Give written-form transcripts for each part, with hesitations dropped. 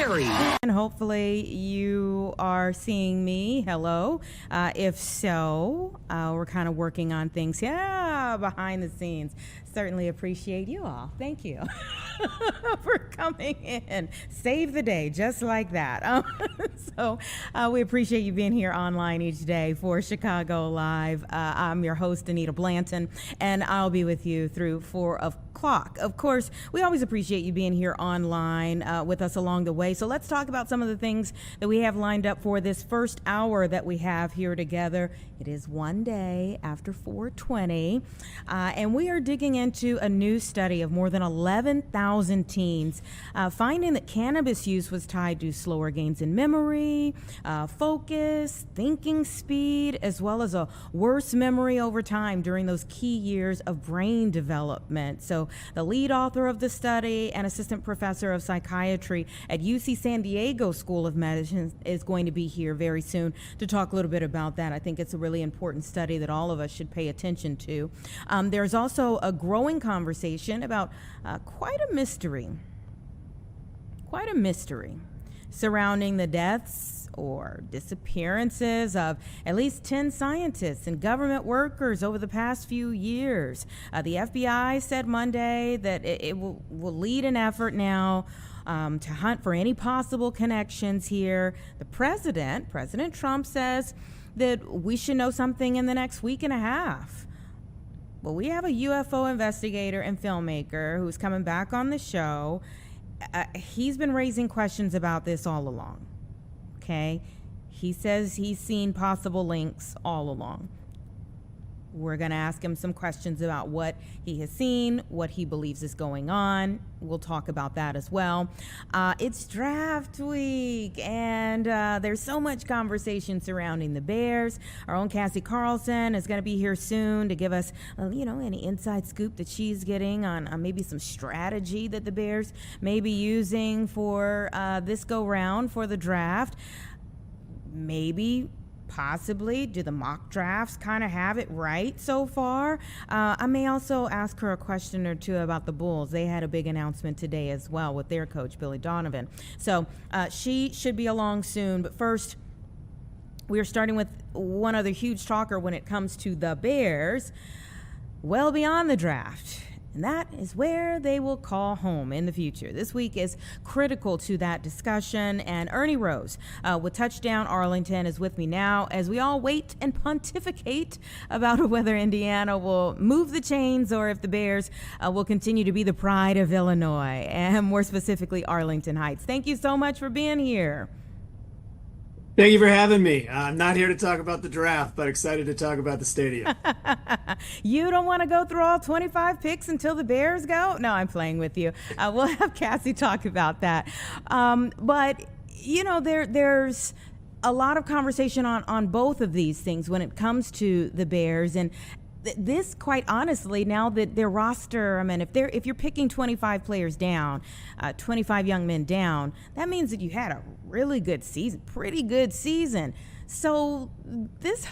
Gary. And hopefully you are seeing me. Hello. If so, we're kind of working on things, behind the scenes. Certainly appreciate you all. Thank you for coming in. Save the day, just like that. So we appreciate you being here online each day for Chicago Live. I'm your host, Anita Blanton, and I'll be with you through 4 o'clock. Of course, we always appreciate you being here online with us along the way. So let's talk about some of the things that we have lined up for this first hour that we have here together. It is one day after 420, and we are digging into a new study of more than 11,000 teens, finding that cannabis use was tied to slower gains in memory, focus, thinking speed, as well as a worse memory over time during those key years of brain development. So the lead author of the study and assistant professor of psychiatry at UC San Diego School of Medicine is going to be here very soon to talk a little bit about that. I think it's a really important study that all of us should pay attention to. There's also a growing conversation about quite a mystery surrounding the deaths or disappearances of at least 10 scientists and government workers over the past few years. The FBI said Monday that it will lead an effort now to hunt for any possible connections here. The President Trump, says that we should know something in the next week and a half. Well, we have a UFO investigator and filmmaker who's coming back on the show. He's been raising questions about this all along. Okay? He says he's seen possible links all along. We're going to ask him some questions about what he has seen, what he believes is going on. We'll talk about that as well. It's draft week, and there's so much conversation surrounding the Bears. Our own Cassie Carlson is going to be here soon to give us, any inside scoop that she's getting on maybe some strategy that the Bears may be using for this go-round for the draft. Possibly, do the mock drafts kind of have it right so far? I may also ask her a question or two about the Bulls. They had a big announcement today as well with their coach, Billy Donovan. So she should be along soon. But first, we are starting with one other huge talker when it comes to the Bears, well beyond the draft. And that is where they will call home in the future. This week is critical to that discussion. And Ernie Rose with Touchdown Arlington is with me now as we all wait and pontificate about whether Indiana will move the chains or if the Bears will continue to be the pride of Illinois, and more specifically Arlington Heights. Thank you so much for being here. Thank you for having me. I'm not here to talk about the draft, but excited to talk about the stadium. You don't want to go through all 25 picks until the Bears go? No, I'm playing with you. We'll have Cassie talk about that. But, there's a lot of conversation on both of these things when it comes to the Bears. And this, quite honestly, now that their roster, if you're picking 25 players down, 25 young men down, that means that you had a really good season, pretty good season. So this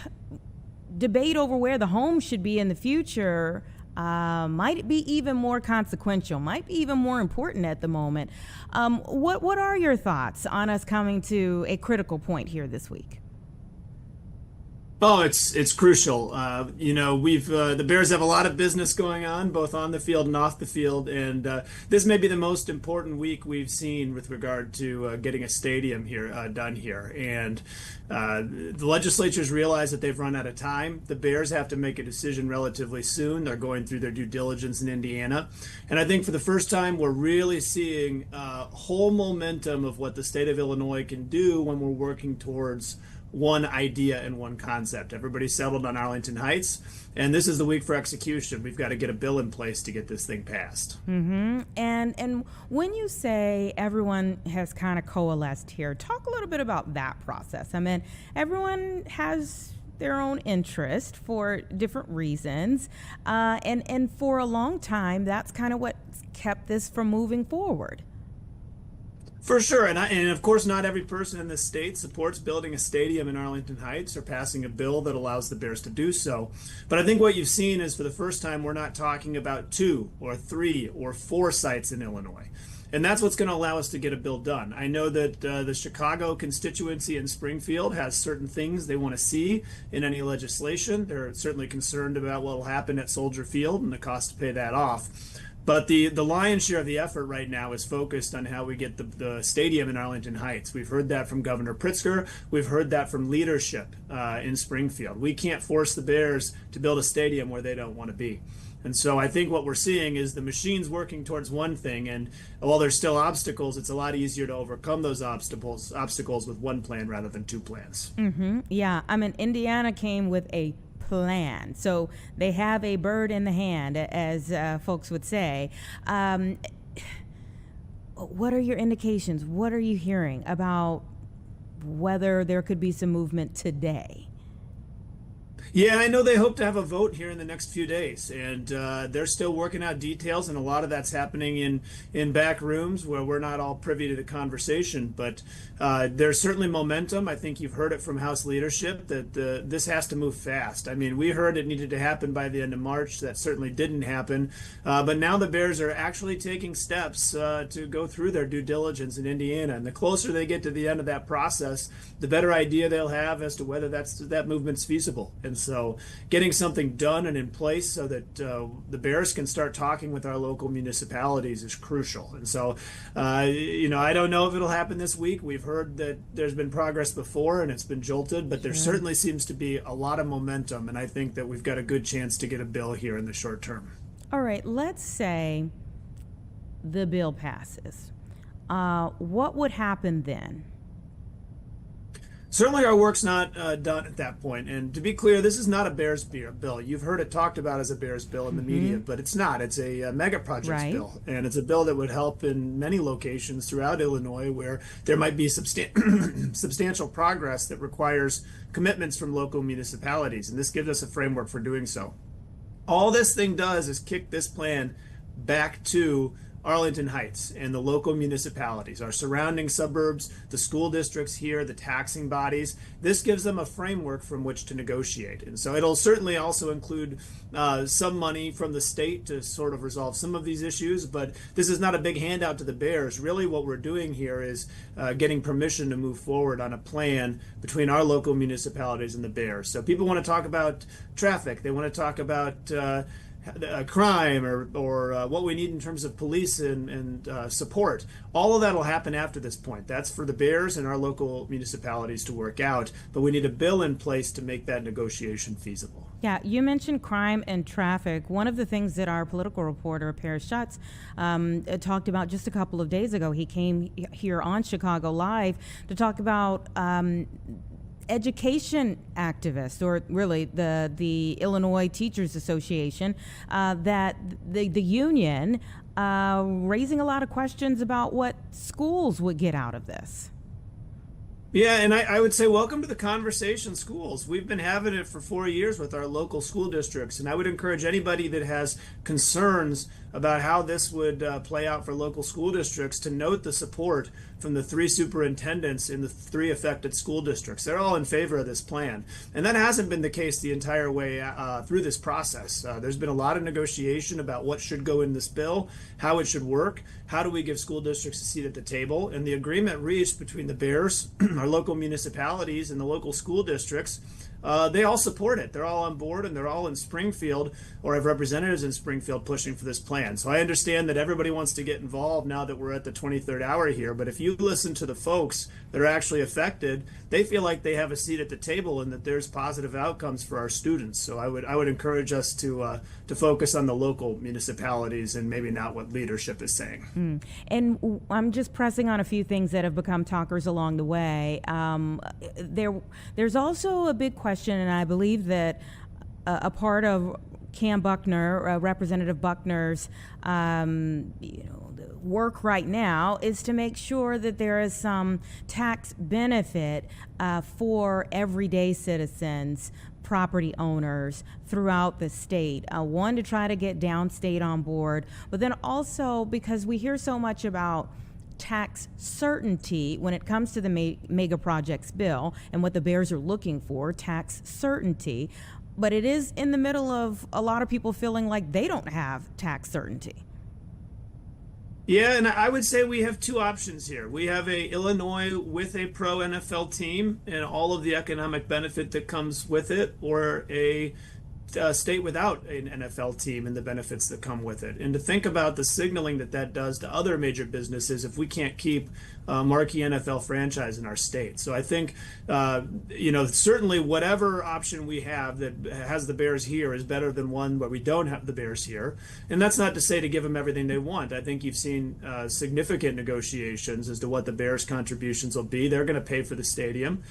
debate over where the home should be in the future might be even more consequential, might be even more important at the moment. What are your thoughts on us coming to a critical point here this week? Oh, it's crucial. The Bears have a lot of business going on, both on the field and off the field, and this may be the most important week we've seen with regard to getting a stadium here done here. And the legislatures realize that they've run out of time. The Bears have to make a decision relatively soon. They're going through their due diligence in Indiana, and I think for the first time we're really seeing whole momentum of what the state of Illinois can do when we're working towards one idea and one concept. Everybody's settled on Arlington Heights, and this is the week for execution. We've got to get a bill in place to get this thing passed. Mm-hmm. And when you say everyone has kind of coalesced here, talk a little bit about that process. Everyone has their own interest for different reasons, and for a long time, that's kind of what kept this from moving forward. For sure, and of course not every person in this state supports building a stadium in Arlington Heights or passing a bill that allows the Bears to do so. But I think what you've seen is for the first time we're not talking about 2 or 3 or 4 sites in Illinois. And that's what's going to allow us to get a bill done. I know that the Chicago constituency in Springfield has certain things they want to see in any legislation. They're certainly concerned about what will happen at Soldier Field and the cost to pay that off. But the lion's share of the effort right now is focused on how we get the stadium in Arlington Heights. We've heard that from Governor Pritzker. We've heard that from leadership in Springfield. We can't force the Bears to build a stadium where they don't want to be. And so I think what we're seeing is the machine's working towards one thing, and while there's still obstacles, it's a lot easier to overcome those obstacles with one plan rather than two plans. Yeah, I mean, Indiana came with a plan. So they have a bird in the hand, as folks would say. What are your indications? What are you hearing about whether there could be some movement today? Yeah, I know they hope to have a vote here in the next few days, and they're still working out details, and a lot of that's happening in back rooms where we're not all privy to the conversation. But there's certainly momentum. I think you've heard it from House leadership that this has to move fast. I mean, we heard it needed to happen by the end of March. That certainly didn't happen. But now the Bears are actually taking steps to go through their due diligence in Indiana, and the closer they get to the end of that process, the better idea they'll have as to whether that movement's feasible. And so getting something done and in place so that the Bears can start talking with our local municipalities is crucial. And so, I don't know if it'll happen this week. We've heard that there's been progress before and it's been jolted, but there certainly seems to be a lot of momentum. And I think that we've got a good chance to get a bill here in the short term. All right, let's say the bill passes. What would happen then? Certainly our work's not done at that point. And to be clear, this is not a Bears bill. You've heard it talked about as a Bears bill in the media, but it's not. It's a mega projects bill. And it's a bill that would help in many locations throughout Illinois where there might be substantial progress that requires commitments from local municipalities. And this gives us a framework for doing so. All this thing does is kick this plan back to Arlington Heights and the local municipalities, our surrounding suburbs, the school districts here, the taxing bodies. This gives them a framework from which to negotiate. And so it'll certainly also include some money from the state to sort of resolve some of these issues, but this is not a big handout to the Bears. Really what we're doing here is getting permission to move forward on a plan between our local municipalities and the Bears. So people want to talk about traffic. They want to talk about crime or what we need in terms of police and support. All of that will happen after this point. That's for the Bears and our local municipalities to work out, but we need a bill in place to make that negotiation feasible. Yeah, you mentioned crime and traffic. One of the things that our political reporter, Paris Schutz, talked about just a couple of days ago, he came here on Chicago Live to talk about education activists, or really the Illinois Teachers Association, that the union raising a lot of questions about what schools would get out of this. Yeah, and I would say welcome to the conversation, schools. We've been having it for 4 years with our local school districts, and I would encourage anybody that has concerns about how this would play out for local school districts to note the support from the 3 superintendents in the 3 affected school districts. They're all in favor of this plan. And that hasn't been the case the entire way through this process. There's been a lot of negotiation about what should go in this bill, how it should work, how do we give school districts a seat at the table, and the agreement reached between the Bears, our local municipalities, and the local school districts. They all support it. They're all on board, and they're all in Springfield, or have representatives in Springfield pushing for this plan. So I understand that everybody wants to get involved now that we're at the 23rd hour here. But if you listen to the folks that are actually affected, they feel like they have a seat at the table and that there's positive outcomes for our students. So I would encourage us to focus on the local municipalities and maybe not what leadership is saying. And I'm just pressing on a few things that have become talkers along the way. There's also a big question, and I believe that a part of Cam Buckner, Representative Buckner's work right now is to make sure that there is some tax benefit for everyday citizens, property owners throughout the state. One, to try to get downstate on board, but then also because we hear so much about tax certainty when it comes to the mega projects bill and what the Bears are looking for, tax certainty. But it is in the middle of a lot of people feeling like they don't have tax certainty. Yeah, and I would say we have two options here. We have a Illinois with a pro NFL team and all of the economic benefit that comes with it, or a state without an NFL team and the benefits that come with it. And to think about the signaling that that does to other major businesses if we can't keep a marquee NFL franchise in our state. So I think, certainly whatever option we have that has the Bears here is better than one where we don't have the Bears here. And that's not to say to give them everything they want. I think you've seen significant negotiations as to what the Bears' contributions will be. They're going to pay for the stadium.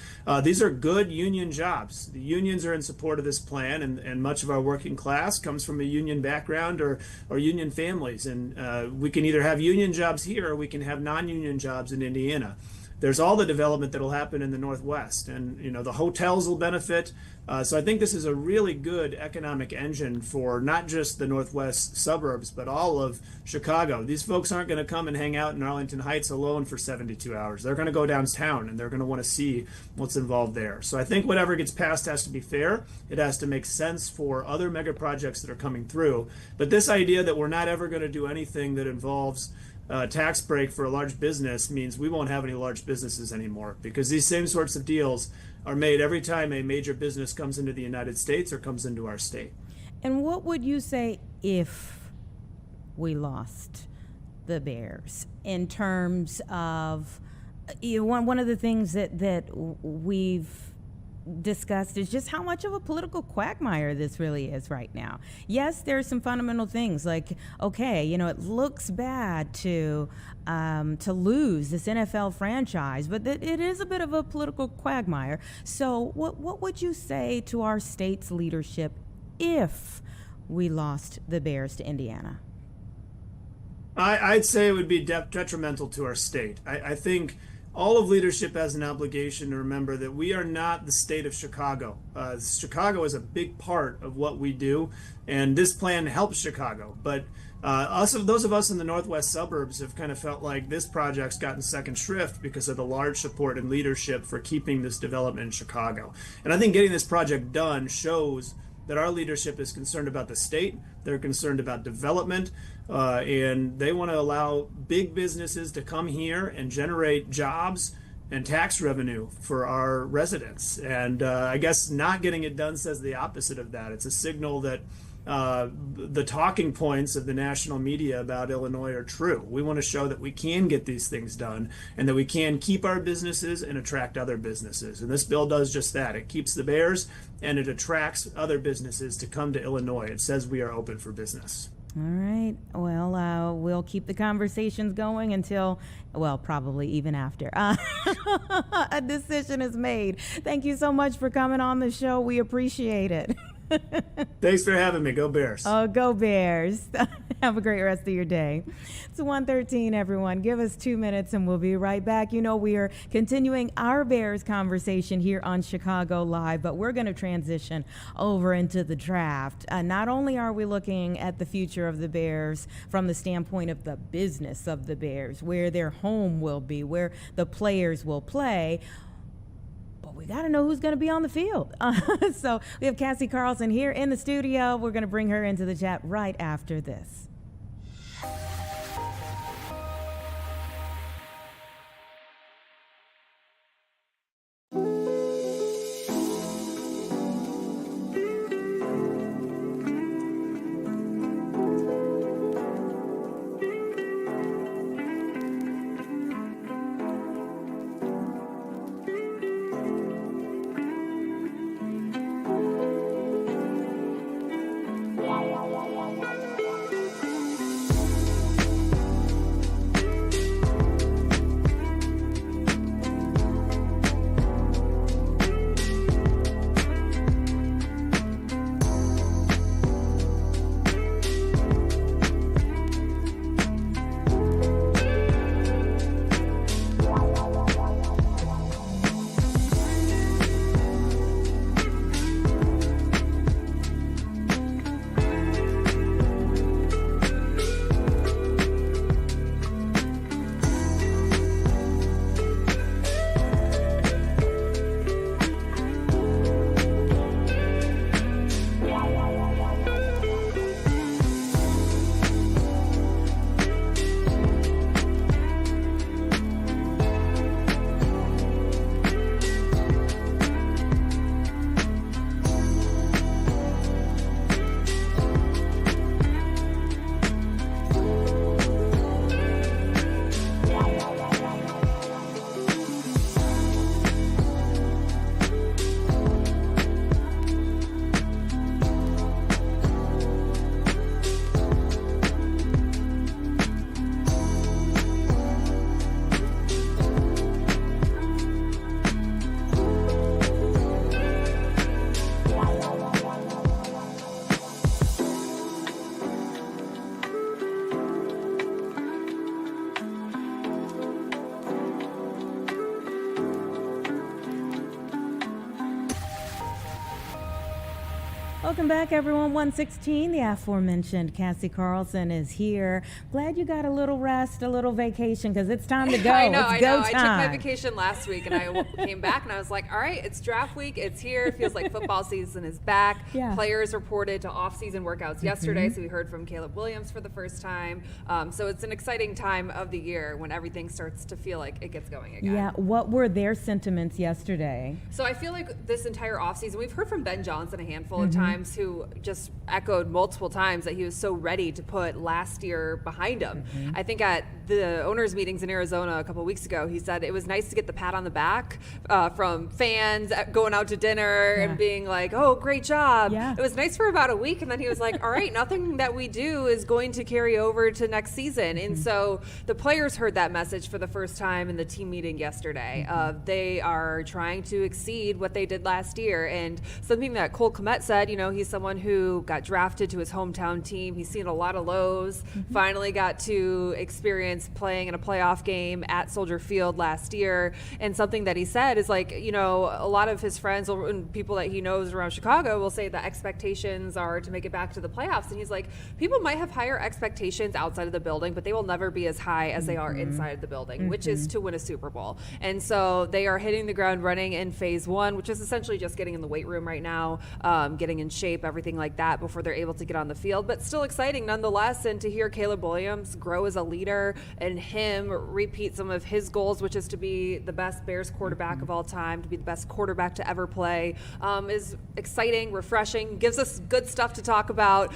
These are good union jobs. The unions are in support of this plan, and much of our working class comes from a union background or union families. And we can either have union jobs here or we can have non-union jobs in Indiana. There's all the development that will happen in the Northwest, and the hotels will benefit. So I think this is a really good economic engine for not just the Northwest suburbs, but all of Chicago. These folks aren't going to come and hang out in Arlington Heights alone for 72 hours. They're going to go downtown and they're going to want to see what's involved there. So I think whatever gets passed has to be fair. It has to make sense for other mega projects that are coming through. But this idea that we're not ever going to do anything that involves tax break for a large business means we won't have any large businesses anymore, because these same sorts of deals are made every time a major business comes into the United States or comes into our state. And what would you say if we lost the Bears in terms of one of the things that we've discussed is just how much of a political quagmire this really is right now. Yes, there are some fundamental things like, okay, it looks bad to lose this NFL franchise, but it is a bit of a political quagmire. So what would you say to our state's leadership if we lost the Bears to Indiana? I'd say it would be detrimental to our state. I think all of leadership has an obligation to remember that we are not the state of Chicago. Chicago is a big part of what we do, and this plan helps Chicago. But those of us in the Northwest suburbs have kind of felt like this project's gotten second shrift because of the large support and leadership for keeping this development in Chicago. And I think getting this project done shows that our leadership is concerned about the state. They're concerned about development, and they want to allow big businesses to come here and generate jobs and tax revenue for our residents. And I guess not getting it done says the opposite of that. It's a signal that the talking points of the national media about Illinois are true. We want to show that we can get these things done and that we can keep our businesses and attract other businesses. And this bill does just that. It keeps the Bears and it attracts other businesses to come to Illinois. It says we are open for business. All right. Well, we'll keep the conversations going until, probably even after a decision is made. Thank you so much for coming on the show. We appreciate it. Thanks for having me. Go Bears. Oh, go Bears. Have a great rest of your day. It's 1:13, everyone. Give us 2 minutes and we'll be right back. We are continuing our Bears conversation here on Chicago Live, but we're going to transition over into the draft. Not only are we looking at the future of the Bears from the standpoint of the business of the Bears, where their home will be, where the players will play, we got to know who's going to be on the field. So we have Cassie Carlson here in the studio. We're going to bring her into the chat right after this. Welcome back, everyone. 116, the aforementioned Cassie Carlson is here. Glad you got a little rest, a little vacation, because it's time to go. I know. Go I time. took my vacation last week, and I came back, and I was like, all right, it's draft week. It's here. It feels like football season is back. Yeah. Players reported to off-season workouts yesterday, so we heard from Caleb Williams for the first time. So it's an exciting time of the year when everything starts to feel like it gets going again. Yeah, what were their sentiments yesterday? So I feel like this entire offseason, we've heard from Ben Johnson a handful of times, who just echoed multiple times that he was so ready to put last year behind him. I think at the owners' meetings in Arizona a couple of weeks ago, he said it was nice to get the pat on the back from fans going out to dinner and being like, oh, great job. Yeah. It was nice for about a week, and then he was like, all right, nothing that we do is going to carry over to next season. And so the players heard that message for the first time in the team meeting yesterday. They are trying to exceed what they did last year. And something that Cole Kmet said, you know, he's someone who got drafted to his hometown team. He's seen a lot of lows, finally got to experience playing in a playoff game at Soldier Field last year. And something that he said is like, you know, a lot of his friends and people that he knows around Chicago will say the expectations are to make it back to the playoffs. And he's like, people might have higher expectations outside of the building, but they will never be as high as they are inside the building, which is to win a Super Bowl. And so they are hitting the ground running in phase one, which is essentially just getting in the weight room right now, getting in shape, everything like that before they're able to get on the field, but still exciting nonetheless. And to hear Caleb Williams grow as a leader and him repeat some of his goals, which is to be the best Bears quarterback of all time, to be the best quarterback to ever play, is exciting, refreshing, gives us good stuff to talk about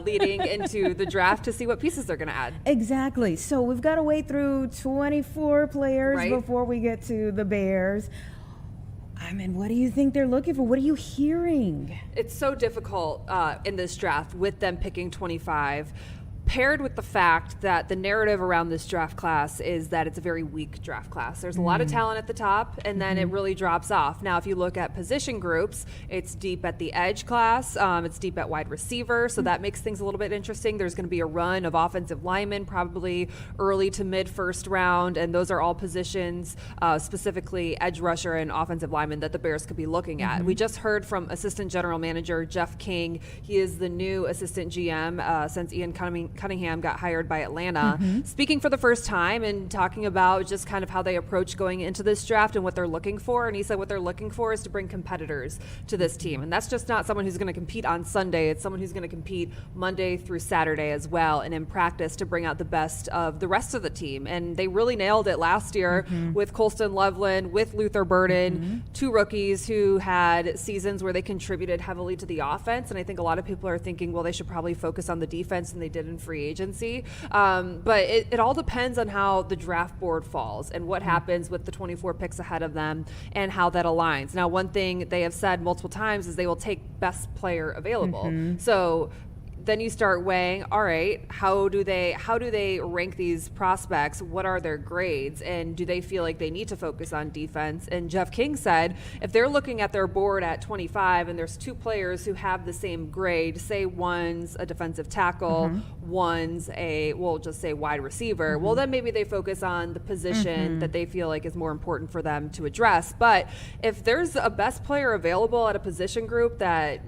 leading into the draft to see what pieces they're going to add. Exactly. So we've got to wait through 24 players before we get to the Bears. I mean, what do you think they're looking for? What are you hearing? It's so difficult in this draft with them picking 25, paired with the fact that the narrative around this draft class is that it's a very weak draft class. There's a lot of talent at the top, and then it really drops off. Now, if you look at position groups, it's deep at the edge class, it's deep at wide receiver, so that makes things a little bit interesting. There's going to be a run of offensive linemen, probably early to mid first round, and those are all positions, specifically edge rusher and offensive lineman, that the Bears could be looking at. We just heard from Assistant General Manager Jeff King. He is the new Assistant GM since Ian Cunningham got hired by Atlanta, speaking for the first time and talking about just kind of how they approach going into this draft and what they're looking for. And he said what they're looking for is to bring competitors to this team. And that's just not someone who's going to compete on Sunday. It's someone who's going to compete Monday through Saturday as well, and in practice to bring out the best of the rest of the team. And they really nailed it last year with Colston Loveland, with Luther Burden, two rookies who had seasons where they contributed heavily to the offense. And I think a lot of people are thinking, well, they should probably focus on the defense, and they did in free agency. But it all depends on how the draft board falls and what happens with the 24 picks ahead of them and how that aligns. Now, one thing they have said multiple times is they will take best player available. So then you start weighing, all right, how do they rank these prospects? What are their grades? And do they feel like they need to focus on defense? And Jeff King said, if they're looking at their board at 25 and there's two players who have the same grade, say one's a defensive tackle, one's we'll just say wide receiver, well, then maybe they focus on the position that they feel like is more important for them to address. But if there's a best player available at a position group that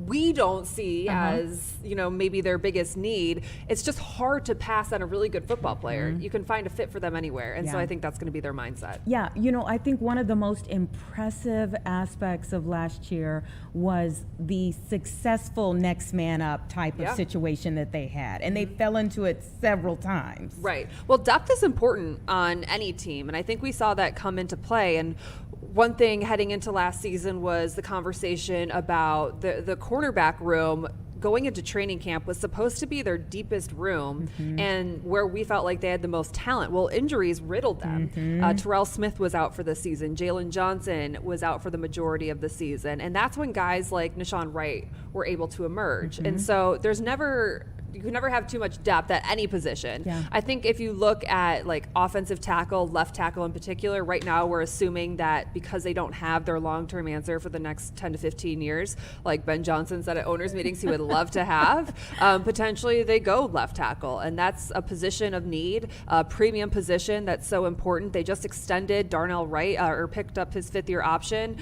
we don't see as, you know, maybe their biggest need, it's just hard to pass on a really good football player. You can find a fit for them anywhere. And so I think that's going to be their mindset. Yeah, you know, I think one of the most impressive aspects of last year was the successful next man up type of situation that they had. And they fell into it several times. Right. Well, depth is important on any team. And I think we saw that come into play. And one thing heading into last season was the conversation about the cornerback room going into training camp was supposed to be their deepest room and where we felt like they had the most talent. Well, injuries riddled them. Terrell Smith was out for the season. Jalen Johnson was out for the majority of the season. And that's when guys like Nishawn Wright were able to emerge. And so there's never you can never have too much depth at any position. Yeah. I think if you look at like offensive tackle, left tackle in particular, right now we're assuming that because they don't have their long-term answer for the next 10 to 15 years, like Ben Johnson said at owners meetings he would love to have, potentially they go left tackle. And that's a position of need, a premium position that's so important. They just extended Darnell Wright, or picked up his 5th-year option.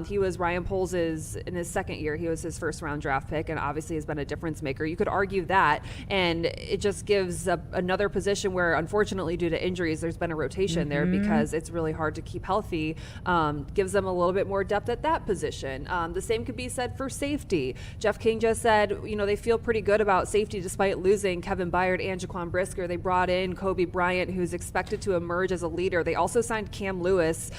He was Ryan Poles' in his 2nd year. He was his first-round draft pick and obviously has been a difference maker. You could argue that, and it just gives another position where, unfortunately, due to injuries, there's been a rotation there because it's really hard to keep healthy. Gives them a little bit more depth at that position. The same could be said for safety. Jeff King just said, they feel pretty good about safety despite losing Kevin Byard and Jaquan Brisker. They brought in Kobe Bryant, who's expected to emerge as a leader. They also signed Cam Lewis,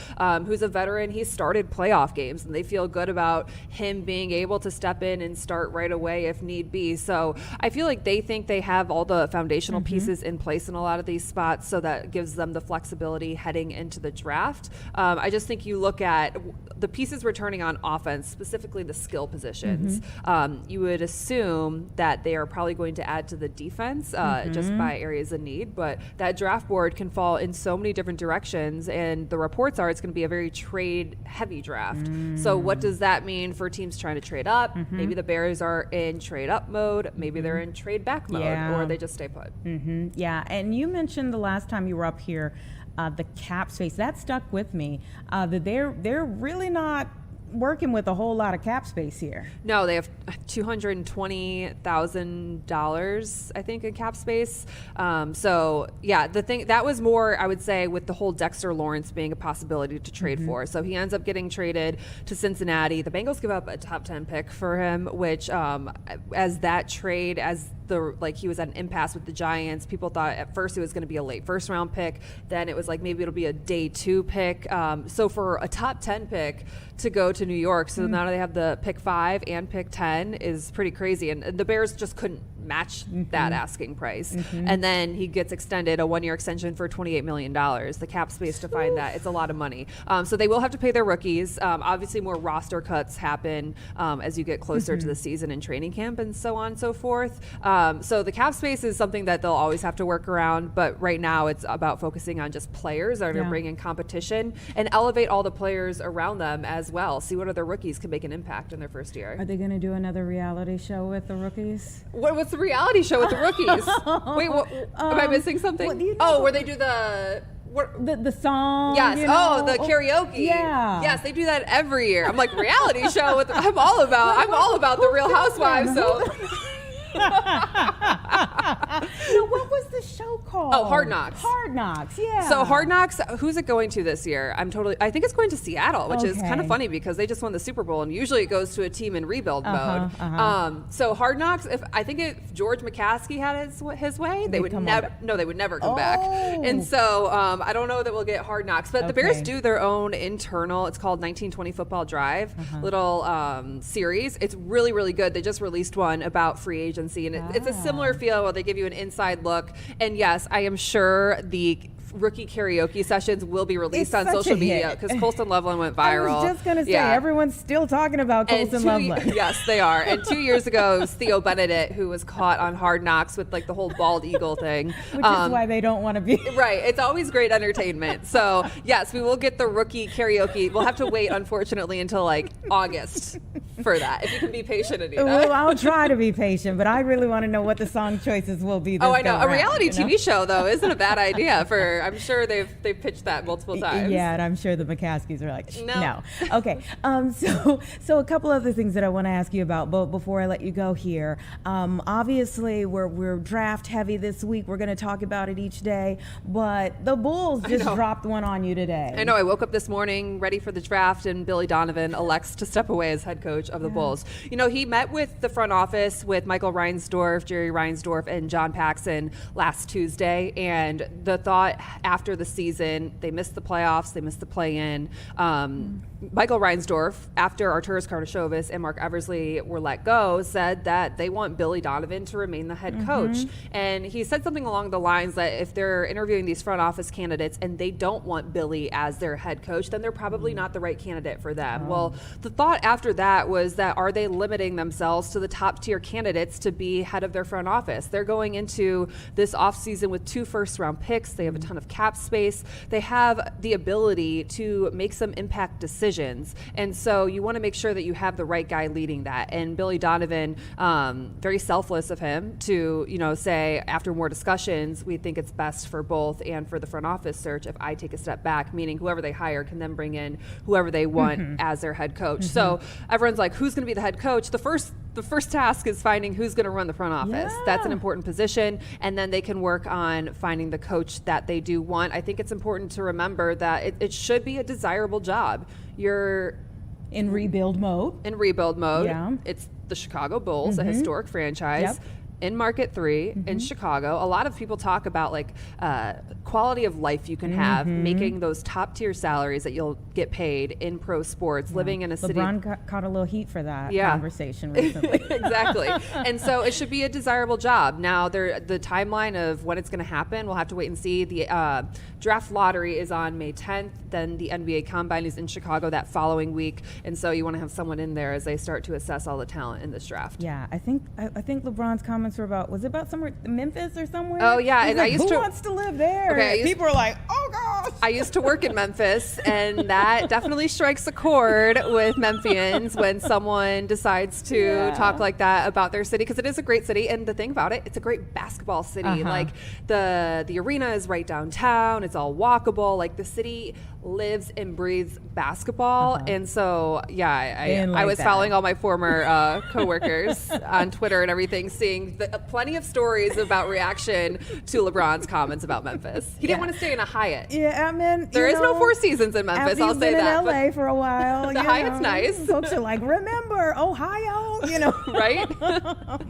who's a veteran. He started playoff games, and they feel good about him being able to step in and start right away if need be. So I feel like they think they have all the foundational pieces in place in a lot of these spots, so that gives them the flexibility heading into the draft. I just think you look at the pieces returning on offense, specifically the skill positions. You would assume that they are probably going to add to the defense just by areas of need, but that draft board can fall in so many different directions, and the reports are it's going to be a very trade-heavy draft. So what does that mean for teams trying to trade up? Maybe the Bears are in trade-up mode. Maybe they're in trade-back mode, or they just stay put. Yeah, and you mentioned the last time you were up here, the cap space. That stuck with me. That they're really not working with a whole lot of cap space here. No, they have $220,000, I think, in cap space. So yeah, the thing that was more, I would say, with the whole Dexter Lawrence being a possibility to trade for. So he ends up getting traded to Cincinnati. The Bengals give up a top 10 pick for him, which as that trade, as he was at an impasse with the Giants. People thought at first it was going to be a late first round pick. Then it was like maybe it'll be a day 2 pick. So for a top 10 pick to go to New York, so now they have the pick 5 and pick 10 is pretty crazy. And the Bears just couldn't match that asking price. And then he gets extended a 1-year extension for $28 million. The cap space to find that, it's a lot of money. So they will have to pay their rookies. Obviously more roster cuts happen as you get closer to the season and training camp and so on and so forth. So the cap space is something that they'll always have to work around, but right now it's about focusing on just players that are going to bring in competition and elevate all the players around them as well. See what other rookies can make an impact in their first year. Are they going to do another reality show with the rookies? What's the reality show with the rookies? Wait, am I missing something? Where they do the song. Yes. The karaoke. Yeah. Yes, they do that every year. I'm like, reality show with I'm all about the Real Housewives. So what was the show called? Oh, Hard Knocks. Hard Knocks, yeah. So Hard Knocks, who's it going to this year? I think it's going to Seattle, which is kind of funny because they just won the Super Bowl, and usually it goes to a team in rebuild mode. So Hard Knocks, if George McCaskey had his way, they would never come back. And so I don't know that we'll get Hard Knocks, but the Bears do their own internal, it's called 1920 Football Drive, little series. It's really, really good. They just released one about free agency, and it's a similar feel where they give you an inside look. And yes, I am sure the rookie karaoke sessions will be released on social media because Colston Loveland went viral. I was just going to say, everyone's still talking about Colston Loveland. Yes, they are. And 2 years ago, it was Theo Benedict who was caught on Hard Knocks with like the whole bald eagle thing. Which is why they don't want to be. Right. It's always great entertainment. So yes, we will get the rookie karaoke. We'll have to wait, unfortunately, until like August for that. If you can be patient, Anita. Well, I'll try to be patient, but I really want to know what the song choices will be. I know. A reality TV show, though, isn't a bad idea for, I'm sure they've pitched that multiple times. Yeah, and I'm sure the McCaskies are like, no. Okay. So a couple other things that I want to ask you about, but before I let you go here, obviously we're draft heavy this week. We're going to talk about it each day, but the Bulls just dropped one on you today. I know. I woke up this morning ready for the draft, and Billy Donovan elects to step away as head coach of the Bulls. He met with the front office with Michael Reinsdorf, Jerry Reinsdorf, and John Paxson last Tuesday, and the thought after the season. They missed the playoffs. They missed the play-in. Michael Reinsdorf, after Arturas Karnisovas and Mark Eversley were let go, said that they want Billy Donovan to remain the head coach. And he said something along the lines that if they're interviewing these front office candidates and they don't want Billy as their head coach, then they're probably not the right candidate for them. Well, the thought after that was that are they limiting themselves to the top tier candidates to be head of their front office? They're going into this offseason with 2 first-round picks. They have a ton of cap space. They have the ability to make some impact decisions. And so you want to make sure that you have the right guy leading that. And Billy Donovan, very selfless of him to, say after more discussions, we think it's best for both and for the front office search if I take a step back, meaning whoever they hire can then bring in whoever they want as their head coach. So everyone's like, who's going to be the head coach? The first task is finding who's going to run the front office. Yeah. That's an important position. And then they can work on finding the coach that they do want. I think it's important to remember that it should be a desirable job. You're in rebuild mode. Yeah. It's the Chicago Bulls, a historic franchise. Yep. In Market 3 in Chicago. A lot of people talk about quality of life you can have making those top tier salaries that you'll get paid in pro sports, living in a city. LeBron caught a little heat for that conversation recently. Exactly. And so it should be a desirable job. Now, the timeline of when it's going to happen, we'll have to wait and see. The draft lottery is on May 10th. Then the NBA Combine is in Chicago that following week. And so you want to have someone in there as they start to assess all the talent in this draft. Yeah, I think LeBron's comments were about, was it about somewhere, Memphis or somewhere? Oh, yeah. He's And like, I used who to wants to live there? Okay, People are like, oh gosh. I used to work in Memphis, and that definitely strikes a chord with Memphians when someone decides to talk like that about their city, because it is a great city. And the thing about it, it's a great basketball city. Like the arena is right downtown. It's all walkable. Like the city lives and breathes basketball. And so, I was following all my former coworkers on Twitter and everything, seeing plenty of stories about reaction to LeBron's comments about Memphis. He didn't want to stay in a Hyatt. Yeah, I mean, There is no Four Seasons in Memphis, after I'll you've say been that. in LA for a while. The Hyatt's nice. Folks are like, remember Ohio, Right?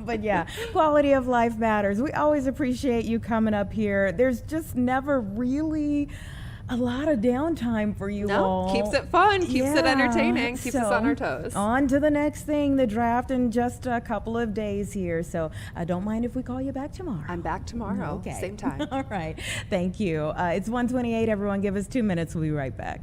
But yeah, quality of life matters. We always appreciate you coming up here. There's just never really a lot of downtime for you all. Keeps it fun, keeps it entertaining, keeps us on our toes. On to the next thing, the draft in just a couple of days here. So don't mind if we call you back tomorrow. I'm back tomorrow, Okay. same time. All right. Thank you. It's 1:28. Everyone give us 2 minutes. We'll be right back.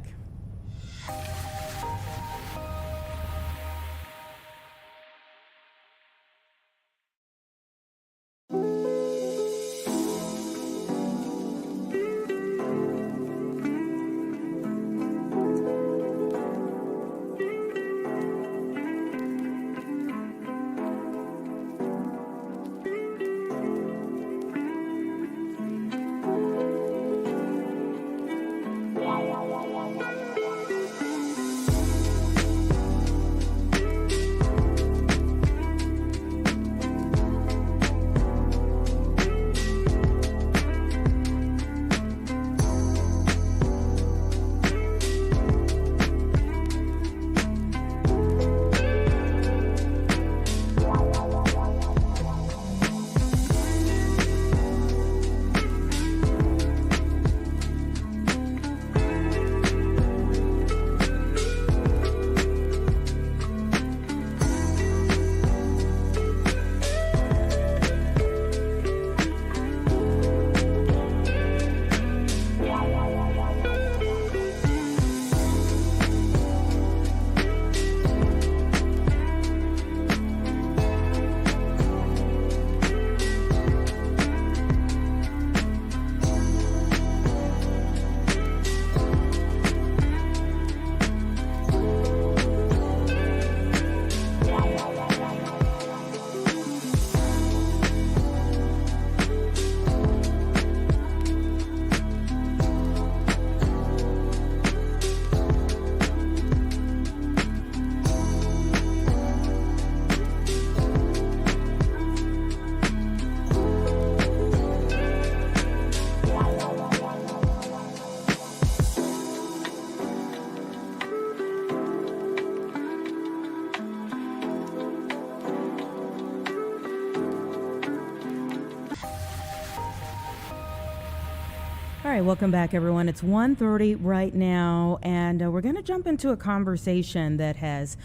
All right, welcome back, everyone. It's 1:30 right now, and we're going to jump into a conversation that has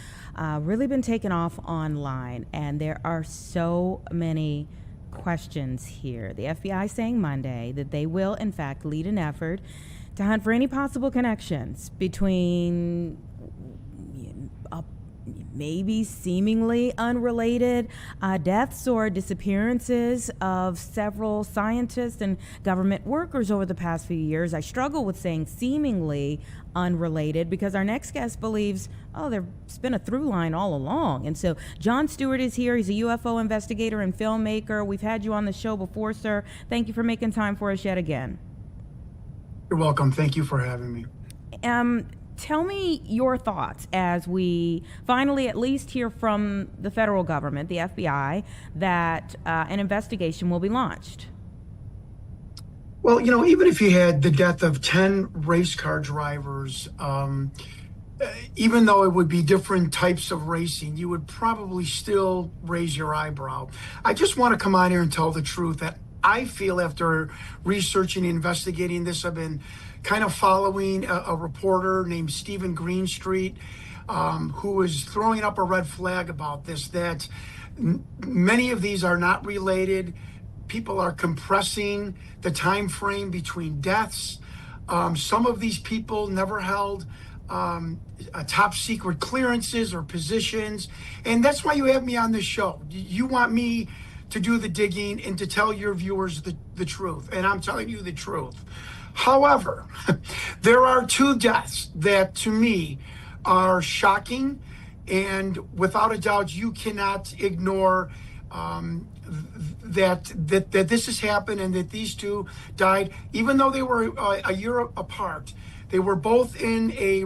really been taken off online, and there are so many questions here. The FBI saying Monday that they will, in fact, lead an effort to hunt for any possible connections between maybe seemingly unrelated deaths or disappearances of several scientists and government workers over the past few years. I struggle with saying seemingly unrelated because our next guest believes, there's been a through line all along. And so John Stewart is here. He's a UFO investigator and filmmaker. We've had you on the show before, sir. Thank you for making time for us yet again. You're welcome. Thank you for having me. Tell me your thoughts as we finally at least hear from the federal government, the FBI, that an investigation will be launched. Well, even if you had the death of 10 race car drivers, even though it would be different types of racing, you would probably still raise your eyebrow. I just want to come on here and tell the truth that I feel after researching and investigating this, I've been kind of following a reporter named Stephen Greenstreet, who was throwing up a red flag about this, that many of these are not related. People are compressing the time frame between deaths. Some of these people never held top secret clearances or positions. And that's why you have me on this show. You want me to do the digging and to tell your viewers the truth. And I'm telling you the truth. However, there are two deaths that to me are shocking, and without a doubt, you cannot ignore that this has happened and that these two died, even though they were a year apart. They were both in a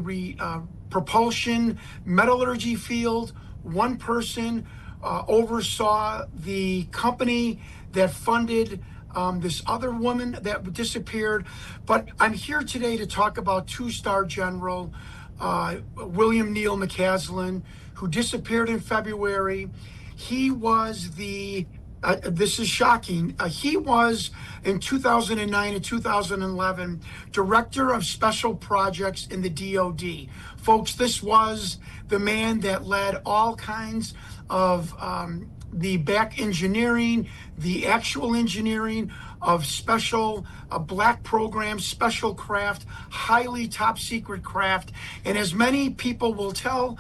propulsion metallurgy field. One person oversaw the company that funded this other woman that disappeared. But I'm here today to talk about two-star General William Neal McCaslin, who disappeared in February. He was this is shocking. He was, in 2009 and 2011, Director of Special Projects in the DOD. Folks, this was the man that led all kinds of the back engineering, the actual engineering of special black programs, special craft, highly top secret craft. And as many people will tell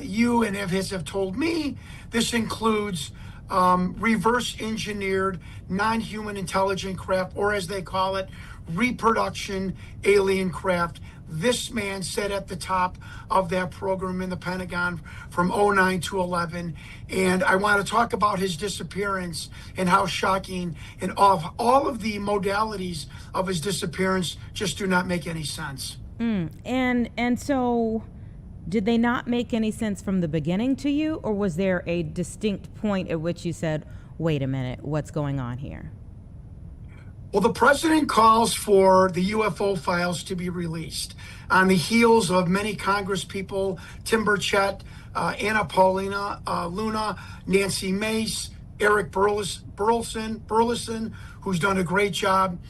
you and have told me, this includes reverse engineered non-human intelligent craft, or as they call it, reproduction alien craft. This man sat at the top of that program in the Pentagon from 2009 to 11. And I want to talk about his disappearance and how shocking, and all of the modalities of his disappearance just do not make any sense. And so did they not make any sense from the beginning to you, or was there a distinct point at which you said, wait a minute, what's going on here? Well, the president calls for the UFO files to be released on the heels of many Congress people, Tim Burchett, Anna Paulina Luna, Nancy Mace, Eric Burleson, who's done a great job.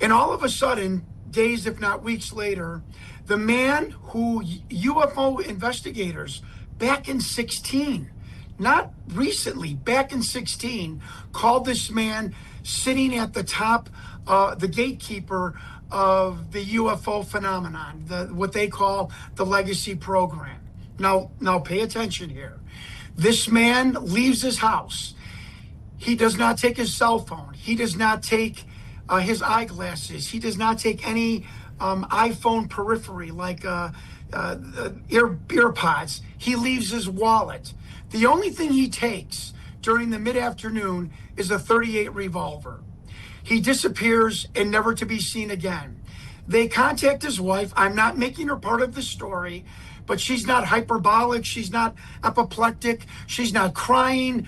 And all of a sudden, days if not weeks later, the man who UFO investigators back in 16, not recently, back in 16, called this man sitting at the top, the gatekeeper of the UFO phenomenon, what they call the legacy program. Now pay attention here. This man leaves his house. He does not take his cell phone. He does not take his eyeglasses. He does not take any iPhone periphery like earpods. He leaves his wallet. The only thing he takes during the mid-afternoon is a .38 revolver. He disappears and never to be seen again. They contact his wife. I'm not making her part of the story, but she's not hyperbolic. She's not apoplectic. She's not crying.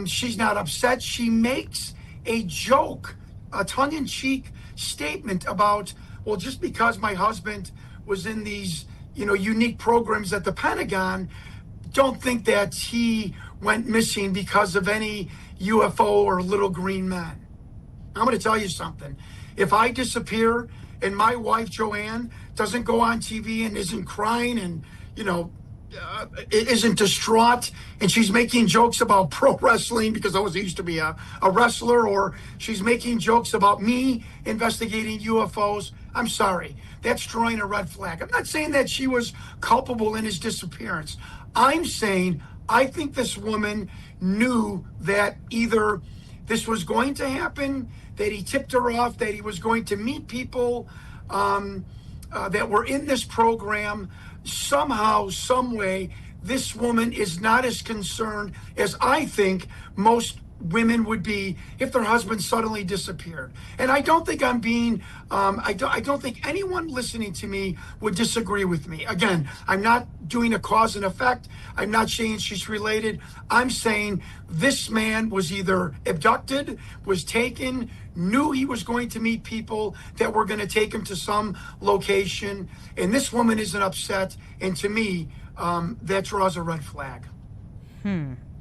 She's not upset. She makes a joke, a tongue-in-cheek statement about, well, just because my husband was in these, unique programs at the Pentagon, don't think that he went missing because of any UFO or little green men. I'm going to tell you something. If I disappear and my wife Joanne doesn't go on TV and isn't crying and, isn't distraught, and she's making jokes about pro wrestling because I used to be a wrestler, or she's making jokes about me investigating UFOs, I'm sorry, that's drawing a red flag. I'm not saying that she was culpable in his disappearance. I'm saying I think this woman knew that either this was going to happen, that he tipped her off, that he was going to meet people that were in this program. Somehow, some way, this woman is not as concerned as I think most women would be if their husband suddenly disappeared. And I don't think I'm being, I don't think anyone listening to me would disagree with me. Again, I'm not doing a cause and effect. I'm not saying she's related. I'm saying this man was either abducted, was taken, knew he was going to meet people that were going to take him to some location, and this woman isn't upset. And to me, that draws a red flag.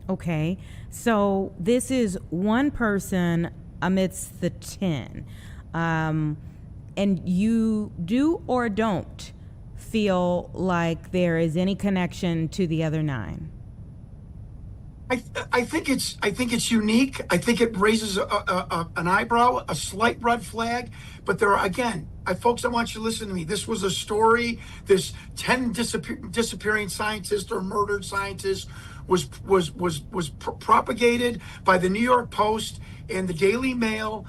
Okay, so this is one person amidst the 10. And you do or don't feel like there is any connection to the other 9? I think it's unique. I think it raises an eyebrow, a slight red flag. But there are, again, folks, I want you to listen to me. This was a story. This 10 disappearing scientists or murdered scientists was propagated by the New York Post and the Daily Mail.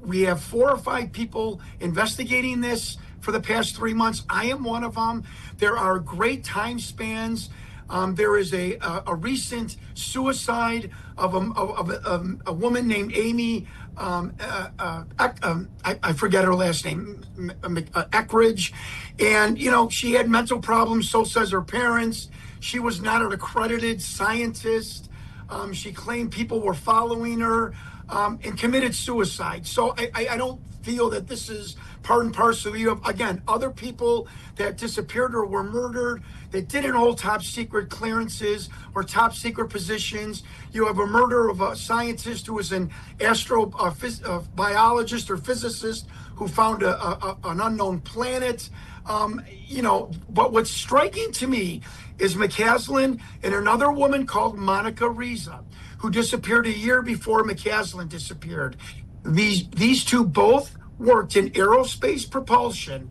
We have 4 or 5 people investigating this for the past 3 months. I am one of them. There are great time spans. There is a recent suicide of a woman named Amy. I forget her last name, Eckridge, and she had mental problems. So says her parents. She was not an accredited scientist. She claimed people were following her, and committed suicide. So I don't feel that this is part and parcel. You have, again, other people that disappeared or were murdered that didn't hold top secret clearances or top secret positions. You have a murder of a scientist who was an biologist or physicist who found an unknown planet. But what's striking to me is McCaslin and another woman called Monica Riza, who disappeared a year before McCaslin disappeared. These two both worked in aerospace propulsion,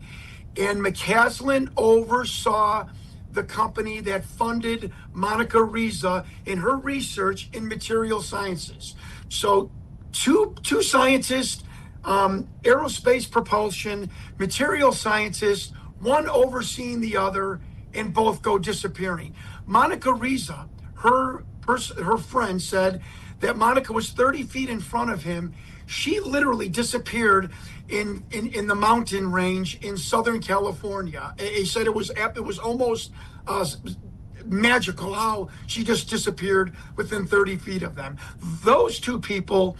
and McCaslin oversaw the company that funded Monica Riza in her research in material sciences. So two scientists, aerospace propulsion, material scientists, one overseeing the other, and both go disappearing. Monica Riza, her friend said that Monica was 30 feet in front of him. She literally disappeared in the mountain range in Southern California. He said it was almost magical how she just disappeared within 30 feet of them. Those two people,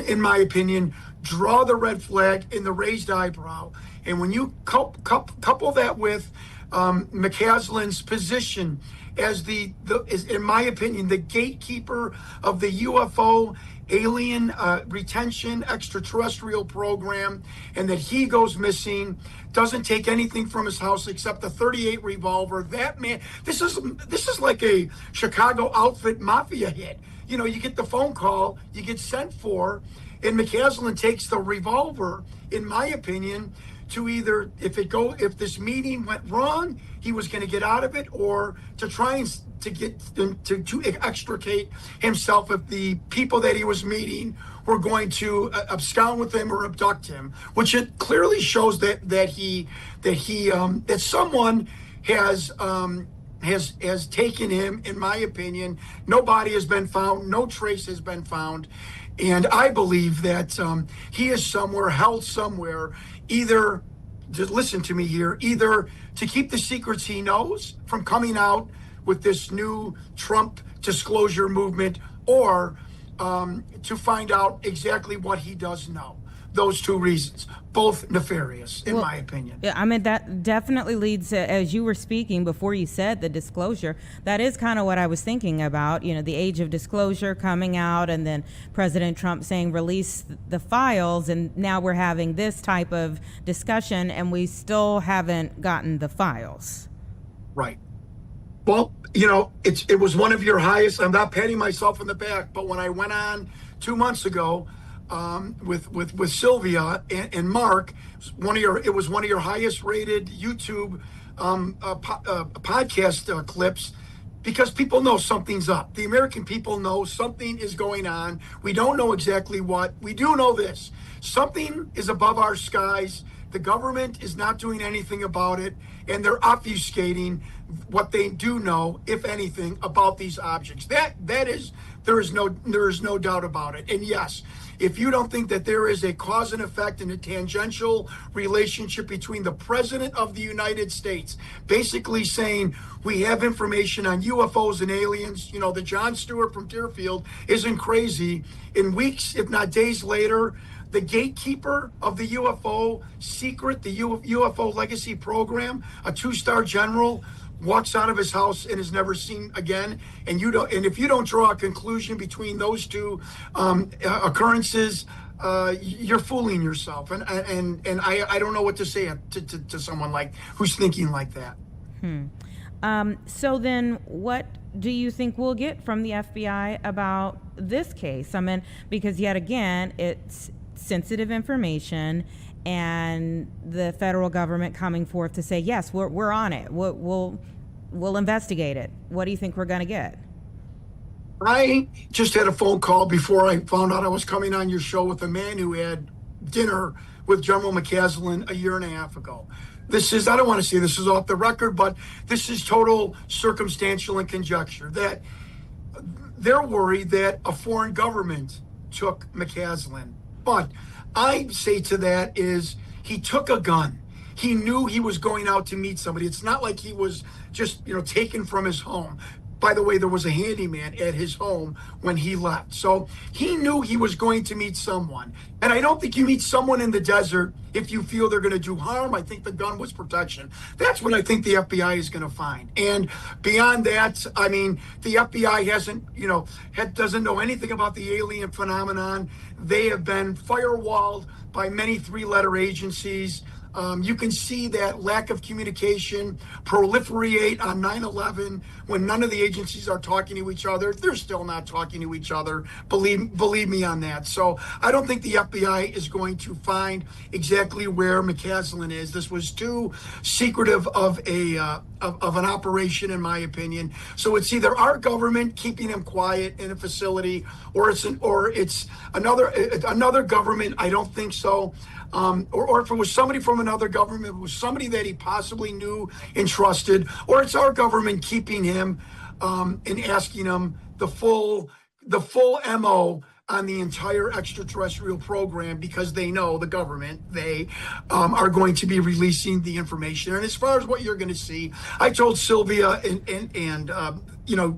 in my opinion, draw the red flag and the raised eyebrow. And when you couple that with McCaslin's position as is, in my opinion, the gatekeeper of the UFO alien retention extraterrestrial program, and that he goes missing, doesn't take anything from his house except a .38 revolver. That man, this is like a Chicago outfit mafia hit. You get the phone call, you get sent for, and McCaslin takes the revolver, in my opinion, to either, if this meeting went wrong, he was going to get out of it, or to try and to extricate himself if the people that he was meeting were going to abscond with him or abduct him, which it clearly shows that someone has taken him. In my opinion, no body has been found, no trace has been found, and I believe that he is held somewhere, either, just listen to me here, either to keep the secrets he knows from coming out with this new Trump disclosure movement, or to find out exactly what he does know. those two reasons, both nefarious, in my opinion. Yeah, I mean, that definitely leads to, as you were speaking before you said the disclosure, that is kind of what I was thinking about, the age of disclosure coming out, and then President Trump saying release the files, and now we're having this type of discussion, and we still haven't gotten the files. Right. Well, it was one of your highest. I'm not patting myself in the back, but when I went on 2 months ago with Sylvia and Mark, it was one of your highest rated YouTube podcast clips, because people know something's up. The American people know something is going on. We don't know exactly what. We do know this: something is above our skies. The government is not doing anything about it, and they're obfuscating what they do know, if anything, about these objects. There is no doubt about it. And yes, if you don't think that there is a cause and effect and a tangential relationship between the President of the United States basically saying we have information on UFOs and aliens, the Jon Stewart from Deerfield isn't crazy, in weeks, if not days later, the gatekeeper of the UFO secret, the UFO legacy program, a 2-star general, walks out of his house and is never seen again. And if you don't draw a conclusion between those two occurrences, you're fooling yourself. And I don't know what to say to someone who's thinking like that. So then, what do you think we'll get from the FBI about this case? I mean, because yet again, it's sensitive information, and the federal government coming forth to say, yes, we're on it. We'll investigate it. What do you think we're going to get? I just had a phone call before I found out I was coming on your show with a man who had dinner with General McCaslin a year and a half ago. I don't want to say this is off the record, but this is total circumstantial and conjecture, that they're worried that a foreign government took McCaslin. But I say to that is, he took a gun. He knew he was going out to meet somebody. It's not like he was just, taken from his home. By the way, there was a handyman at his home when he left. So he knew he was going to meet someone. And I don't think you meet someone in the desert if you feel they're going to do harm. I think the gun was protection. That's what I think the FBI is going to find. And beyond that, I mean, the FBI doesn't know anything about the alien phenomenon. They have been firewalled by many 3-letter agencies. You can see that lack of communication proliferate on 9/11 when none of the agencies are talking to each other. They're still not talking to each other. Believe me on that. So I don't think the FBI is going to find exactly where McCaslin is. This was too secretive of an operation, in my opinion. So it's either our government keeping him quiet in a facility, or it's another government. I don't think so. Or if it was somebody from another government, it was somebody that he possibly knew and trusted, or it's our government keeping him and asking him the full MO on the entire extraterrestrial program, because they know, the government, they are going to be releasing the information. And as far as what you're going to see, I told Sylvia and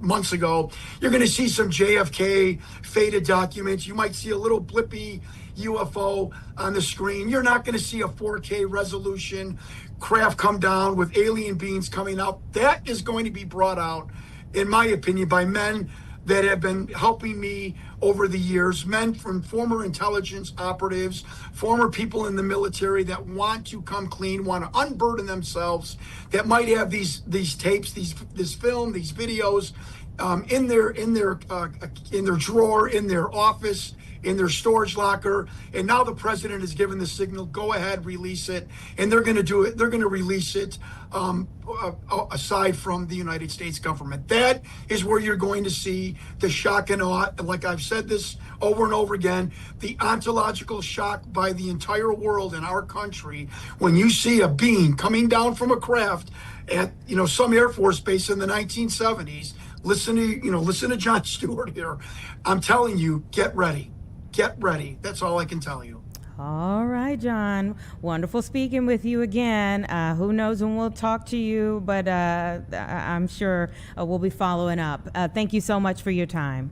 months ago, you're going to see some JFK faded documents. You might see a little blippy UFO on the screen. You're not going to see a 4K resolution craft come down with alien beings coming out. That is going to be brought out, in my opinion, by men that have been helping me over the years, men from former intelligence operatives, former people in the military that want to come clean, want to unburden themselves, that might have these tapes, this film, these videos in their drawer, in their office, in their storage locker. And now the president has given the signal, go ahead, release it. And they're going to do it. They're going to release it aside from the United States government. That is where you're going to see the shock and awe. And like I've said this over and over again, the ontological shock by the entire world and our country when you see a being coming down from a craft at some Air Force base in the 1970s. Listen to Jon Stewart here. I'm telling you, get ready. Get ready. That's all I can tell you. All right, John. Wonderful speaking with you again. Who knows when we'll talk to you, but I'm sure we'll be following up. Thank you so much for your time.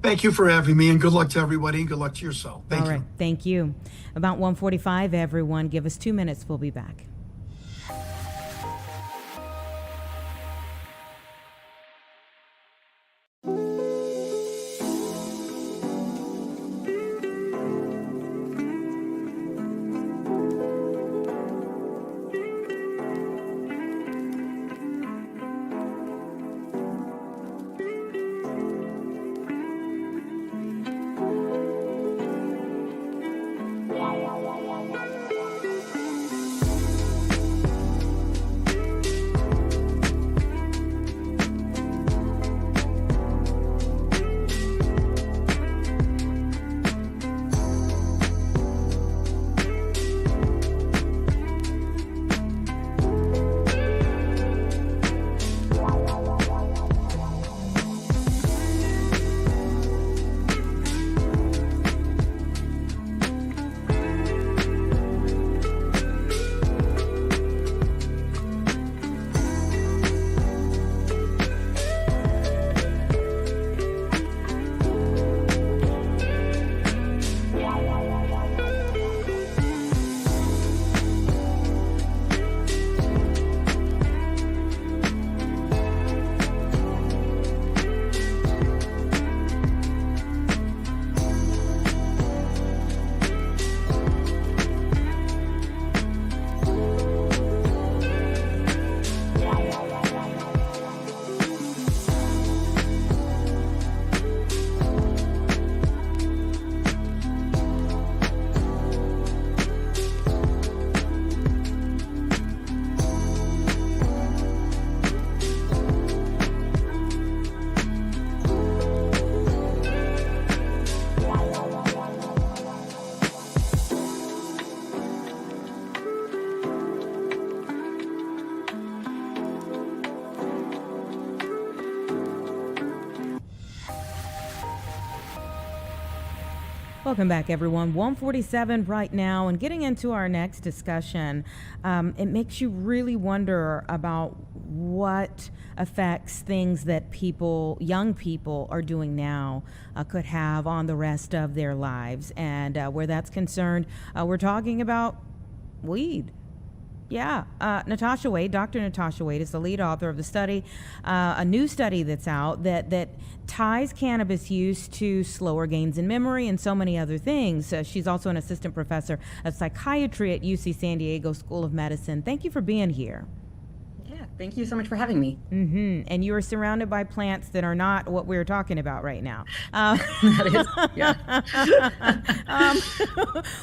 Thank you for having me, and good luck to everybody, and good luck to yourself. Thank All you. right, thank you. About 1:45, everyone. Give us 2 minutes. We'll be back. Welcome back, everyone. 1:47 right now, and getting into our next discussion, it makes you really wonder about what effects things that young people are doing now could have on the rest of their lives. And where that's concerned, we're talking about weed. Yeah, Natasha Wade, Dr. Natasha Wade is the lead author of the study, a new study that's out that ties cannabis use to slower gains in memory and so many other things. She's also an assistant professor of psychiatry at UC San Diego School of Medicine. Thank you for being here. Yeah, thank you so much for having me. And you are surrounded by plants that are not what we're talking about right now.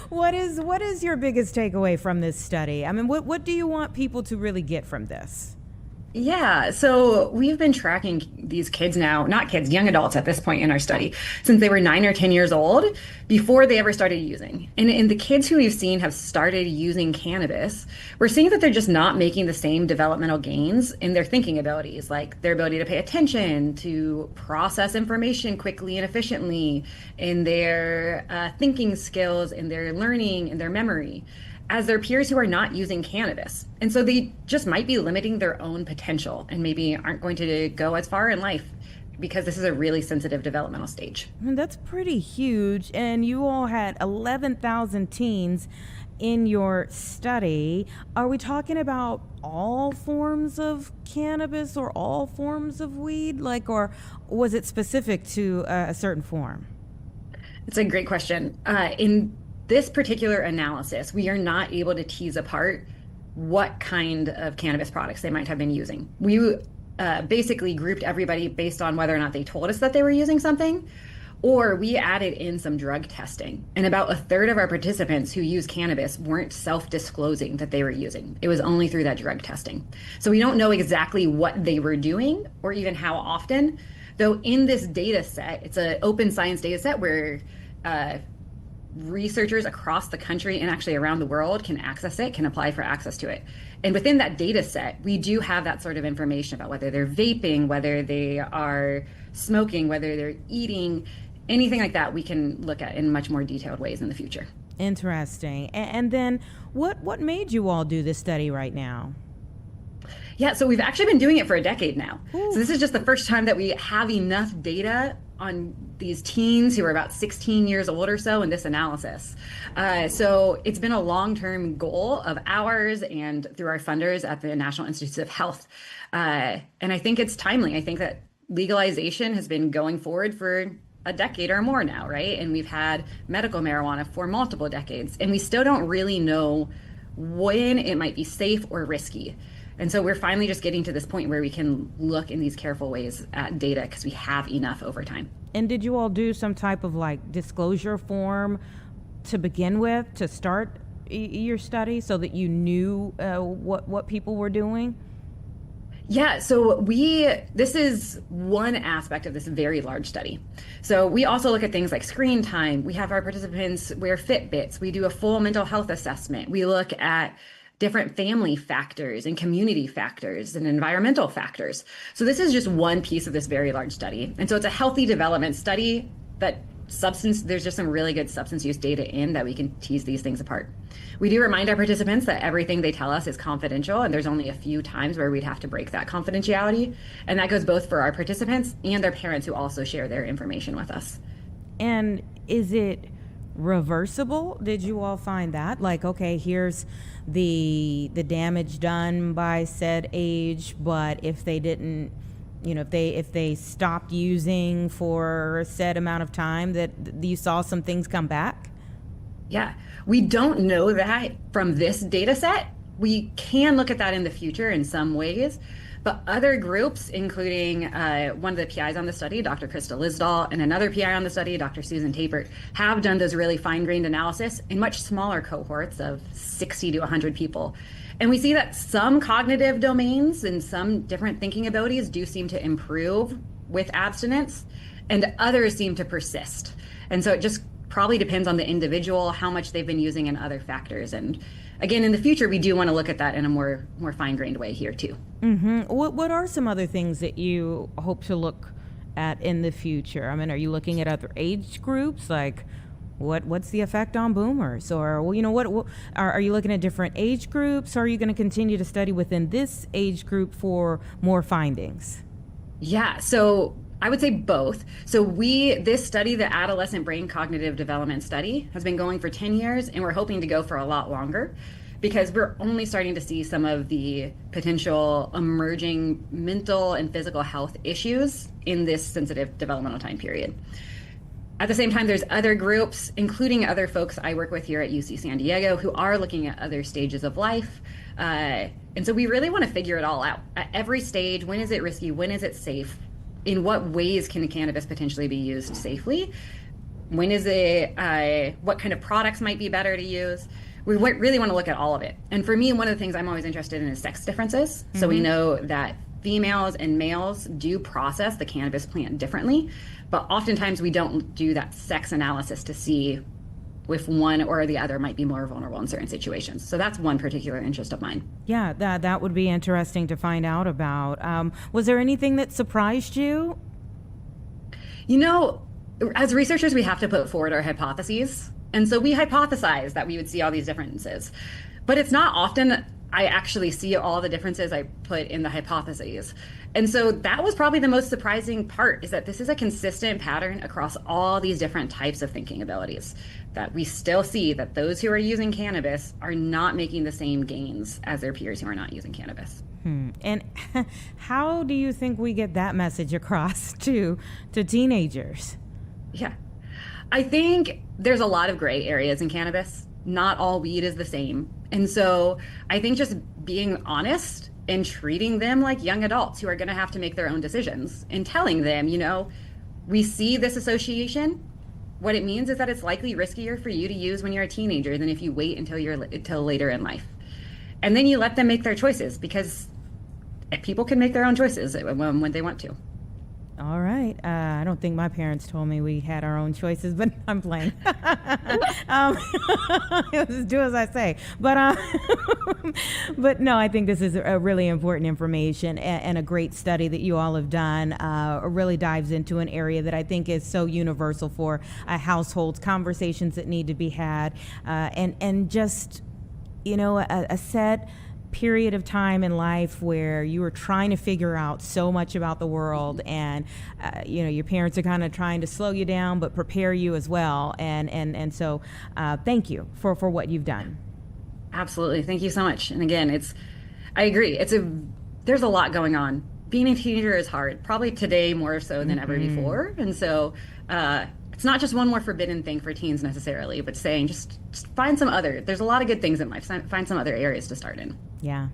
What is your biggest takeaway from this study? I mean, what do you want people to really get from this? Yeah, so we've been tracking these kids now, not kids, young adults at this point in our study, since they were 9 or 10 years old, before they ever started using. And in the kids who we've seen have started using cannabis, we're seeing that they're just not making the same developmental gains in their thinking abilities, like their ability to pay attention, to process information quickly and efficiently, in their thinking skills, in their learning, in their memory, as their peers who are not using cannabis. And so they just might be limiting their own potential and maybe aren't going to go as far in life because this is a really sensitive developmental stage. That's pretty huge. And you all had 11,000 teens in your study. Are we talking about all forms of cannabis or all forms of weed? Or was it specific to a certain form? It's a great question. In this particular analysis, we are not able to tease apart what kind of cannabis products they might have been using. We basically grouped everybody based on whether or not they told us that they were using something, or we added in some drug testing. And about a third of our participants who use cannabis weren't self-disclosing that they were using. It was only through that drug testing. So we don't know exactly what they were doing or even how often, though in this data set, it's an open science data set where researchers across the country and actually around the world can access it, can apply for access to it. And within that data set, we do have that sort of information about whether they're vaping, whether they are smoking, whether they're eating, anything like that we can look at in much more detailed ways in the future. Interesting. And then what made you all do this study right now? Yeah, so we've actually been doing it for a decade now. Ooh. So this is just the first time that we have enough data on these teens who are about 16 years old or so in this analysis. So it's been a long-term goal of ours and through our funders at the National Institutes of Health. And I think it's timely. I think that legalization has been going forward for a decade or more now, right? And we've had medical marijuana for multiple decades, and we still don't really know when it might be safe or risky. And so we're finally just getting to this point where we can look in these careful ways at data because we have enough over time. And did you all do some type of like disclosure form to begin with to start your study so that you knew what people were doing? Yeah, so this is one aspect of this very large study. So we also look at things like screen time. We have our participants wear Fitbits. We do a full mental health assessment. We look at different family factors and community factors and environmental factors. So this is just one piece of this very large study. And so it's a healthy development study that there's just some really good substance use data in that we can tease these things apart. We do remind our participants that everything they tell us is confidential, and there's only a few times where we'd have to break that confidentiality. And that goes both for our participants and their parents who also share their information with us. And is it reversible? Did you all find that? Like, okay, here's the damage done by said age, but if they didn't, if they stopped using for a set amount of time, that you saw some things come back? Yeah, we don't know that from this data set. We can look at that in the future in some ways, but other groups, including one of the PIs on the study, Dr. Krista Lisdahl, and another PI on the study, Dr. Susan Tapert, have done those really fine-grained analysis in much smaller cohorts of 60 to 100 people. And we see that some cognitive domains and some different thinking abilities do seem to improve with abstinence, and others seem to persist. And so it just probably depends on the individual, how much they've been using, and other factors. And again, in the future, we do want to look at that in a more fine-grained way here too. Mm-hmm. What are some other things that you hope to look at in the future? I mean, are you looking at other age groups? Like, what's the effect on boomers? Or, what are you looking at different age groups? Or are you going to continue to study within this age group for more findings? Yeah, so I would say both. So this study, the Adolescent Brain Cognitive Development Study, has been going for 10 years, and we're hoping to go for a lot longer because we're only starting to see some of the potential emerging mental and physical health issues in this sensitive developmental time period. At the same time, there's other groups, including other folks I work with here at UC San Diego, who are looking at other stages of life. And so we really want to figure it all out. At every stage, when is it risky? When is it safe? In what ways can cannabis potentially be used safely? When is it, what kind of products might be better to use? We really want to look at all of it. And for me, one of the things I'm always interested in is sex differences. Mm-hmm. So we know that females and males do process the cannabis plant differently, but oftentimes we don't do that sex analysis to see if one or the other might be more vulnerable in certain situations. So that's one particular interest of mine. Yeah, that would be interesting to find out about. Was there anything that surprised you? As researchers, we have to put forward our hypotheses. And so we hypothesized that we would see all these differences. But it's not often I actually see all the differences I put in the hypotheses. And so that was probably the most surprising part, is that this is a consistent pattern across all these different types of thinking abilities, that we still see that those who are using cannabis are not making the same gains as their peers who are not using cannabis. And how do you think we get that message across to teenagers? Yeah, I think there's a lot of gray areas in cannabis. Not all weed is the same. And so I think just being honest and treating them like young adults who are going to have to make their own decisions, and telling them, we see this association. What it means is that it's likely riskier for you to use when you're a teenager than if you wait until later in life. And then you let them make their choices, because people can make their own choices when they want to. All right. I don't think my parents told me we had our own choices, but I'm playing. Just do as I say. But no, I think this is a really important information and a great study that you all have done. Really dives into an area that I think is so universal for households, conversations that need to be had, and just, a set period of time in life where you were trying to figure out so much about the world, and your parents are kind of trying to slow you down but prepare you as well, and so thank you for what you've done. Absolutely. Thank you so much. And again, I agree. There's a lot going on. Being a teenager is hard, probably today more so than ever before. And so, it's not just one more forbidden thing for teens necessarily, but saying just find there's a lot of good things in life. Find some other areas to start in. Yeah.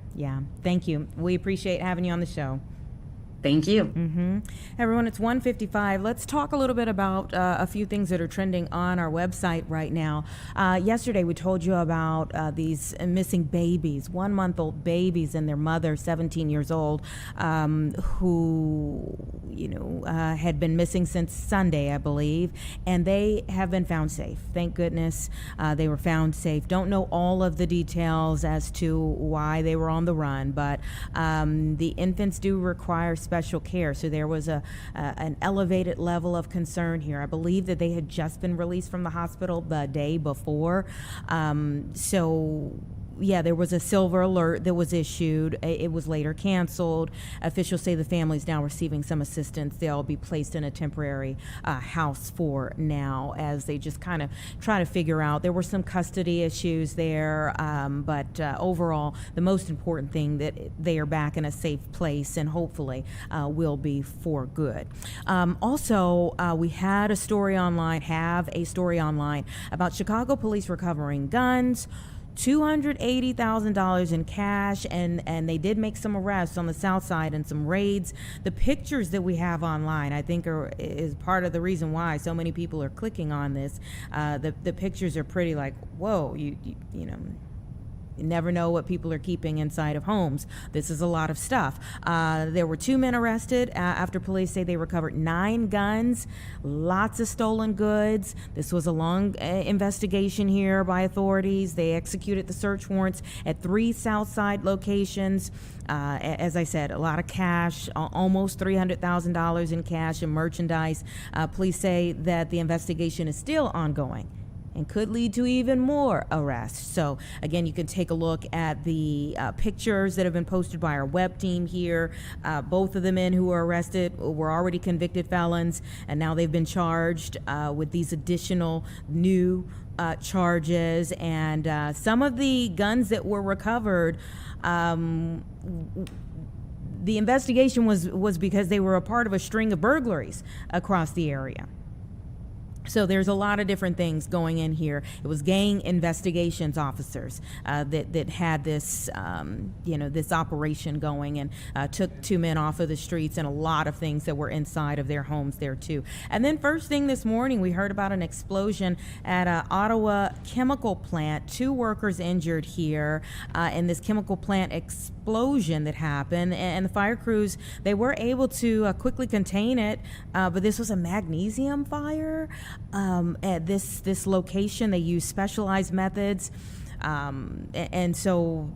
Thank you. We appreciate having you on the show. Thank you. Everyone, it's 1:55. Let's talk a little bit about a few things that are trending on our website right now. Yesterday, we told you about these missing babies, 1-month-old babies and their mother, 17 years old, who, had been missing since Sunday, I believe, and they have been found safe. Thank goodness they were found safe. Don't know all of the details as to why they were on the run, but the infants do require special care. So there was an elevated level of concern here. I believe that they had just been released from the hospital the day before. There was a silver alert that was issued. It was later canceled. Officials say the family is now receiving some assistance. They'll be placed in a temporary house for now as they just kind of try to figure out. There were some custody issues there, but overall, the most important thing that they are back in a safe place and hopefully will be for good. Also, we have a story online about Chicago police recovering guns, $280,000 in cash, and they did make some arrests on the south side and some raids. The pictures that we have online, I think, is part of the reason why so many people are clicking on this. The pictures are pretty like, whoa, you never know what people are keeping inside of homes. This is a lot of stuff. There were 2 men arrested after police say they recovered 9 guns, lots of stolen goods. This was a long investigation here by authorities. They executed the search warrants at 3 South Side locations. As I said, a lot of cash, almost $300,000 in cash and merchandise. Police say that the investigation is still ongoing and could lead to even more arrests. So again, you can take a look at the pictures that have been posted by our web team here. Both of the men who were arrested were already convicted felons, and now they've been charged with these additional new charges. And some of the guns that were recovered, the investigation was because they were a part of a string of burglaries across the area. So there's a lot of different things going in here. It was gang investigations officers that had this, this operation going, and took 2 men off of the streets, and a lot of things that were inside of their homes there too. And then first thing this morning, we heard about an explosion at an Ottawa chemical plant. 2 workers injured here in this chemical plant explosion that happened, and the fire crews, they were able to quickly contain it, but this was a magnesium fire. At this location, they use specialized methods, and so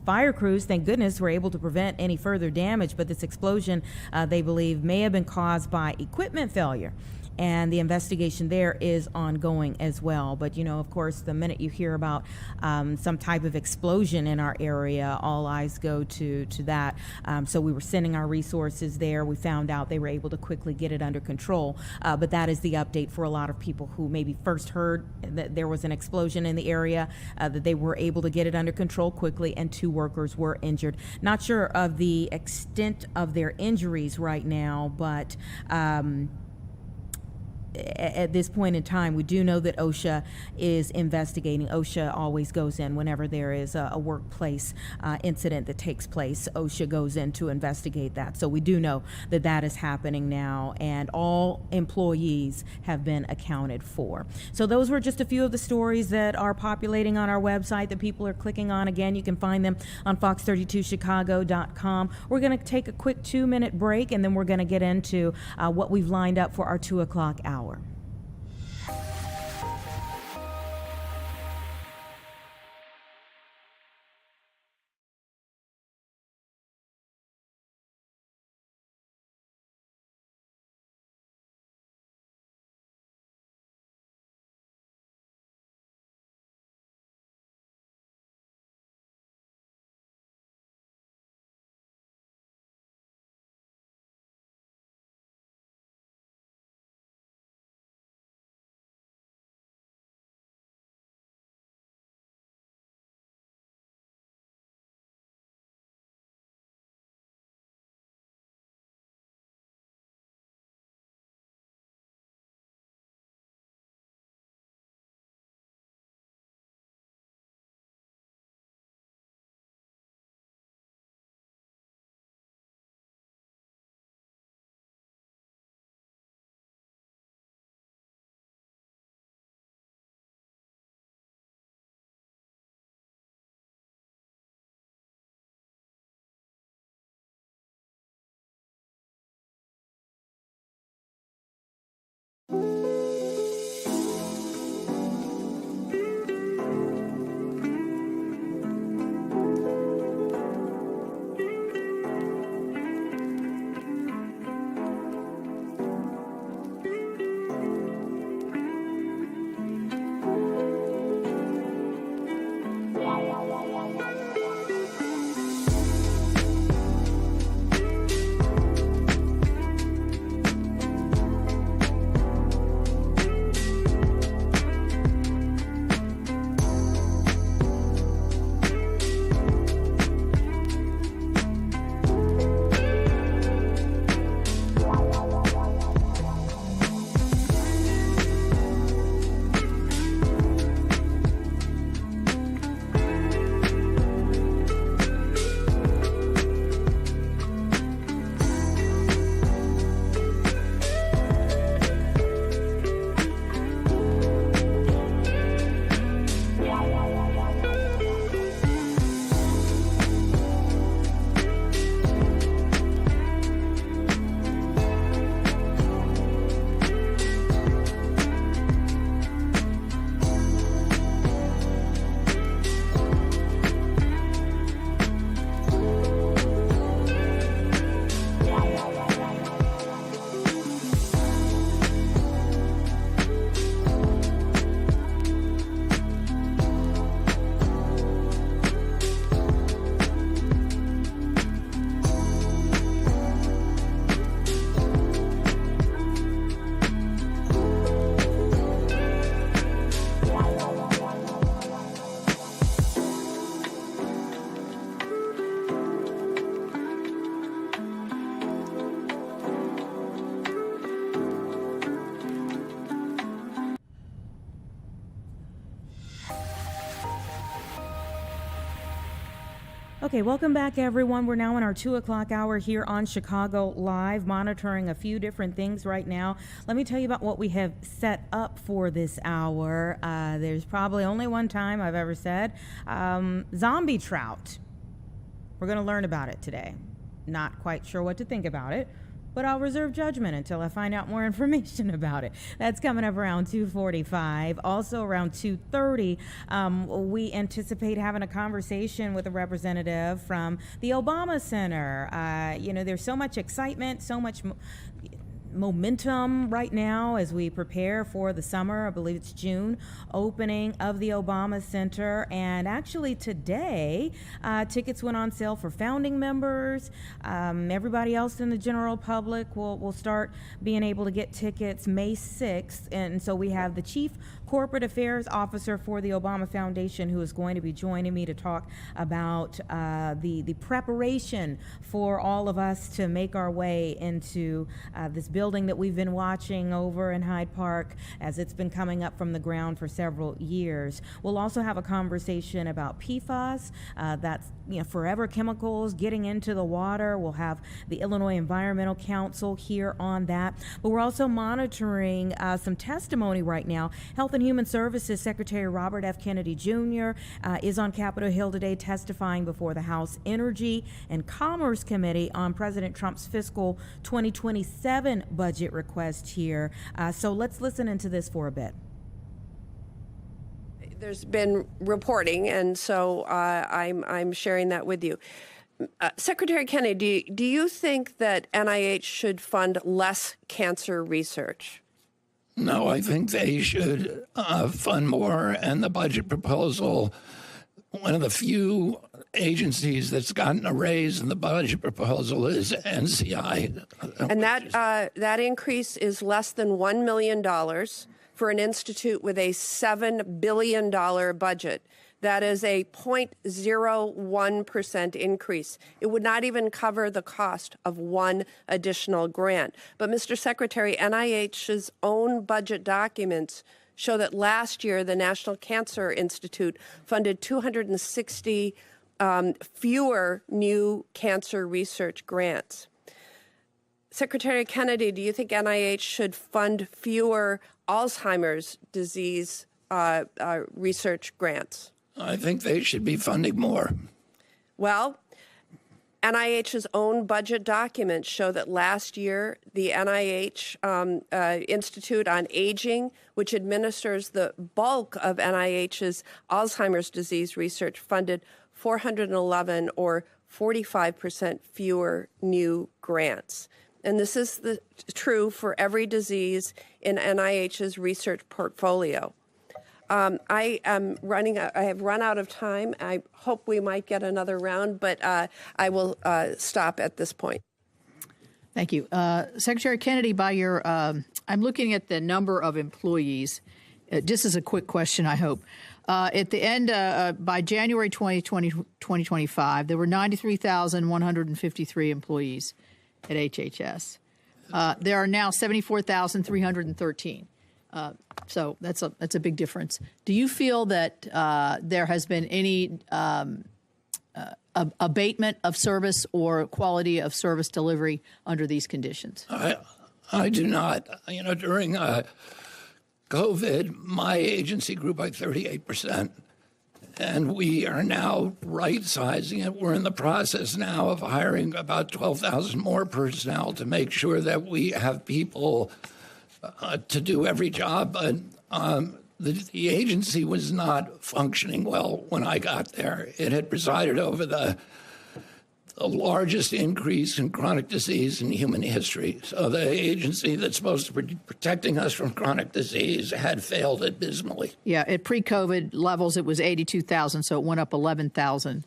fire crews, thank goodness, were able to prevent any further damage. But this explosion, they believe, may have been caused by equipment failure, and the investigation there is ongoing as well. But of course, the minute you hear about some type of explosion in our area, all eyes go to that. So we were sending our resources there. We found out they were able to quickly get it under control. But that is the update for a lot of people who maybe first heard that there was an explosion in the area, that they were able to get it under control quickly, and 2 workers were injured. Not sure of the extent of their injuries right now, but at this point in time, we do know that OSHA is investigating. OSHA always goes in whenever there is a workplace incident that takes place. OSHA goes in to investigate that. So we do know that that is happening now, and all employees have been accounted for. So those were just a few of the stories that are populating on our website that people are clicking on. Again, you can find them on fox32chicago.com. We're going to take a quick 2-minute break, and then we're going to get into what we've lined up for our 2 o'clock hour. Okay, welcome back, everyone. We're now in our 2 o'clock hour here on Chicago Live, monitoring a few different things right now. Let me tell you about what we have set up for this hour. There's probably only one time I've ever said zombie trout. We're going to learn about it today. Not quite sure what to think about it, but I'll reserve judgment until I find out more information about it. That's coming up around 2:45. Also around 2:30, we anticipate having a conversation with a representative from the Obama Center. There's so much excitement, so much momentum right now as we prepare for the summer. I believe it's June opening of the Obama Center, and actually today tickets went on sale for founding members. Everybody else in the general public will start being able to get tickets May 6th, and so we have the Chief Corporate Affairs Officer for the Obama Foundation who is going to be joining me to talk about the preparation for all of us to make our way into this building that we've been watching over in Hyde Park as it's been coming up from the ground for several years. We'll also have a conversation about PFAS, that's forever chemicals getting into the water. We'll have the Illinois Environmental Council here on that. But we're also monitoring some testimony right now. Health and Human Services Secretary Robert F. Kennedy Jr. Is on Capitol Hill today testifying before the House Energy and Commerce Committee on President Trump's fiscal 2027 budget request here. So let's listen into this for a bit. There's been reporting, and so I'm sharing that with you. Secretary Kennedy, do you think that NIH should fund less cancer research? No, I think they should fund more, and the budget proposal, one of the few agencies that's gotten a raise in the budget proposal is NCI. And that increase is less than $1 million for an institute with a $7 billion budget. That is a 0.01% increase. It would not even cover the cost of one additional grant. But, Mr. Secretary, NIH's own budget documents show that last year the National Cancer Institute funded 260 fewer new cancer research grants. Secretary Kennedy, do you think NIH should fund fewer Alzheimer's disease research grants? I think they should be funding more. Well, NIH's own budget documents show that last year the NIH Institute on Aging, which administers the bulk of NIH's Alzheimer's disease research, funded 411 or 45% fewer new grants. And this is true for every disease in NIH's research portfolio. I have run out of time. I hope we might get another round, but I will stop at this point. Thank you. Secretary Kennedy, I'm looking at the number of employees. Just as a quick question, I hope. At the end, by January 2025, there were 93,153 employees at HHS. There are now 74,313. So that's a big difference. Do you feel that there has been any abatement of service or quality of service delivery under these conditions? I do not. During COVID, my agency grew by 38%, and we are now right-sizing it. We're in the process now of hiring about 12,000 more personnel to make sure that we have people to do every job. But the agency was not functioning well when I got there. It had presided over the largest increase in chronic disease in human history. So the agency that's supposed to be protecting us from chronic disease had failed abysmally. Yeah, at pre-COVID levels, it was 82,000, so it went up 11,000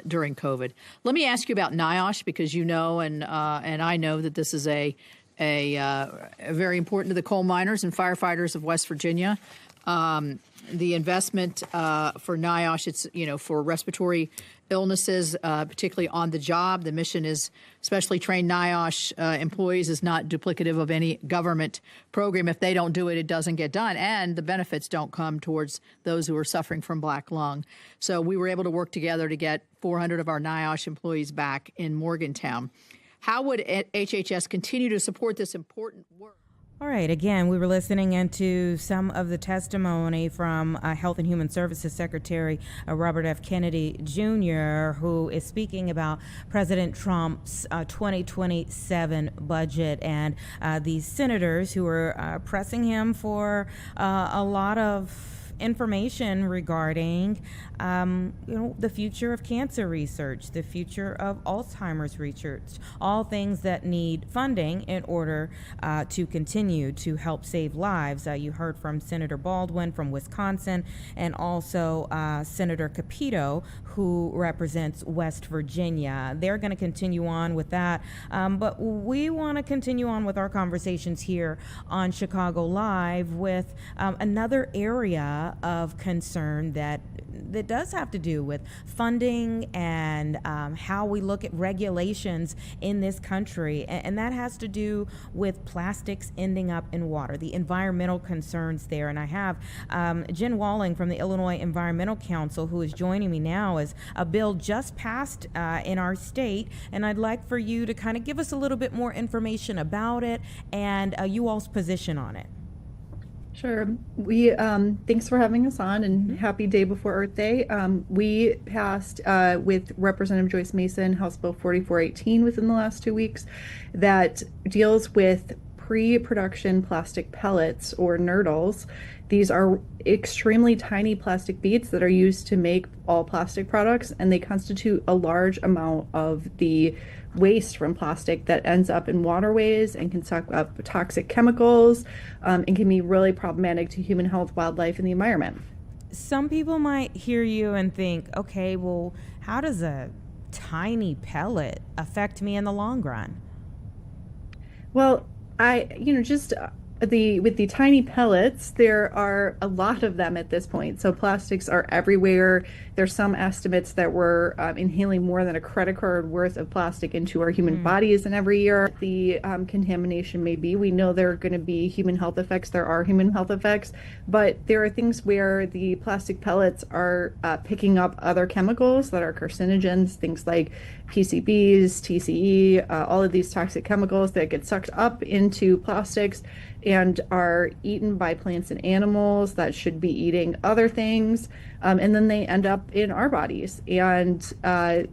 during COVID. Let me ask you about NIOSH, because you know and I know that this is a very important to the coal miners and firefighters of West Virginia. The investment for NIOSH, it's for respiratory illnesses, particularly on the job. The mission is specially trained NIOSH employees is not duplicative of any government program. If they don't do it, it doesn't get done. And the benefits don't come towards those who are suffering from black lung. So we were able to work together to get 400 of our NIOSH employees back in Morgantown. How would HHS continue to support this important work? All right. Again, we were listening into some of the testimony from Health and Human Services Secretary Robert F. Kennedy Jr., who is speaking about President Trump's 2027 budget and these senators who are pressing him for a lot of information regarding the future of cancer research, the future of Alzheimer's research, all things that need funding in order to continue to help save lives. You heard from Senator Baldwin from Wisconsin and also Senator Capito, who represents West Virginia. They're going to continue on with that, but we want to continue on with our conversations here on Chicago Live with another area of concern that does have to do with funding and how we look at regulations in this country, and that has to do with plastics ending up in water, the environmental concerns there. And I have Jen Walling from the Illinois Environmental Council, who is joining me now as a bill just passed in our state, and I'd like for you to kind of give us a little bit more information about it and you all's position on it. Sure. We thanks for having us on, and happy day before Earth Day. We passed with Representative Joyce Mason House Bill 4418 within the last 2 weeks that deals with pre-production plastic pellets, or nurdles. These are extremely tiny plastic beads that are used to make all plastic products, and they constitute a large amount of the waste from plastic that ends up in waterways and can suck up toxic chemicals and can be really problematic to human health, wildlife, and the environment. Some people might hear you and think, okay, well, how does a tiny pellet affect me in the long run? Well, with the tiny pellets, there are a lot of them at this point. So plastics are everywhere. There's some estimates that we're inhaling more than a credit card worth of plastic into our human bodies in every year. The contamination may be. We know there are going to be human health effects. There are human health effects, but there are things where the plastic pellets are picking up other chemicals that are carcinogens, things like PCBs, TCE, all of these toxic chemicals that get sucked up into plastics and are eaten by plants and animals that should be eating other things. And then they end up in our bodies, and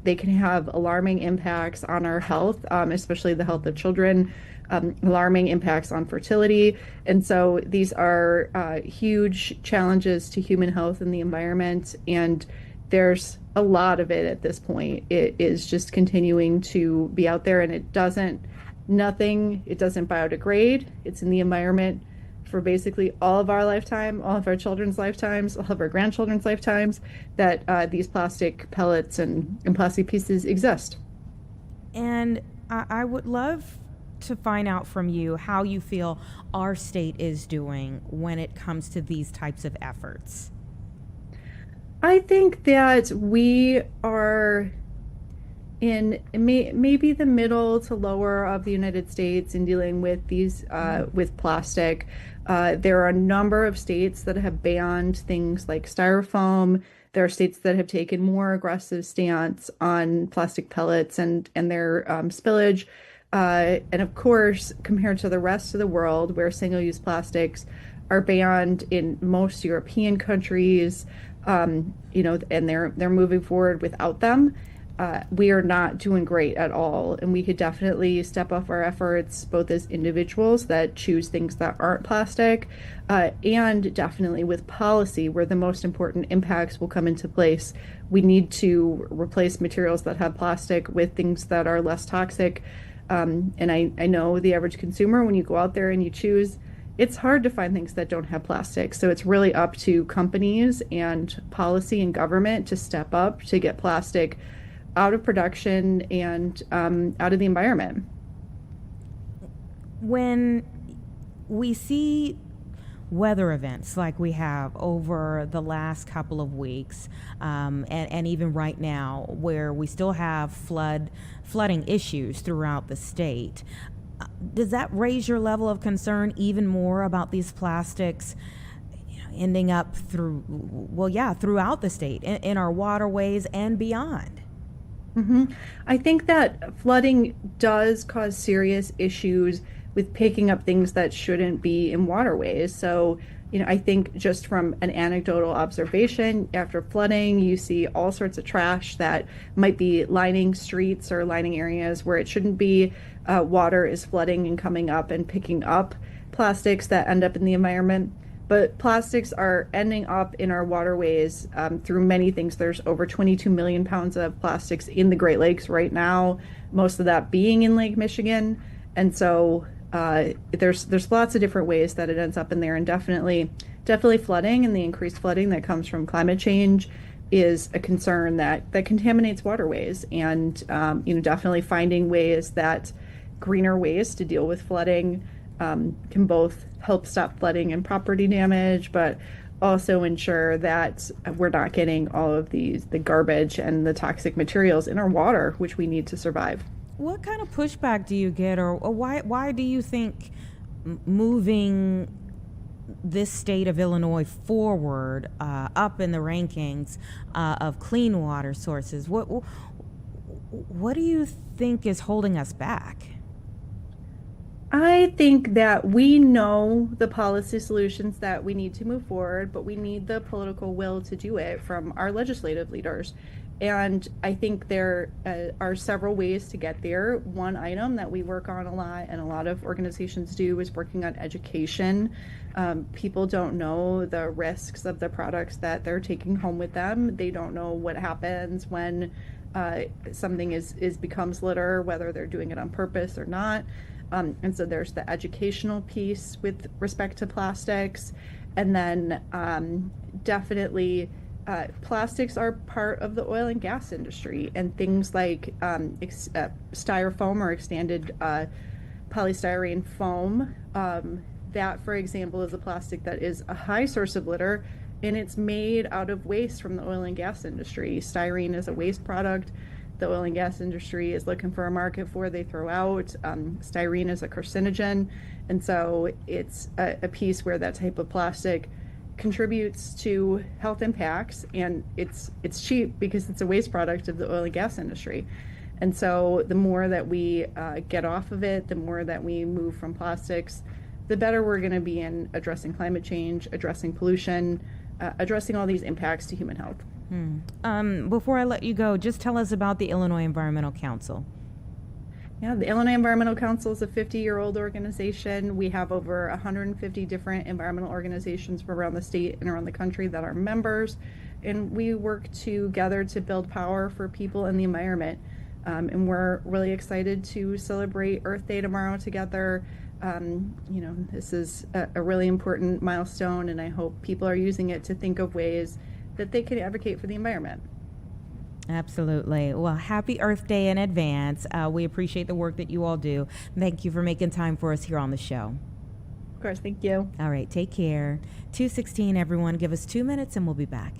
they can have alarming impacts on our health, especially the health of children, alarming impacts on fertility. And so these are huge challenges to human health and the environment. And there's a lot of it at this point. It is just continuing to be out there, and it doesn't biodegrade. It's in the environment for basically all of our lifetime, all of our children's lifetimes, all of our grandchildren's lifetimes, that these plastic pellets and plastic pieces exist. And I would love to find out from you how you feel our state is doing when it comes to these types of efforts. I think that we are in maybe the middle to lower of the United States in dealing with these with plastic. There are a number of states that have banned things like styrofoam. There are states that have taken more aggressive stance on plastic pellets and their spillage. And of course, compared to the rest of the world, where single-use plastics are banned in most European countries, and they're moving forward without them. We are not doing great at all, and we could definitely step up our efforts, both as individuals that choose things that aren't plastic, and definitely with policy, where the most important impacts will come into place. We need to replace materials that have plastic with things that are less toxic. And I know the average consumer, when you go out there and you choose, it's hard to find things that don't have plastic. So it's really up to companies and policy and government to step up to get plastic out of production and out of the environment. When we see weather events like we have over the last couple of weeks, and even right now, where we still have flooding issues throughout the state, does that raise your level of concern even more about these plastics ending up throughout the state, in our waterways and beyond? I think that flooding does cause serious issues with picking up things that shouldn't be in waterways. So, I think just from an anecdotal observation, after flooding, you see all sorts of trash that might be lining streets or lining areas where it shouldn't be. Water is flooding and coming up and picking up plastics that end up in the environment. But plastics are ending up in our waterways through many things. There's over 22 million pounds of plastics in the Great Lakes right now, most of that being in Lake Michigan. And so there's lots of different ways that it ends up in there, and definitely flooding and the increased flooding that comes from climate change is a concern that contaminates waterways. And definitely finding greener ways to deal with flooding can both help stop flooding and property damage, but also ensure that we're not getting all of the garbage and the toxic materials in our water, which we need to survive. What kind of pushback do you get, or why do you think moving this state of Illinois forward up in the rankings of clean water sources? What do you think is holding us back? I think that we know the policy solutions that we need to move forward, but we need the political will to do it from our legislative leaders. And I think there are several ways to get there. One item that we work on a lot, and a lot of organizations do, is working on education. People don't know the risks of the products that they're taking home with them. They don't know what happens when something becomes litter, whether they're doing it on purpose or not. And so there's the educational piece with respect to plastics. And then definitely plastics are part of the oil and gas industry, and things like styrofoam or extended polystyrene foam. That, for example, is a plastic that is a high source of litter, and it's made out of waste from the oil and gas industry. Styrene is a waste product the oil and gas industry is looking for a market for. They throw out. Styrene is a carcinogen, and so it's a piece where that type of plastic contributes to health impacts, and it's cheap because it's a waste product of the oil and gas industry. And so the more that we get off of it, the more that we move from plastics, the better we're going to be in addressing climate change, addressing pollution, addressing all these impacts to human health. Before I let you go, just tell us about the Illinois Environmental Council. Yeah, the Illinois Environmental Council is a 50-year-old organization. We have over 150 different environmental organizations from around the state and around the country that are members, and we work together to build power for people and the environment. And we're really excited to celebrate Earth Day tomorrow together. This is a really important milestone, and I hope people are using it to think of ways that they can advocate for the environment. Absolutely. Well, happy Earth Day in advance. We appreciate the work that you all do. Thank you for making time for us here on the show. Of course, thank you. All right, take care. 2:16, everyone. Give us 2 minutes and we'll be back.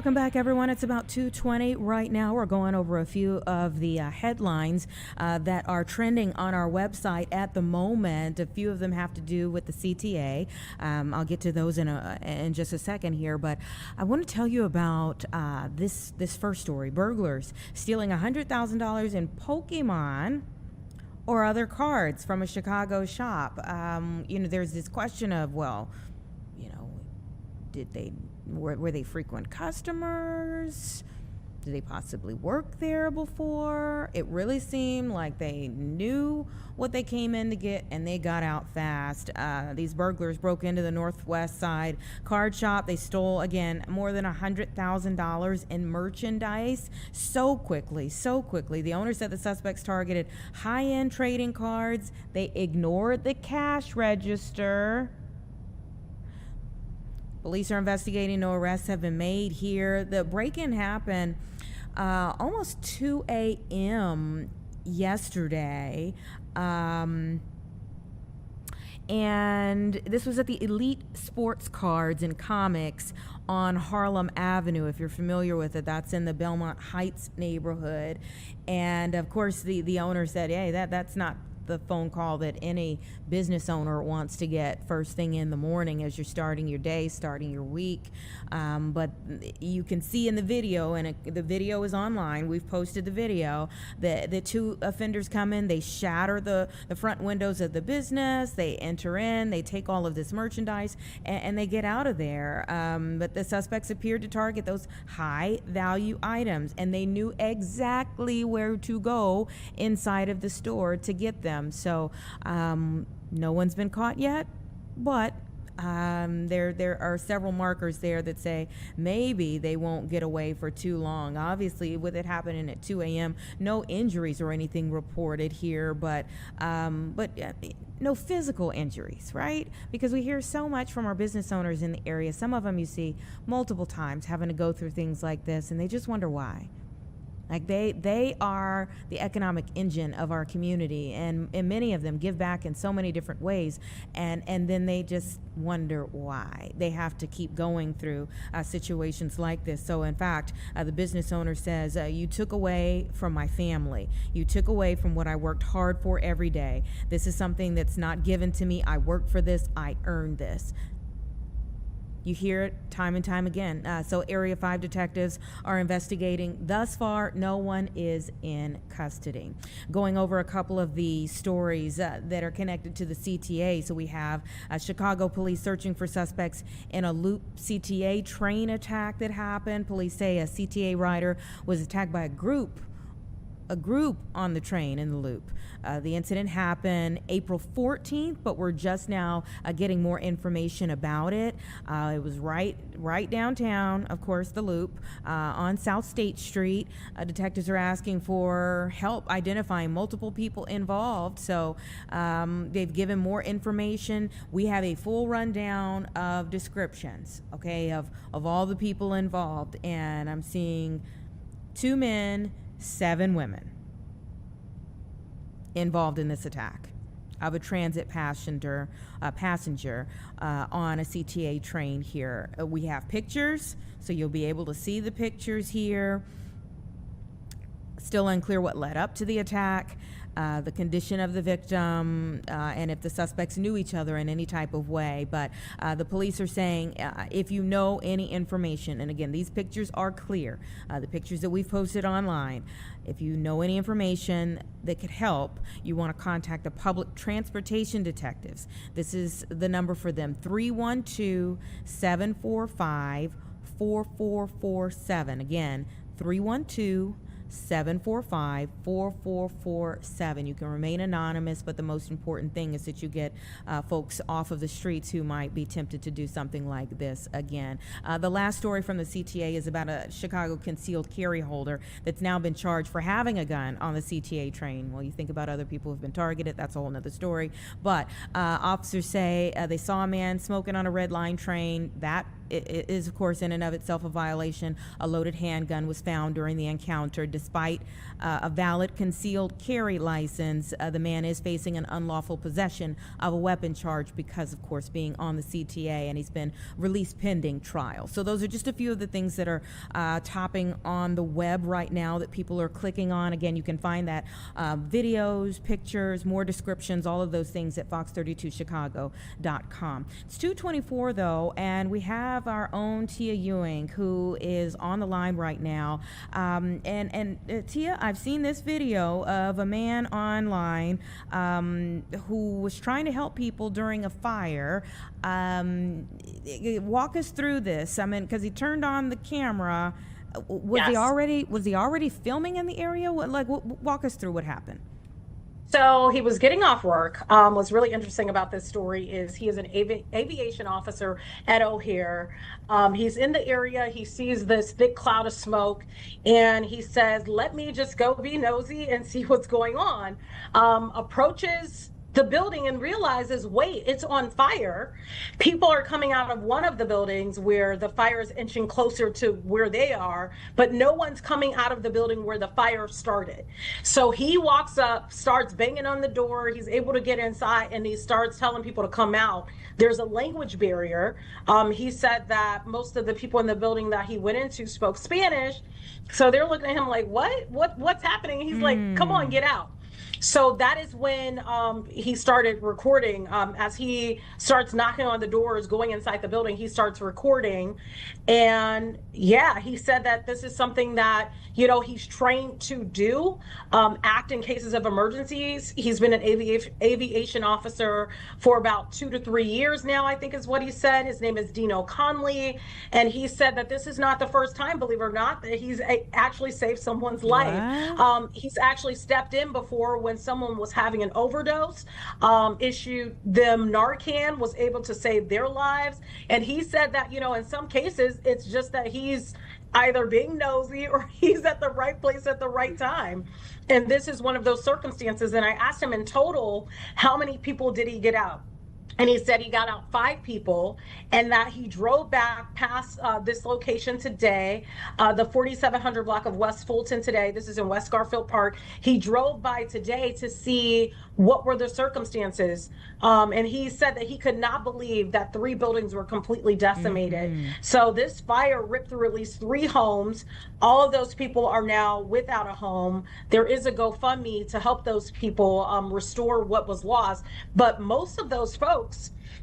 Welcome back, everyone. It's about 2:20 right now. We're going over a few of the headlines that are trending on our website at the moment. A few of them have to do with the CTA. I'll get to those in just a second here, but I want to tell you about this first story. Burglars stealing $100,000 in Pokemon or other cards from a Chicago shop. There's this question of, well, were they frequent customers? Did they possibly work there before? It really seemed like they knew what they came in to get and they got out fast. These burglars broke into the Northwest Side card shop. They stole, again, more than $100,000 in merchandise so quickly. The owner said the suspects targeted high-end trading cards. They ignored the cash register. Police are investigating. No arrests have been made here. The break-in happened almost 2 a.m. yesterday. And this was at the Elite Sports Cards and Comics on Harlem Avenue. If you're familiar with it, that's in the Belmont Heights neighborhood. And of course, the owner said, hey, that's not the phone call that any business owner wants to get first thing in the morning as you're starting your day, starting your week. But you can see in the video, and the video is online, we've posted the video, the two offenders come in, they shatter the front windows of the business, they enter in, they take all of this merchandise, and they get out of there. But the suspects appeared to target those high value items, and they knew exactly where to go inside of the store to get them. So no one's been caught yet, but there are several markers there that say maybe they won't get away for too long. Obviously, with it happening at 2 a.m., no injuries or anything reported here, but no physical injuries, right? Because we hear so much from our business owners in the area. Some of them you see multiple times having to go through things like this, and they just wonder why. Like they are the economic engine of our community, and many of them give back in so many different ways, and then they just wonder why they have to keep going through situations like this. So in fact, the business owner says, you took away from my family. You took away from what I worked hard for every day. This is something that's not given to me. I worked for this. I earned this. You hear it time and time again. So Area 5 detectives are investigating. Thus far, no one is in custody. Going over a couple of the stories that are connected to the CTA. So we have Chicago police searching for suspects in a Loop CTA train attack that happened. Police say a CTA rider was attacked by a group on the train in the Loop. The incident happened April 14th, but we're just now getting more information about it. It was right downtown, of course, the Loop, on South State Street. Detectives are asking for help identifying multiple people involved, so they've given more information. We have a full rundown of descriptions, okay, of all the people involved, and I'm seeing 2 men, 7 women involved in this attack of a transit passenger on a CTA train here. We have pictures, so you'll be able to see the pictures here. Still unclear what led up to the attack, the condition of the victim, and if the suspects knew each other in any type of way. But the police are saying if you know any information, and again, these pictures are clear, the pictures that we've posted online, if you know any information that could help, you want to contact the public transportation detectives. This is the number for them, 312-745-4447. Again, 312-745-4447. You can remain anonymous, but the most important thing is that you get folks off of the streets who might be tempted to do something like this again. The last story from the CTA is about a Chicago concealed carry holder that's now been charged for having a gun on the CTA train. Well, you think about other people who've been targeted, that's a whole nother story. But officers say they saw a man smoking on a red line train. That it is, of course, in and of itself a violation. A loaded handgun was found during the encounter. despite a valid concealed carry license, the man is facing an unlawful possession of a weapon charge because, of course, being on the CTA, and he's been released pending trial. So those are just a few of the things that are topping on the web right now that people are clicking on. Again, you can find that videos, pictures, more descriptions, all of those things at fox32chicago.com. It's 2:24 though, and we have our own Tia Ewing, who is on the line right now. Tia, I've seen this video of a man online who was trying to help people during a fire. Walk us through this. I mean, because he turned on the camera. Was Yes. he already filming in the area? Walk us through what happened. So he was getting off work. What's really interesting about this story is he is an aviation officer at O'Hare. He's in the area. He sees this big cloud of smoke, and he says, "Let me just go be nosy and see what's going on." Approaches the building and realizes, wait, it's on fire. People are coming out of one of the buildings where the fire is inching closer to where they are, but no one's coming out of the building where the fire started. So he walks up, starts banging on the door. He's able to get inside, and he starts telling people to come out. There's a language barrier. He said that most of the people in the building that he went into spoke Spanish. So they're looking at him like, what's happening? He's like, come on, get out. So that is when he started recording. As he starts knocking on the doors, going inside the building, he starts recording. And yeah, he said that this is something that, he's trained to do, act in cases of emergencies. He's been an aviation officer for about 2 to 3 years now, I think is what he said. His name is Dino Conley. And he said that this is not the first time, believe it or not, that he's actually saved someone's life. He's actually stepped in before when someone was having an overdose, issued them Narcan, was able to save their lives. And he said that, in some cases, it's just that he's either being nosy or he's at the right place at the right time. And this is one of those circumstances. And I asked him in total, how many people did he get out? And he said he got out 5 people, and that he drove back past this location today, the 4700 block of West Fulton today. This is in West Garfield Park. He drove by today to see what were the circumstances. And he said that he could not believe that 3 buildings were completely decimated. So this fire ripped through at least 3 homes. All of those people are now without a home. There is a GoFundMe to help those people restore what was lost. But most of those folks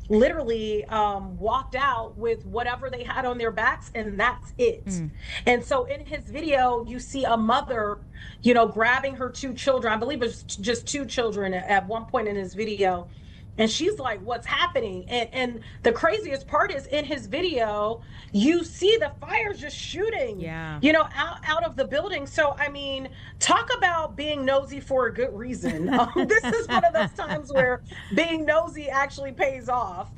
literally walked out with whatever they had on their backs, and that's it. And so in his video, you see a mother, grabbing her 2 children. I believe it's just 2 children at one point in his video. And she's like, what's happening? And the craziest part is in his video, you see the fire just shooting, out of the building. So, I mean, talk about being nosy for a good reason. This is one of those times where being nosy actually pays off.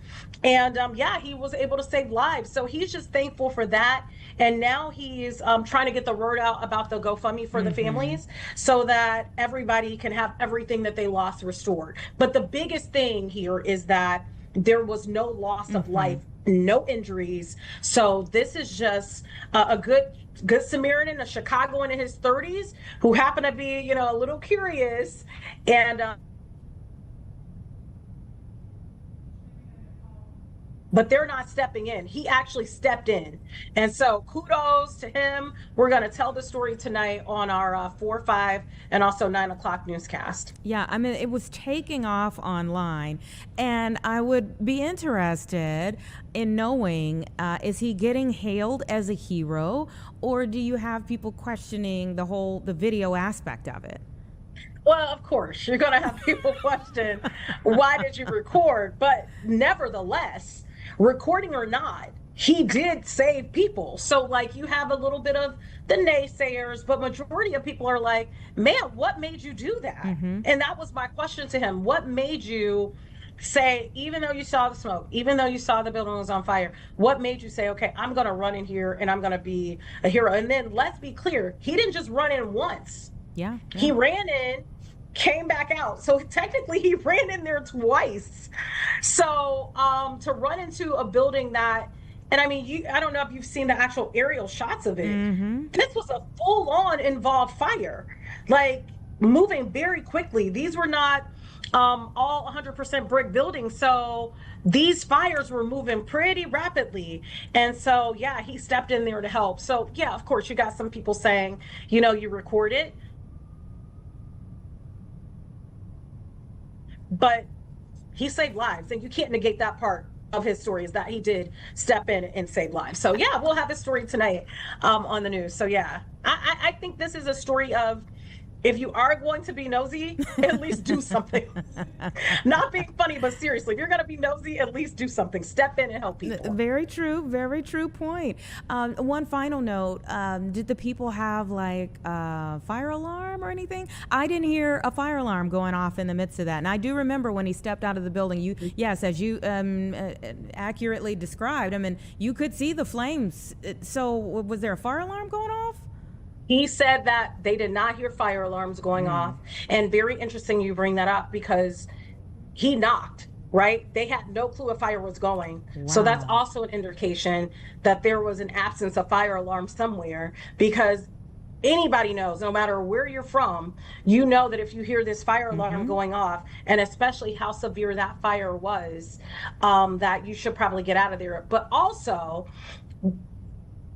And he was able to save lives. So he's just thankful for that. And now he's trying to get the word out about the GoFundMe for the families so that everybody can have everything that they lost restored. But the biggest thing here is that there was no loss of life, no injuries. So this is just a good Samaritan, a Chicagoan in his 30s who happened to be, a little curious and but they're not stepping in. He actually stepped in. And so kudos to him. We're going to tell the story tonight on our 4, 5, and also 9 o'clock newscast. Yeah, I mean, it was taking off online, and I would be interested in knowing, is he getting hailed as a hero, or do you have people questioning the video aspect of it? Well, of course, you're going to have people question, why did you record? But nevertheless, recording or not, he did save people. So you have a little bit of the naysayers, but majority of people are like, man, what made you do that? And that was my question to him. What made you say, even though you saw the smoke, even though you saw the building was on fire, what made you say, okay, I'm going to run in here and I'm going to be a hero? And then let's be clear, he didn't just run in once. Yeah. He ran in, came back out. So technically he ran in there twice. So to run into a building that And I mean, I don't know if you've seen the actual aerial shots of it. This was a full on involved fire, like moving very quickly. These were not all 100% brick buildings. So these fires were moving pretty rapidly. And so, yeah, he stepped in there to help. So, yeah, of course, you got some people saying, you record it. But he saved lives, and you can't negate that part of his story, is that he did step in and save lives. So yeah, we'll have this story tonight on the news. So yeah, I think this is a story of, if you are going to be nosy, at least do something. Not being funny, but seriously, if you're going to be nosy, at least do something. Step in and help people. Very true point. One final note, did the people have like a fire alarm or anything? I didn't hear a fire alarm going off in the midst of that. And I do remember when he stepped out of the building, yes, as you accurately described, I mean, you could see the flames. So was there a fire alarm going off? He said that they did not hear fire alarms going off. And very interesting you bring that up, because he knocked, right? They had no clue a fire was going. Wow. So that's also an indication that there was an absence of fire alarm somewhere, because anybody knows, no matter where you're from, you know that if you hear this fire alarm going off, and especially how severe that fire was, that you should probably get out of there. But also,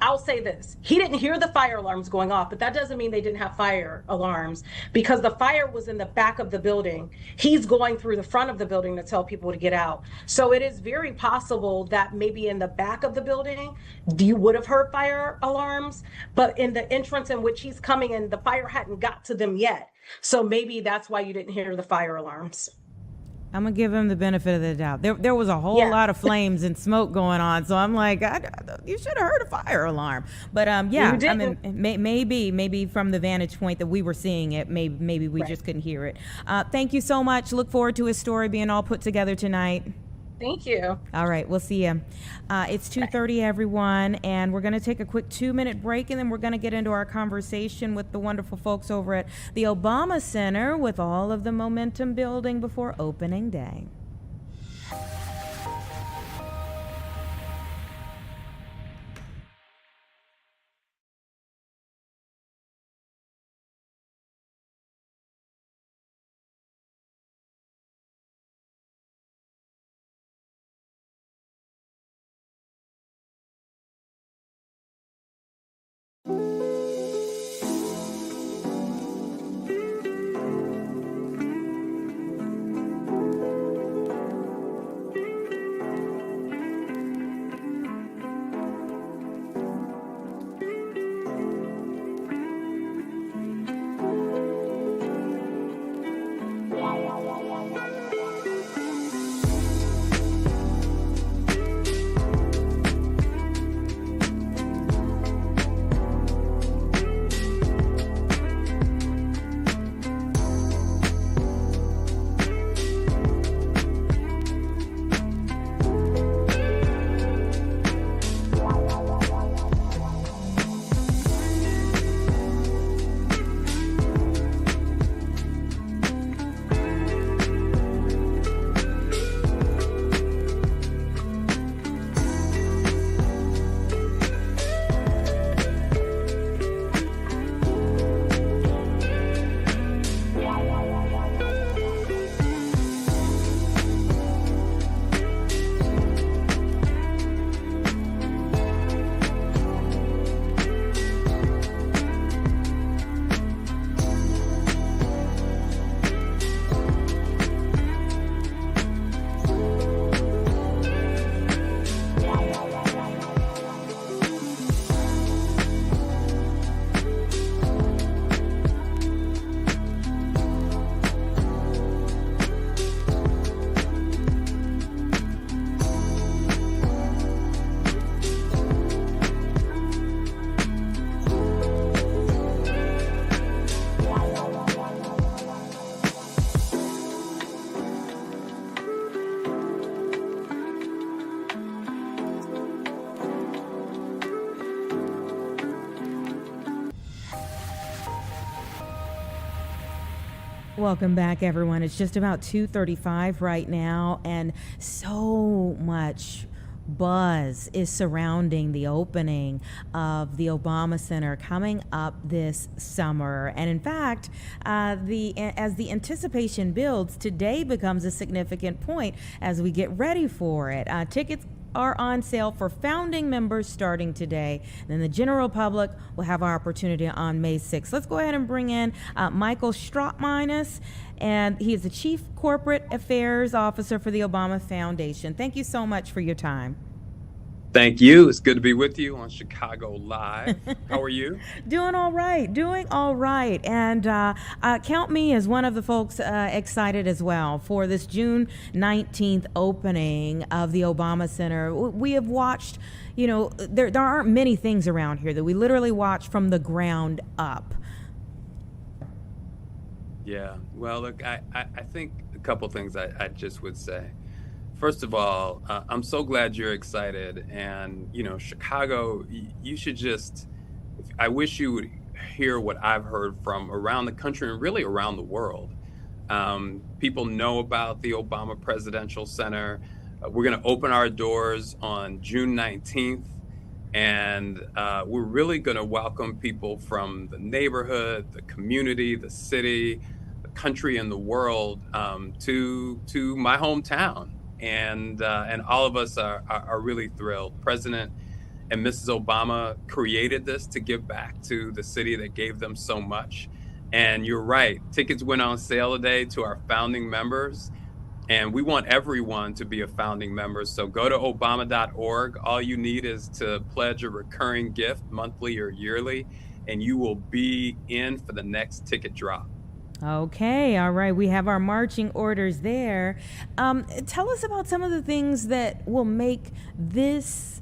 I'll say this, he didn't hear the fire alarms going off, but that doesn't mean they didn't have fire alarms, because the fire was in the back of the building. He's going through the front of the building to tell people to get out. So it is very possible that maybe in the back of the building, you would have heard fire alarms, but in the entrance in which he's coming in, the fire hadn't got to them yet. So maybe that's why you didn't hear the fire alarms. I'm gonna give him the benefit of the doubt. There was a whole lot of flames and smoke going on, so I'm like, you should have heard a fire alarm. But yeah, I mean, maybe from the vantage point that we were seeing it, maybe we just couldn't hear it. Thank you so much. Look forward to his story being all put together tonight. Thank you. All right, we'll see you. It's 2:30, everyone, and we're going to take a quick 2-minute break, and then we're going to get into our conversation with the wonderful folks over at the Obama Center with all of the momentum building before opening day. Welcome back, everyone. It's just about 2:35 right now, and so much buzz is surrounding the opening of the Obama Center coming up this summer. And in fact, as the anticipation builds, today becomes a significant point as we get ready for it. Tickets are on sale for founding members starting today. And then the general public will have our opportunity on May 6th. Let's go ahead and bring in Michael Strautmanis, and he is the Chief Corporate Affairs Officer for the Obama Foundation. Thank you so much for your time. Thank you. It's good to be with you on Chicago Live. How are you? Doing all right. And count me as one of the folks excited as well for this June 19th opening of the Obama Center. We have watched, there aren't many things around here that we literally watch from the ground up. Yeah. Well, look, I think a couple things I just would say. First of all, I'm so glad you're excited. And, Chicago, you should I wish you would hear what I've heard from around the country and really around the world. People know about the Obama Presidential Center. We're going to open our doors on June 19th. And we're really going to welcome people from the neighborhood, the community, the city, the country, and the world to my hometown. And all of us are really thrilled. President and Mrs. Obama created this to give back to the city that gave them so much. And you're right, tickets went on sale today to our founding members. And we want everyone to be a founding member. So go to obama.org. All you need is to pledge a recurring gift, monthly or yearly, and you will be in for the next ticket drop. Okay, all right. We have our marching orders there. Tell us about some of the things that will make this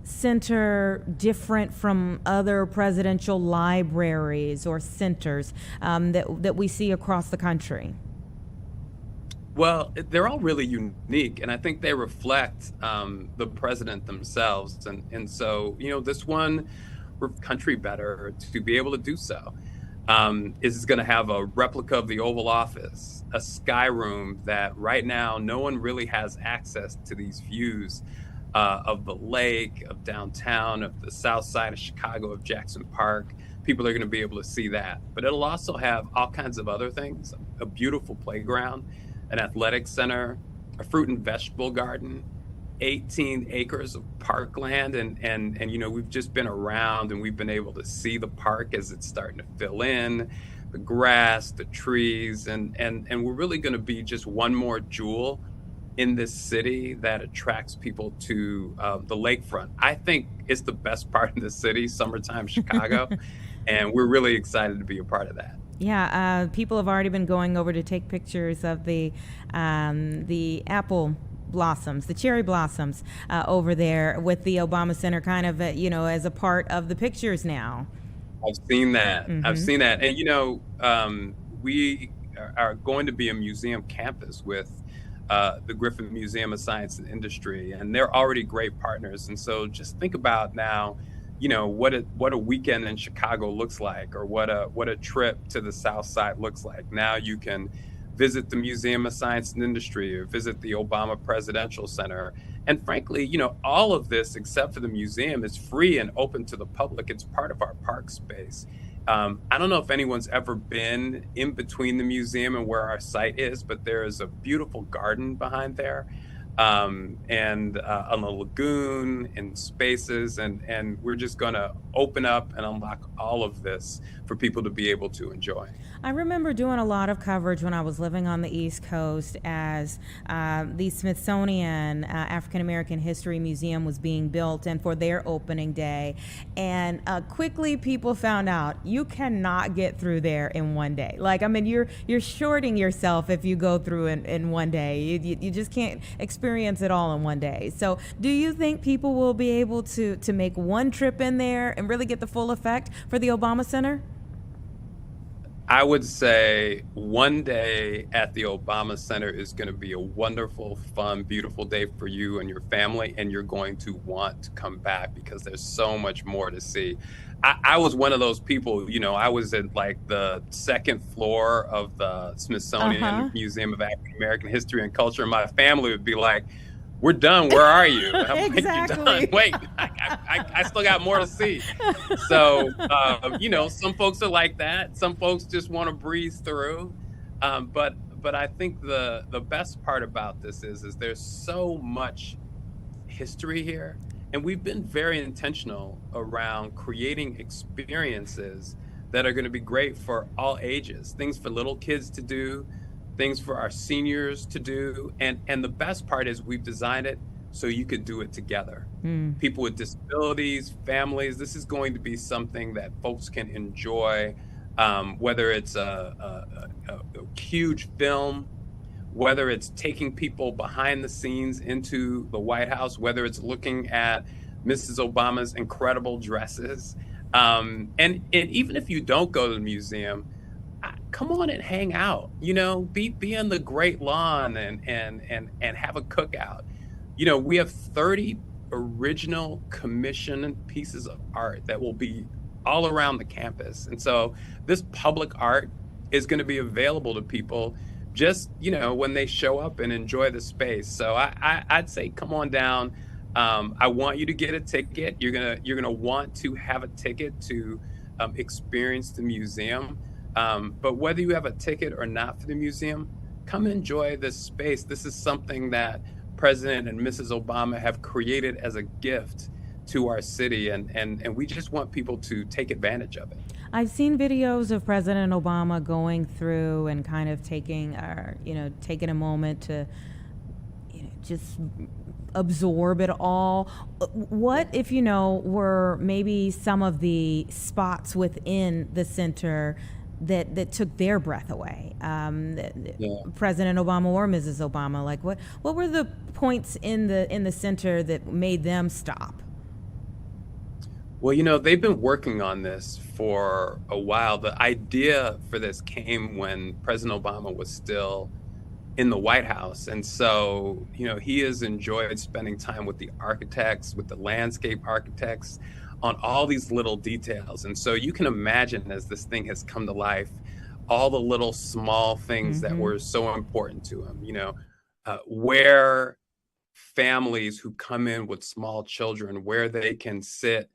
center different from other presidential libraries or centers that we see across the country. Well, they're all really unique, and I think they reflect the president themselves. And so, this one, we're country better to be able to do so. Is going to have a replica of the Oval Office, a sky room that right now no one really has access to these views of the lake, of downtown, of the south side of Chicago, of Jackson Park. People are going to be able to see that. But it'll also have all kinds of other things, a beautiful playground, an athletic center, a fruit and vegetable garden, 18 acres of parkland. And we've just been around and we've been able to see the park as it's starting to fill in, the grass, the trees, and we're really going to be just one more jewel in this city that attracts people to the lakefront. I think it's the best part of the city, summertime Chicago, and we're really excited to be a part of that. Yeah, people have already been going over to take pictures of the apple blossoms, the cherry blossoms over there with the Obama Center kind of, as a part of the pictures now. I've seen that. Mm-hmm. I've seen that. And, we are going to be a museum campus with the Griffith Museum of Science and Industry, and they're already great partners. And so just think about now, what a weekend in Chicago looks like, or what a trip to the South Side looks like. Now you can visit the Museum of Science and Industry or visit the Obama Presidential Center. And frankly, all of this, except for the museum, is free and open to the public. It's part of our park space. I don't know if anyone's ever been in between the museum and where our site is, but there is a beautiful garden behind there, and on the lagoon and spaces. And we're just going to open up and unlock all of this for people to be able to enjoy. I remember doing a lot of coverage when I was living on the East Coast as the Smithsonian African American History Museum was being built, and for their opening day. And quickly people found out you cannot get through there in one day. You're shorting yourself if you go through in one day. You just can't experience it all in one day. So do you think people will be able to make one trip in there and really get the full effect for the Obama Center? I would say one day at the Obama Center is going to be a wonderful, fun, beautiful day for you and your family, and you're going to want to come back because there's so much more to see. I was one of those people, I was at the second floor of the Smithsonian Museum of African American History and Culture, and my family would be like, we're done. Where are you? I'm like, Exactly. you're done. Wait, I still got more to see. So, you know, some folks are like that. Some folks just want to breeze through. But I think the best part about this is there's so much history here, and we've been very intentional around creating experiences that are going to be great for all ages, things for little kids to do, things for our seniors to do. And the best part is we've designed it so you could do it together. People with disabilities, families, this is going to be something that folks can enjoy, whether it's a huge film, whether it's taking people behind the scenes into the White House, whether it's looking at Mrs. Obama's incredible dresses. And even if you don't go to the museum, come on and hang out, you know, be on the Great Lawn and have a cookout. You know, we have 30 original commission pieces of art that will be all around the campus. And so this public art is going to be available to people just, you know, when they show up and enjoy the space. So I'd say come on down. I want you to get a ticket. You're gonna want to have a ticket to experience the museum. But whether you have a ticket or not for the museum, come enjoy this space. This is something that President and Mrs. Obama have created as a gift to our city, and we just want people to take advantage of it. I've seen videos of President Obama going through and kind of taking a moment to, you know, just absorb it all. What if, you know, were maybe some of the spots within the center that took their breath away? President Obama or Mrs. Obama, like what were the points in the center that made them stop? Well, you know, they've been working on this for a while. The idea for this came when President Obama was still in the White House. And so, you know, he has enjoyed spending time with the architects, with the landscape architects on all these little details. And so you can imagine, as this thing has come to life, all the little small things that were so important to him, you know, where families who come in with small children, where they can sit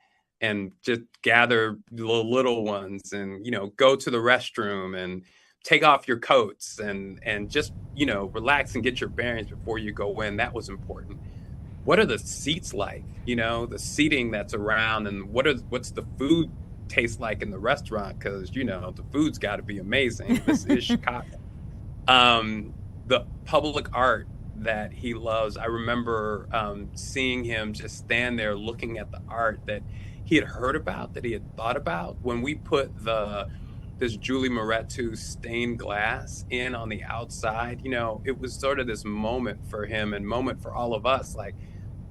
and just gather the little ones and, you know, go to the restroom and take off your coats and just, you know, relax and get your bearings before you go in. That was important. What are the seats like? You know, the seating that's around, and what's the food taste like in the restaurant? Because, you know, the food's got to be amazing. This is Chicago. The public art that he loves. I remember seeing him just stand there looking at the art that he had heard about, that he had thought about. When we put this Julie Moretu stained glass in on the outside, you know, it was sort of this moment for him and moment for all of us, like,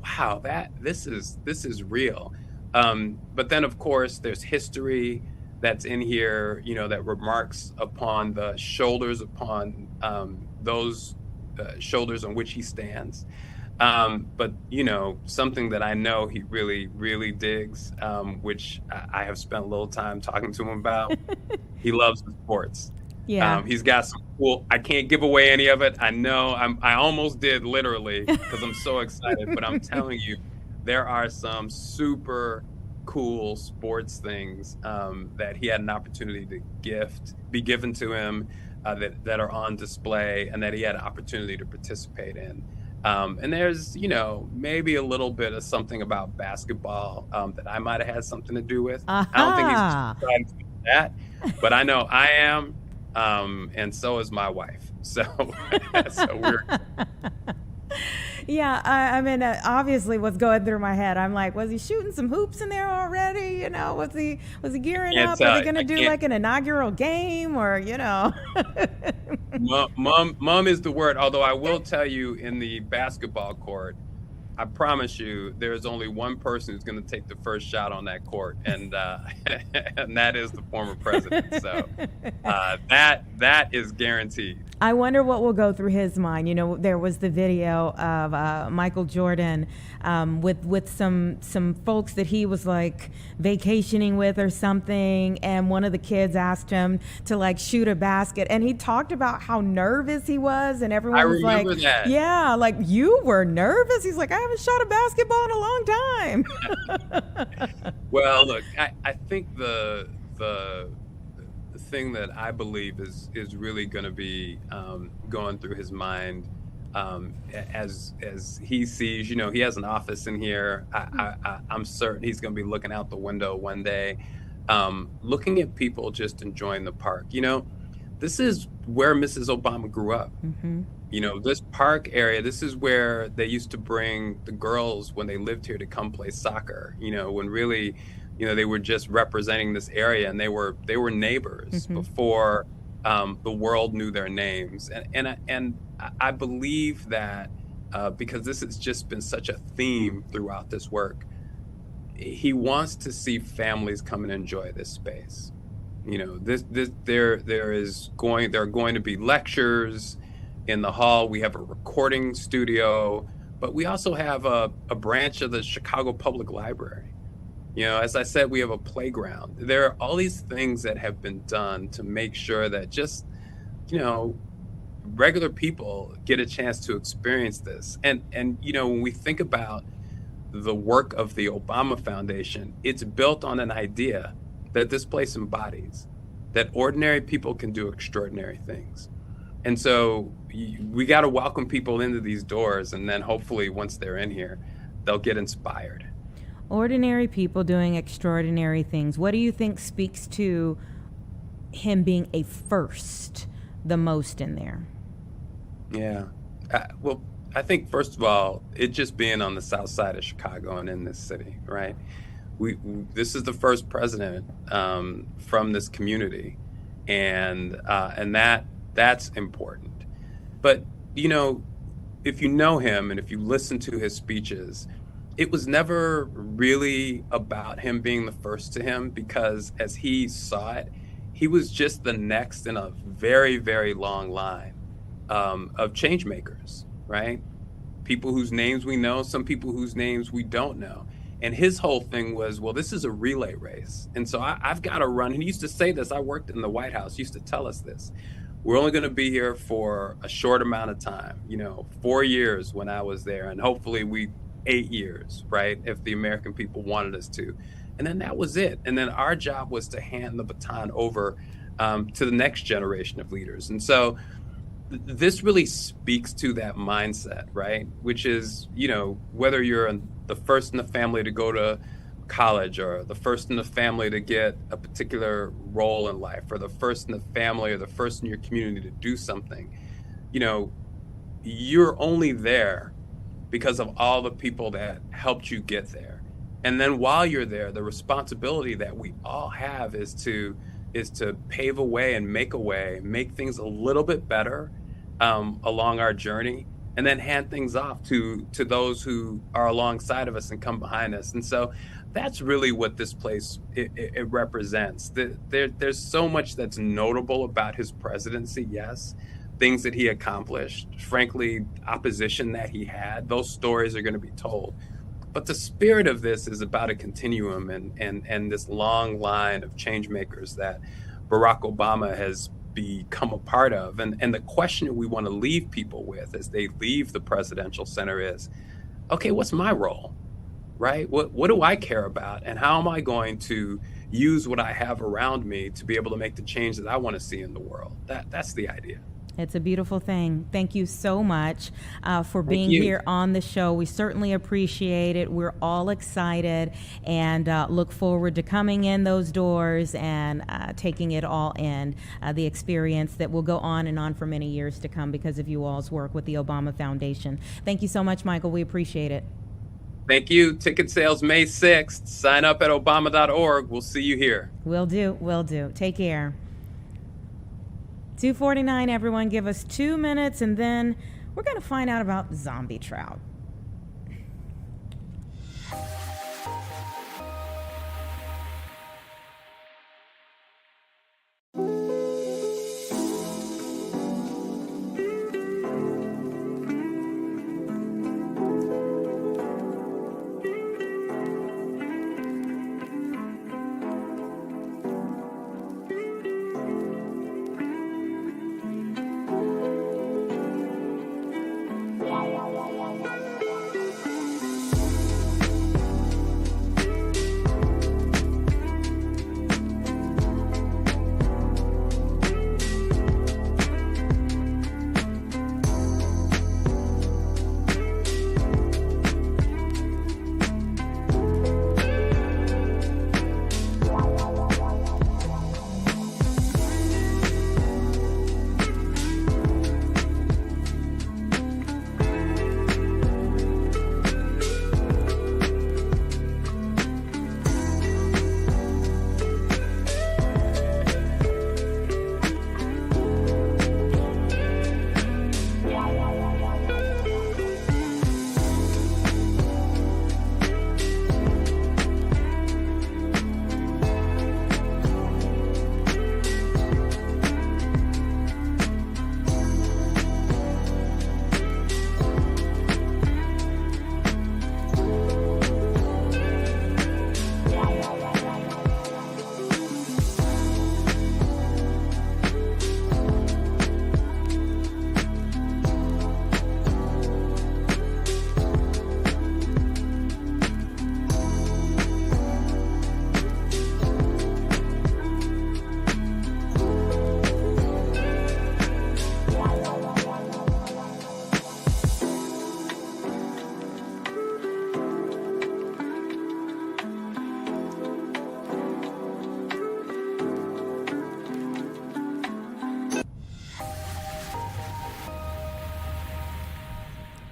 wow, this is real. But then, of course, there's history that's in here, you know, that remarks upon the shoulders, upon those shoulders on which he stands. But, you know, something that I know he really, really digs, which I have spent a little time talking to him about. He loves the sports. Yeah. He's got some cool, I can't give away any of it. I know I almost did, literally, because I'm so excited, but I'm telling you, there are some super cool sports things that he had an opportunity to be given to him, that are on display, and that he had an opportunity to participate in. And there's, you know, maybe a little bit of something about basketball that I might have had something to do with. I don't think he's trying to do that, but I know I am, and so is my wife. So, so we're. Yeah, I mean, obviously, what's going through my head? I'm like, was he shooting some hoops in there already? You know, was he gearing up? Are they going to do like an inaugural game, or, you know? Mom is the word. Although I will tell you, in the basketball court, I promise you, there's only one person who's going to take the first shot on that court, and and that is the former president. So that is guaranteed. I wonder what will go through his mind. You know, there was the video of Michael Jordan with some folks that he was like vacationing with or something, and one of the kids asked him to like shoot a basket, and he talked about how nervous he was, and everyone I was like, remember that. "Yeah, like you were nervous." He's like, "I haven't shot a basketball in a long time." Well, look, I think the thing that I believe is really going to be going through his mind as he sees, you know, he has an office in here. I'm certain he's going to be looking out the window one day, looking at people just enjoying the park. You know, this is where Mrs. Obama grew up. You know, this park area, this is where they used to bring the girls when they lived here to come play soccer, you know, when really, you know, they were just representing this area, and they were neighbors before the world knew their names. And I believe that because this has just been such a theme throughout this work, he wants to see families come and enjoy this space. You know, there are going to be lectures in the hall. We have a recording studio, but we also have a branch of the Chicago Public Library. You know, as I said, we have a playground. There are all these things that have been done to make sure that just, you know, regular people get a chance to experience this. And you know, when we think about the work of the Obama Foundation, it's built on an idea that this place embodies, that ordinary people can do extraordinary things. And so we got to welcome people into these doors, and then hopefully once they're in here, they'll get inspired. Ordinary people doing extraordinary things. What do you think speaks to him being a first the most in there? Yeah. Well, I think first of all, it just being on the south side of Chicago and in this city, right? This is the first president from this community, and that's important. But you know, if you know him and if you listen to his speeches, it was never really about him being the first to him, because as he saw it, he was just the next in a very, very long line of change makers, right? People whose names we know, some people whose names we don't know. And his whole thing was, well, this is a relay race. And so I've got to run. He used to say this. I worked in the White House, he used to tell us this. We're only going to be here for a short amount of time, you know, 4 years when I was there, and hopefully 8 years, right? If the American people wanted us to. And then that was it. And then our job was to hand the baton over to the next generation of leaders. And so this really speaks to that mindset, right? Which is, you know, whether you're the first in the family to go to college, or the first in the family to get a particular role in life, or the first in the family or the first in your community to do something, you know, you're only there because of all the people that helped you get there. And then while you're there, the responsibility that we all have is to pave a way and make things a little bit better along our journey, and then hand things off to those who are alongside of us and come behind us. And so that's really what this place it represents. There's so much that's notable about his presidency, yes. Things that he accomplished, frankly, opposition that he had, those stories are going to be told. But the spirit of this is about a continuum and this long line of change makers that Barack Obama has become a part of. And the question that we want to leave people with as they leave the presidential center is, okay, what's my role, right? What do I care about? And how am I going to use what I have around me to be able to make the change that I want to see in the world? That's the idea. It's a beautiful thing. Thank you so much for being here on the show. We certainly appreciate it. We're all excited and look forward to coming in those doors and taking it all in, the experience that will go on and on for many years to come because of you all's work with the Obama Foundation. Thank you so much, Michael. We appreciate it. Thank you. Ticket sales May 6th. Sign up at obama.org. We'll see you here. Will do. Will do. Take care. 2:49, everyone. Give us 2 minutes, and then we're going to find out about zombie trout.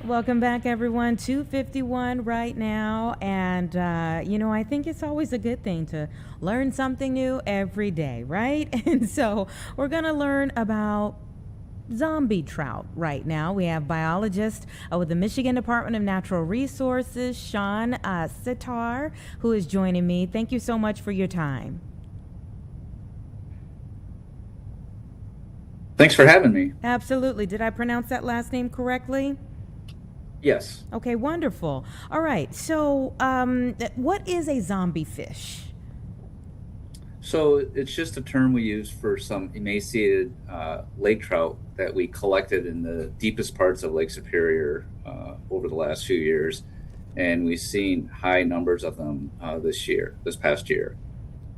Welcome back, everyone. 2:51 right now. And, I think it's always a good thing to learn something new every day, right? And so we're going to learn about zombie trout right now. We have biologist with the Michigan Department of Natural Resources, Sean Sitar, who is joining me. Thank you so much for your time. Thanks for having me. Absolutely. Did I pronounce that last name correctly? Yes. Okay, wonderful. All right. So, what is a zombie fish? So it's just a term we use for some emaciated lake trout that we collected in the deepest parts of Lake Superior over the last few years. And we've seen high numbers of them this past year.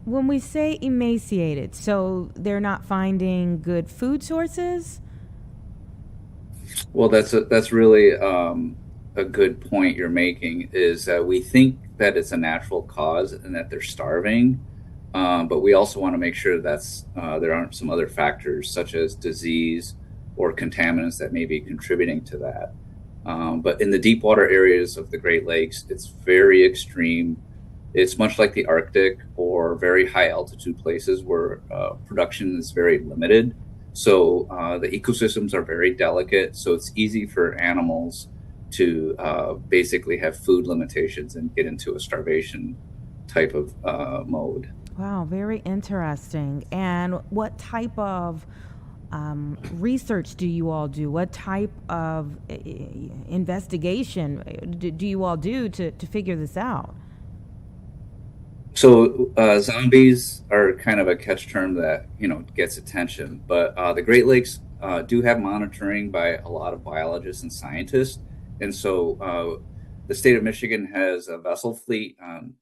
When we say emaciated, so they're not finding good food sources? Well, that's really a good point you're making, is that we think that it's a natural cause and that they're starving. But we also want to make sure that's there aren't some other factors such as disease or contaminants that may be contributing to that. But in the deep water areas of the Great Lakes, it's very extreme. It's much like the Arctic or very high altitude places where production is very limited. So the ecosystems are very delicate. So it's easy for animals to basically have food limitations and get into a starvation type of mode. Wow, very interesting. And what type of research do you all do? What type of investigation do you all do to figure this out? So zombies are kind of a catch term that gets attention, but the Great Lakes do have monitoring by a lot of biologists and scientists, and so the state of Michigan has a vessel fleet,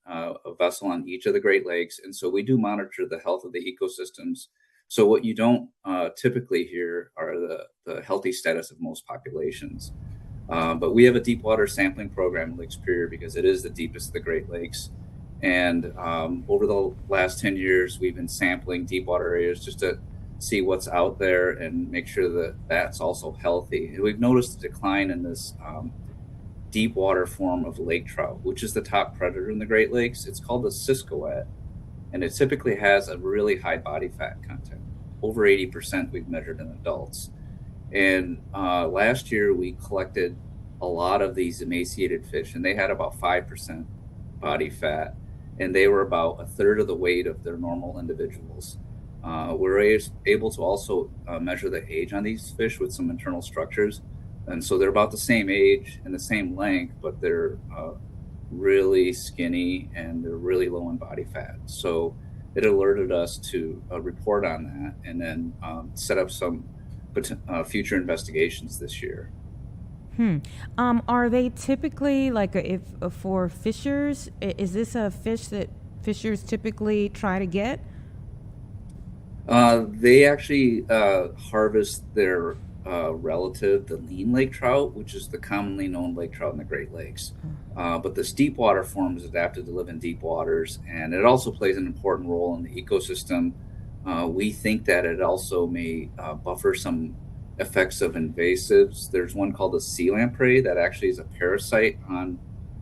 a vessel on each of the Great Lakes, and so we do monitor the health of the ecosystems. So what you don't typically hear are the healthy status of most populations, but we have a deep water sampling program in Lake Superior because it is the deepest of the Great Lakes. And over the last 10 years, we've been sampling deep water areas just to see what's out there and make sure that that's also healthy. And we've noticed a decline in this deep water form of lake trout, which is the top predator in the Great Lakes. It's called the Siskoet, and it typically has a really high body fat content, over 80% we've measured in adults. And last year, we collected a lot of these emaciated fish, and they had about 5% body fat. And they were about a third of the weight of their normal individuals. We're able to also measure the age on these fish with some internal structures. And so they're about the same age and the same length, but they're really skinny and they're really low in body fat. So it alerted us to report on that and then set up some future investigations this year. Are they typically if for fishers? Is this a fish that fishers typically try to get? They actually harvest their relative, the lean lake trout, which is the commonly known lake trout in the Great Lakes. But this deep water form is adapted to live in deep waters, and it also plays an important role in the ecosystem. We think that it also may buffer some effects of invasives. There's one called the sea lamprey that actually is a parasite on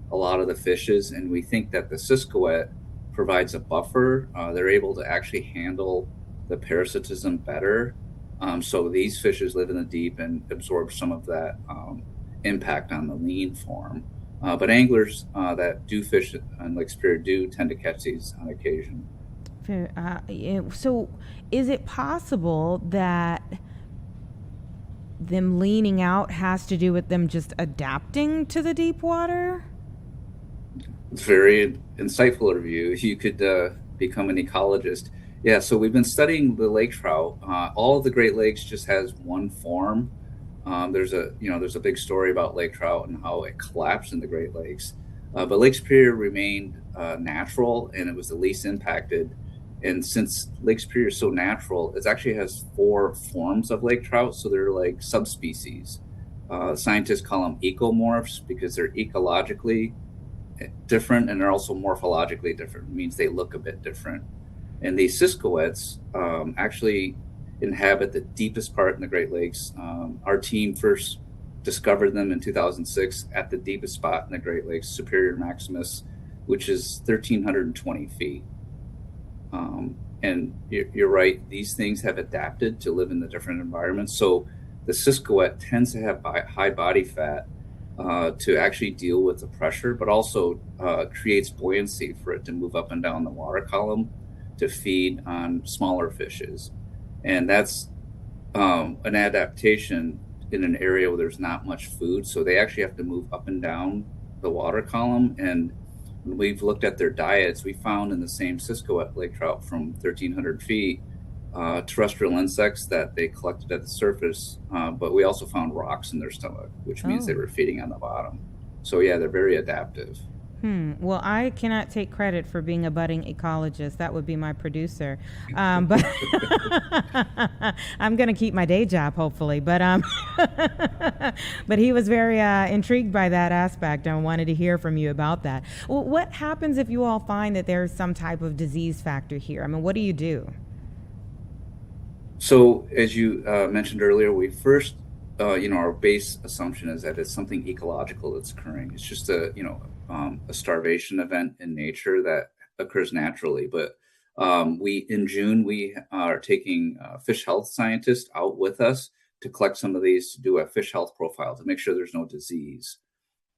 a lot of the fishes, and we think that the Siskoet provides a buffer. They're able to actually handle the parasitism better. So these fishes live in the deep and absorb some of that impact on the lean form. But anglers that do fish in Lake Superior do tend to catch these on occasion. So is it possible that them leaning out has to do with them just adapting to the deep water? It's very insightful review. You could become an ecologist. Yeah, so we've been studying the lake trout. All of the Great Lakes just has one form. There's a big story about lake trout and how it collapsed in the Great Lakes. But Lake Superior remained natural, and it was the least impacted. And since Lake Superior is so natural, it actually has 4 forms of lake trout, so they're like subspecies. Scientists call them ecomorphs because they're ecologically different and they're also morphologically different. It means they look a bit different. And these Siskoets actually inhabit the deepest part in the Great Lakes. Our team first discovered them in 2006 at the deepest spot in the Great Lakes, Superior Maximus, which is 1,320 feet. And you're right, these things have adapted to live in the different environments. So the Siskoet tends to have high body fat to actually deal with the pressure, but also creates buoyancy for it to move up and down the water column to feed on smaller fishes. And that's an adaptation in an area where there's not much food. So they actually have to move up and down the water column. And when we've looked at their diets, we found in the same Siskoet lake trout from 1,300 feet, terrestrial insects that they collected at the surface, but we also found rocks in their stomach, which means they were feeding on the bottom. So yeah, they're very adaptive. Well, I cannot take credit for being a budding ecologist. That would be my producer. But I'm going to keep my day job, hopefully. But but he was very intrigued by that aspect and wanted to hear from you about that. Well, what happens if you all find that there's some type of disease factor here? I mean, what do you do? So as you mentioned earlier, we first, our base assumption is that it's something ecological that's occurring. It's just a starvation event in nature that occurs naturally. But in June, we are taking fish health scientists out with us to collect some of these to do a fish health profile to make sure there's no disease.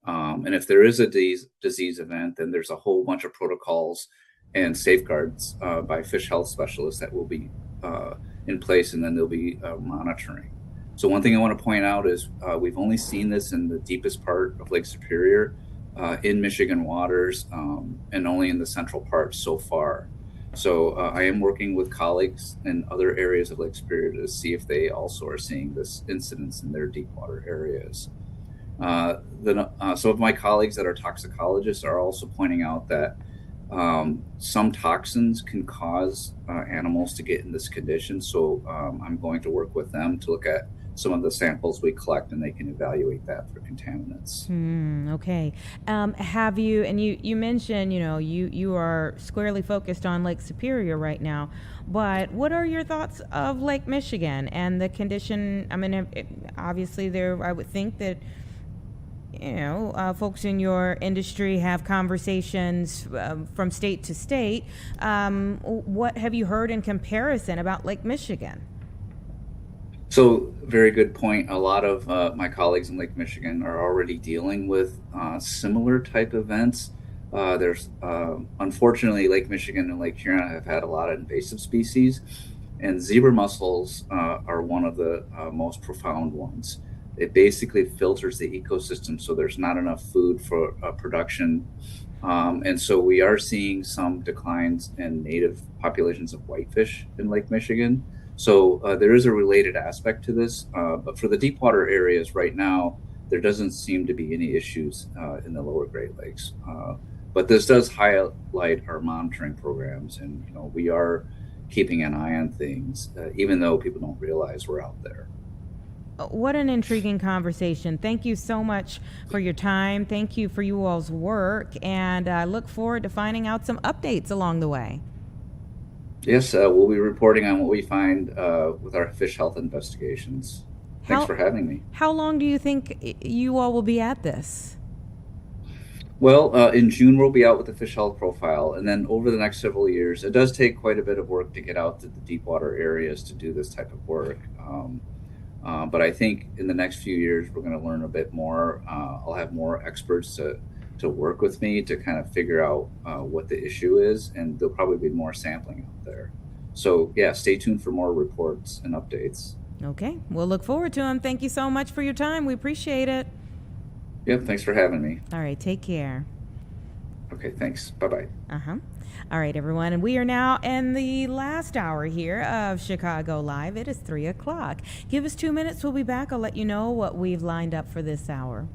And if there is a disease event, then there's a whole bunch of protocols and safeguards by fish health specialists that will be in place, and then they'll be monitoring. So one thing I want to point out is we've only seen this in the deepest part of Lake Superior in Michigan waters and only in the central part so far. So I am working with colleagues in other areas of Lake Superior to see if they also are seeing this incidence in their deep water areas. Some of my colleagues that are toxicologists are also pointing out that some toxins can cause animals to get in this condition. So I'm going to work with them to look at some of the samples we collect, and they can evaluate that for contaminants. Okay. Have you, and you mentioned, you are squarely focused on Lake Superior right now, but what are your thoughts of Lake Michigan and the condition? I mean, obviously I would think that folks in your industry have conversations from state to state. What have you heard in comparison about Lake Michigan? So, very good point. A lot of my colleagues in Lake Michigan are already dealing with similar type events. There's unfortunately, Lake Michigan and Lake Huron have had a lot of invasive species, and zebra mussels are one of the most profound ones. It basically filters the ecosystem, so there's not enough food for production. And so we are seeing some declines in native populations of whitefish in Lake Michigan. So there is a related aspect to this. But for the deep water areas right now, there doesn't seem to be any issues in the lower Great Lakes. But this does highlight our monitoring programs, and we are keeping an eye on things, even though people don't realize we're out there. What an intriguing conversation. Thank you so much for your time. Thank you for you all's work, and I look forward to finding out some updates along the way. Yes, we'll be reporting on what we find with our fish health investigations. Thanks for having me. How long do you think you all will be at this? Well, in June, we'll be out with the fish health profile, and then over the next several years, it does take quite a bit of work to get out to the deep water areas to do this type of work. But I think in the next few years, we're going to learn a bit more. I'll have more experts to work with me to kind of figure out what the issue is, and there'll probably be more sampling out there. So yeah, stay tuned for more reports and updates. Okay, we'll look forward to them. Thank you so much for your time. We appreciate it. Yep, thanks for having me. All right, take care. Okay, thanks. Bye-bye. All right, everyone, and we are now in the last hour here of Chicago Live. It is 3 o'clock. Give us 2 minutes. We'll be back. I'll let you know what we've lined up for this hour.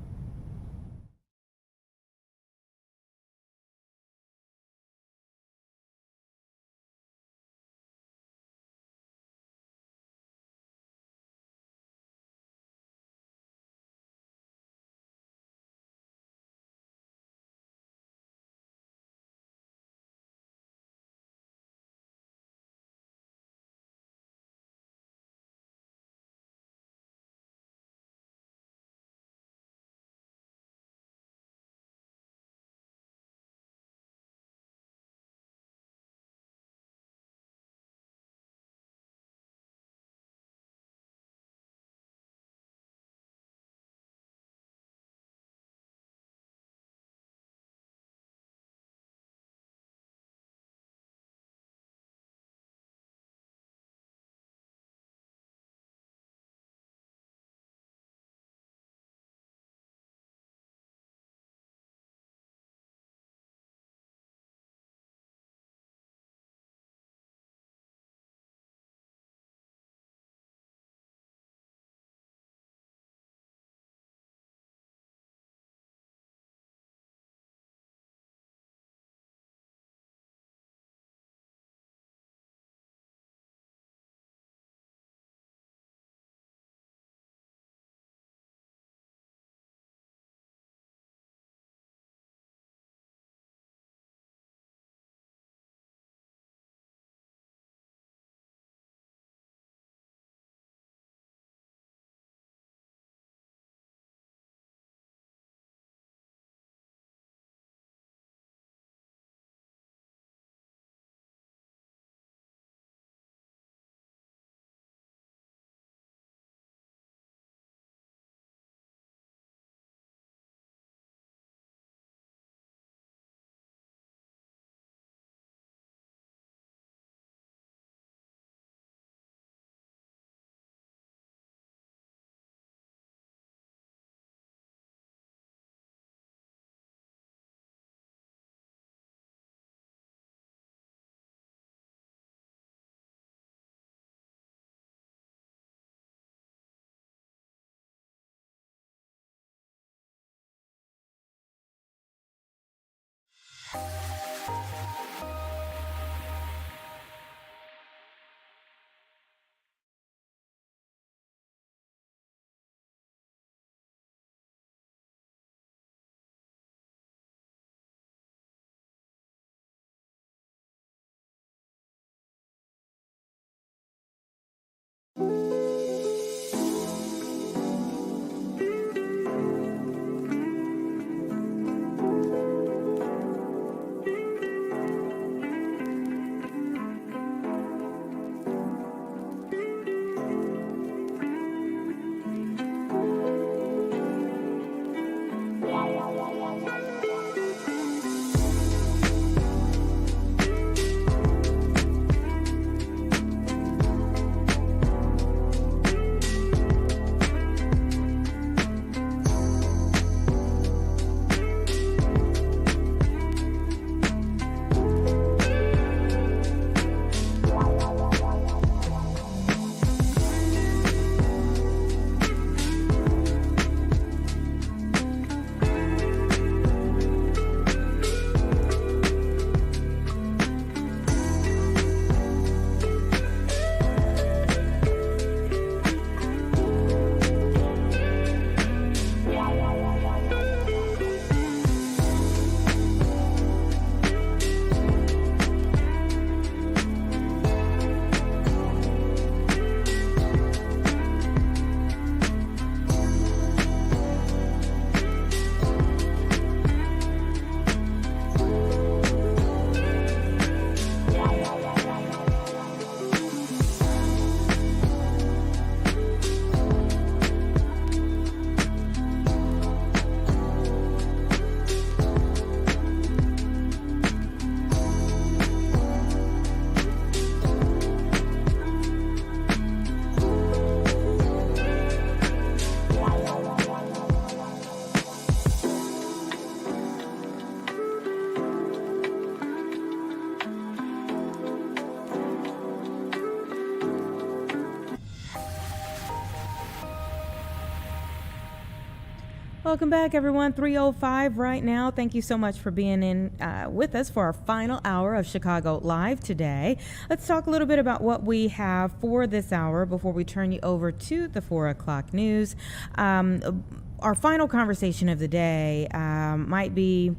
Welcome back, everyone. 3:05 right now. Thank you so much for being in with us for our final hour of Chicago Live today. Let's talk a little bit about what we have for this hour before we turn you over to the 4 o'clock news. Our final conversation of the day might be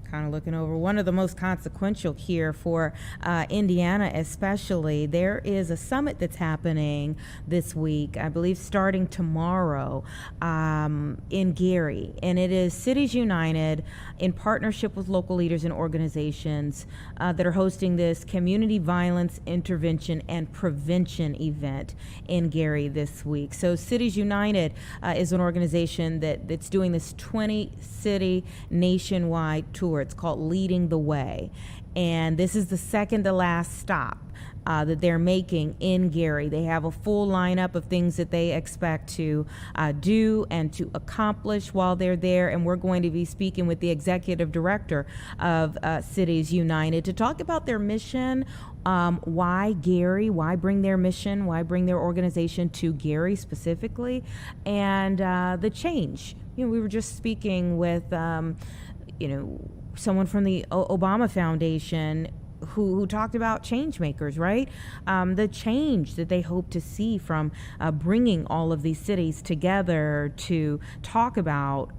kind of looking over one of the most consequential here for Indiana especially. There is a summit that's happening this week, I believe starting tomorrow, in Gary, and it is Cities United in partnership with local leaders and organizations that are hosting this community violence intervention and prevention event in Gary this week. So Cities United is an organization that's doing this 20-city nationwide tour. It's called Leading the Way, and this is the second to last stop that they're making in Gary. They have a full lineup of things that they expect to do and to accomplish while they're there, and we're going to be speaking with the executive director of Cities United to talk about their mission. Why Gary? Why bring their mission? Why bring their organization to Gary specifically? And the change. We were just speaking with, someone from the Obama Foundation who talked about change makers, right? The change that they hope to see from bringing all of these cities together to talk about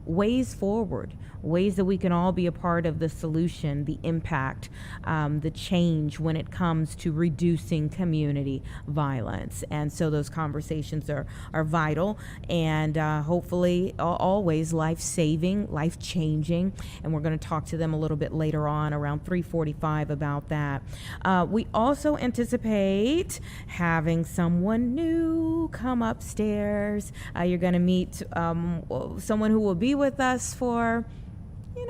ways forward, ways that we can all be a part of the solution, the impact, the change when it comes to reducing community violence. And so those conversations are vital and hopefully always life-saving, life-changing. And we're going to talk to them a little bit later on around 3:45 about that. We also anticipate having someone new come upstairs. You're going to meet someone who will be with us for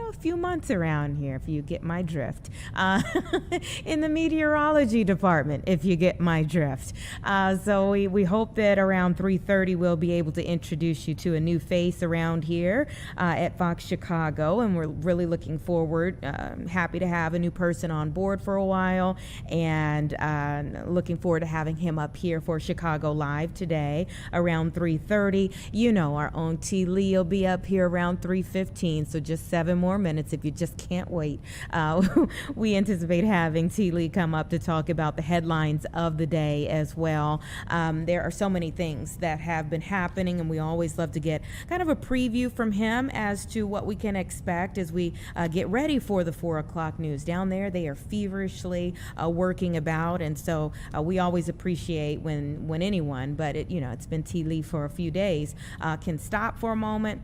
a few months around here, if you get my drift, in the meteorology department, if you get my drift. So we hope that around 3:30 we'll be able to introduce you to a new face around here at Fox Chicago, and we're really looking forward, happy to have a new person on board for a while, and looking forward to having him up here for Chicago Live today around 3:30. Our own T. Lee will be up here around 3:15, so just 7 more minutes if you just can't wait. We anticipate having T. Lee come up to talk about the headlines of the day as well. There are so many things that have been happening, and we always love to get kind of a preview from him as to what we can expect as we get ready for the 4 o'clock news. Down there, they are feverishly working about, and so we always appreciate when anyone, but it's been T. Lee for a few days, can stop for a moment,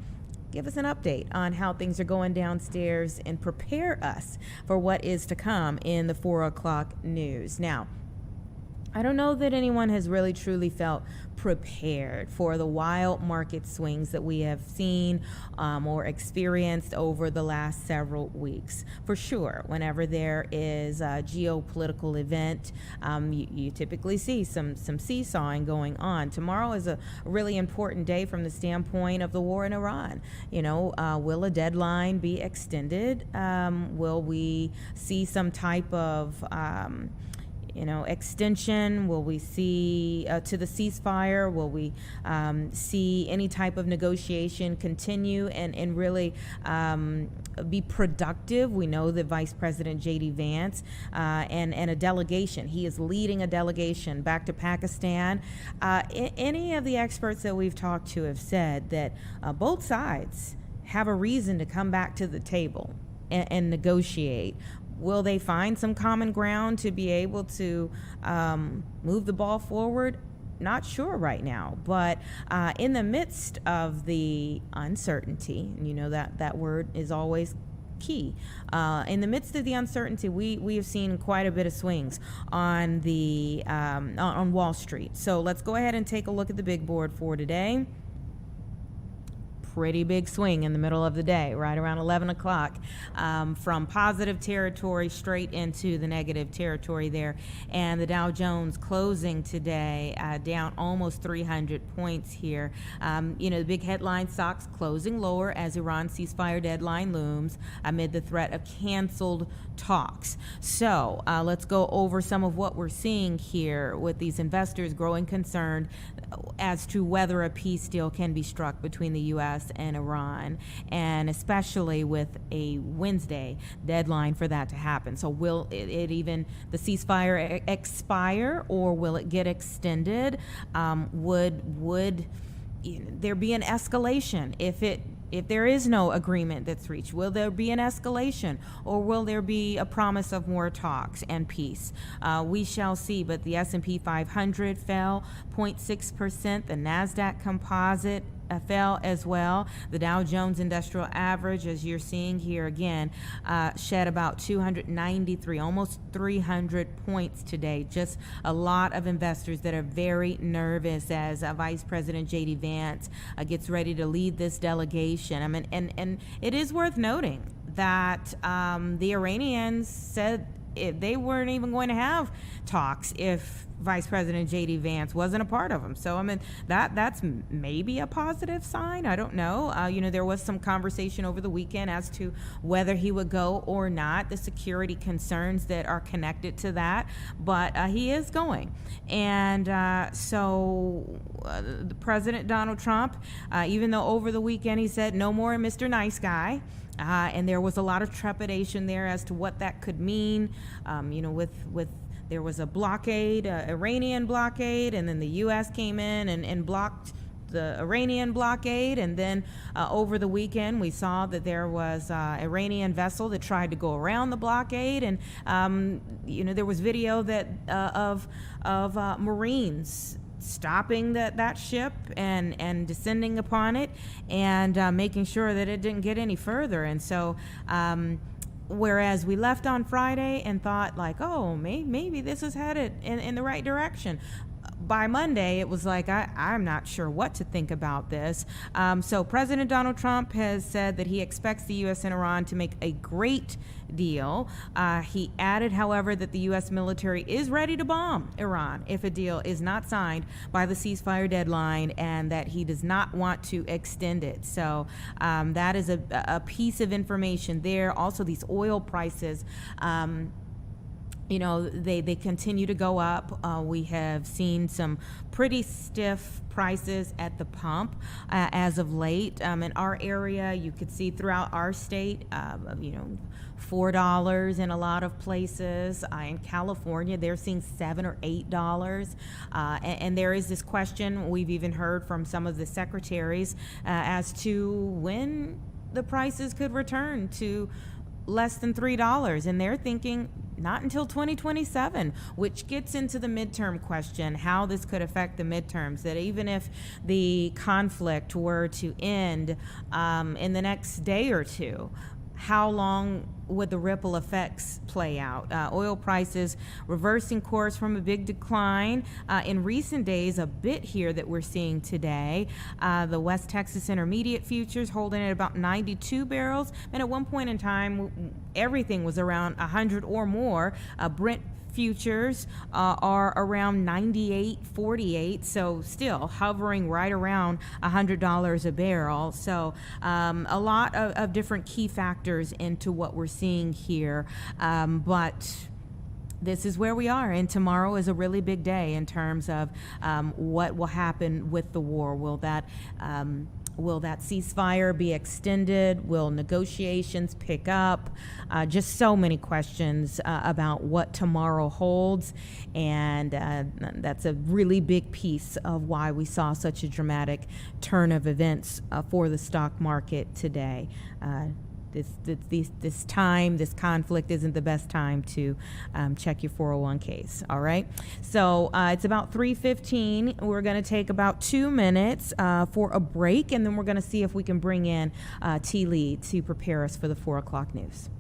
give us an update on how things are going downstairs, and prepare us for what is to come in the 4 o'clock news. Now, I don't know that anyone has really truly felt prepared for the wild market swings that we have seen or experienced over the last several weeks. For sure, whenever there is a geopolitical event, you typically see some seesawing going on. Tomorrow is a really important day from the standpoint of the war in Iran. Will a deadline be extended? Will we see some type of extension? Will we see to the ceasefire? Will we see any type of negotiation continue and really be productive? We know that Vice President J.D. Vance and a delegation, he is leading a delegation back to Pakistan. Any of the experts that we've talked to have said that both sides have a reason to come back to the table and negotiate. Will they find some common ground to be able to move the ball forward? Not sure right now, but in the midst of the uncertainty, and that word is always key. In the midst of the uncertainty, we have seen quite a bit of swings on the on Wall Street. So let's go ahead and take a look at the big board for today. Pretty big swing in the middle of the day, right around 11 o'clock, from positive territory straight into the negative territory there. And the Dow Jones closing today down almost 300 points here. The big headline stocks closing lower as Iran ceasefire deadline looms amid the threat of canceled talks. So let's go over some of what we're seeing here with these investors growing concerned as to whether a peace deal can be struck between the U.S. and Iran, and especially with a Wednesday deadline for that to happen. So will it even, the ceasefire expire, or will it get extended? Would there be an escalation if there is no agreement that's reached? Will there be an escalation, or will there be a promise of more talks and peace? We shall see, but the S&P 500 fell 0.6%. The NASDAQ composite fell as well. The Dow Jones Industrial Average, as you're seeing here again, shed about 293, almost 300 points today. Just a lot of investors that are very nervous as Vice President J.D. Vance gets ready to lead this delegation. And it is worth noting that the Iranians said they weren't even going to have talks if Vice President J.D. Vance wasn't a part of them. So, that's maybe a positive sign. I don't know. There was some conversation over the weekend as to whether he would go or not, the security concerns that are connected to that. But he is going. And so the President Donald Trump, even though over the weekend he said no more Mr. Nice Guy, and there was a lot of trepidation there as to what that could mean, with there was a blockade, Iranian blockade, and then the U.S. came in and blocked the Iranian blockade. And then over the weekend, we saw that there was an Iranian vessel that tried to go around the blockade. And, there was video that of Marines stopping that ship and descending upon it and making sure that it didn't get any further. And so whereas we left on Friday and thought like, oh, maybe this is headed in the right direction, by Monday, it was like, I'm not sure what to think about this. So President Donald Trump has said that he expects the U.S. and Iran to make a great deal. He added, however, that the U.S. military is ready to bomb Iran if a deal is not signed by the ceasefire deadline, and that he does not want to extend it. So that is a piece of information there. Also, these oil prices they continue to go up. We have seen some pretty stiff prices at the pump as of late. In our area, you could see throughout our state, $4 in a lot of places. In California, they're seeing $7 or $8. And there is this question we've even heard from some of the secretaries as to when the prices could return to less than $3, and they're thinking not until 2027, which gets into the midterm question, how this could affect the midterms, that even if the conflict were to end in the next day or two, how long would the ripple effects play out? Oil prices reversing course from a big decline in recent days, a bit here that we're seeing today. The West Texas Intermediate futures holding at about 92 barrels. And at one point in time, everything was around 100 or more. Brent futures are around 98.48, so still hovering right around $100 a barrel. So a lot of different key factors into what we're seeing here, but this is where we are, and tomorrow is a really big day in terms of what will happen with the war. Will that ceasefire be extended? Will negotiations pick up? Just so many questions about what tomorrow holds. And that's a really big piece of why we saw such a dramatic turn of events for the stock market today. This conflict isn't the best time to check your 401ks, all right? So it's about 3:15. We're going to take about 2 minutes for a break, and then we're going to see if we can bring in T. Lee to prepare us for the 4 o'clock news.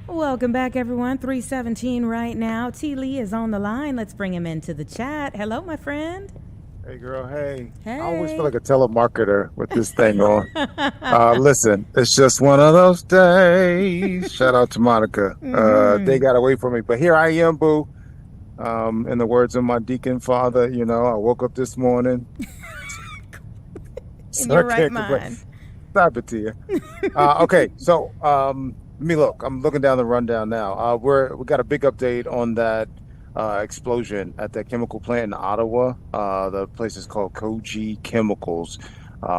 Welcome back, everyone. 3:17 right now. T. Lee is on the line. Let's bring him into the chat. Hello, my friend. Hey, girl. Hey. Hey. I always feel like a telemarketer with this thing on. Listen, it's just one of those days. Shout out to Monica. They got away from me. But here I am, boo. In the words of my deacon father, I woke up this morning. In your right mind. Stop it to you. Okay, so let me look. I'm looking down the rundown now. We got a big update on that explosion at that chemical plant in Ottawa. The place is called Koji Chemicals.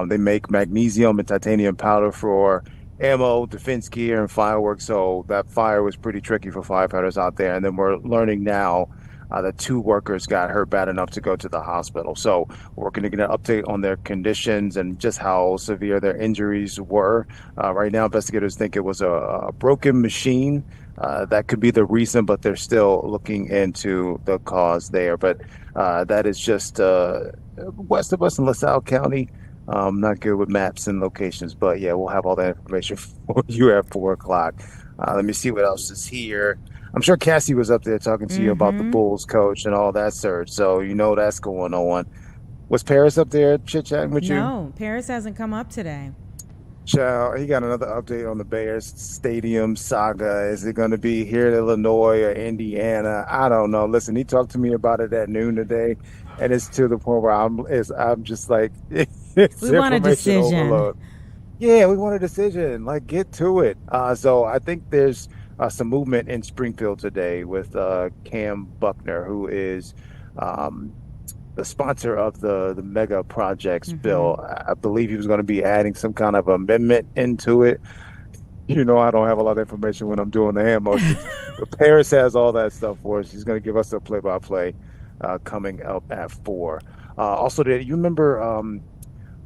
They make magnesium and titanium powder for ammo, defense gear, and fireworks. So that fire was pretty tricky for firefighters out there. And then we're learning now that 2 workers got hurt bad enough to go to the hospital. So we're going to get an update on their conditions and just how severe their injuries were. Right now, investigators think it was a broken machine. That could be the reason, but they're still looking into the cause there. But that is just west of us in LaSalle County. Not good with maps and locations, but yeah, we'll have all that information for you at 4 o'clock. Let me see what else is here. I'm sure Cassie was up there talking to you about the Bulls coach and all that, sir. So you know that's going on. Was Paris up there chit-chatting with you? No, Paris hasn't come up today. Child, he got another update on the Bears Stadium saga. Is it going to be here in Illinois or Indiana? I don't know. Listen, he talked to me about it at noon today, and it's to the point where I'm just like, it's we want a decision. Overload. Yeah, we want a decision. Like, get to it. So I think there's some movement in Springfield today with Cam Buckner, who is the sponsor of the mega projects bill. I believe he was going to be adding some kind of amendment into it. You know, I don't have a lot of information when I'm doing the hand motions. But Paris has all that stuff for us. He's going to give us a play-by-play coming up at 4. Also, you remember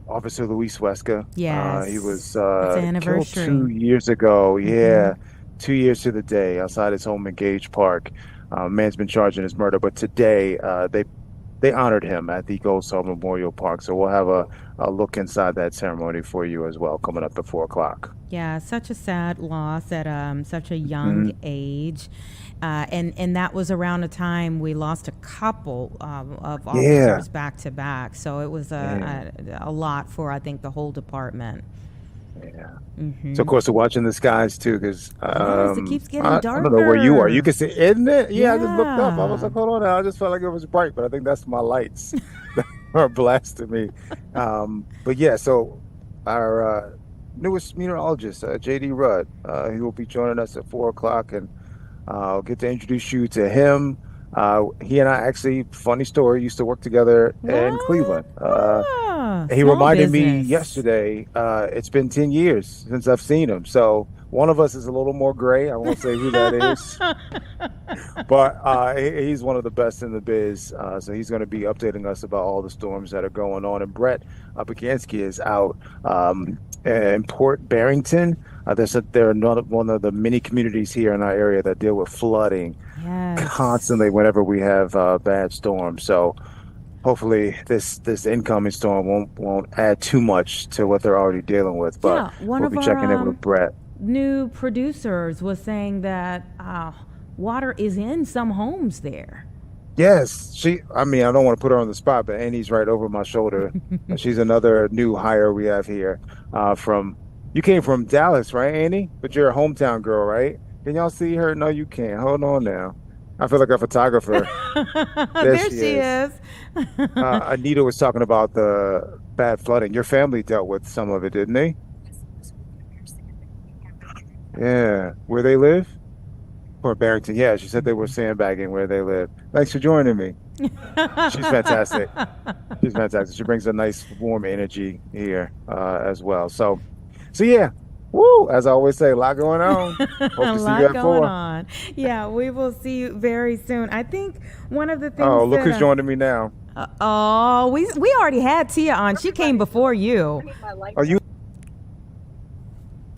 Officer Luis Huesca? Yes. He was anniversary. killed 2 years ago. Yeah, 2 years to the day outside his home in Gage Park. Man's been charged in his murder, but today they honored him at the Gold Star Memorial Park. So we'll have a look inside that ceremony for you as well, coming up at 4 o'clock. Yeah, such a sad loss at such a young age. And that was around a time we lost a couple of officers back to back. So it was a lot for, I think, the whole department. Yeah. So, of course, we're watching the skies, too, because it keeps getting darker. I don't know where you are. You can see, isn't it? Yeah, I just looked up. I was like, hold on now. I just felt like it was bright, but I think that's my lights that are blasting me. But, yeah, so our newest meteorologist, J.D. Rudd, he will be joining us at 4 o'clock, and I'll get to introduce you to him. He and I actually, funny story, used to work together in Cleveland. He reminded me yesterday, it's been 10 years since I've seen him. So one of us is a little more gray. I won't say who that is. But he's one of the best in the biz. So he's going to be updating us about all the storms that are going on. And Brett Buchansky is out in Port Barrington. They're one of the many communities here in our area that deal with flooding constantly whenever we have bad storms. So hopefully this incoming storm won't add too much to what they're already dealing with. But we'll be checking in with Brett. New producers was saying that water is in some homes there. Yes, I don't want to put her on the spot, but Annie's right over my shoulder. She's another new hire we have here you came from Dallas, right, Annie? But you're a hometown girl, right? Can y'all see her? No, you can't. Hold on now. I feel like a photographer. There she is. Anita was talking about the bad flooding. Your family dealt with some of it, didn't they? Yeah. Where they live? Or Barrington. Yeah, she said they were sandbagging where they live. Thanks for joining me. She's fantastic. She's fantastic. She brings a nice warm energy here as well. So yeah. Woo! As I always say, a lot going on. Hope to see you at 4. On. Yeah, we will see you very soon. I think one of the things. Oh, look who's joining me now. We already had Tia on. She came before you. Are you?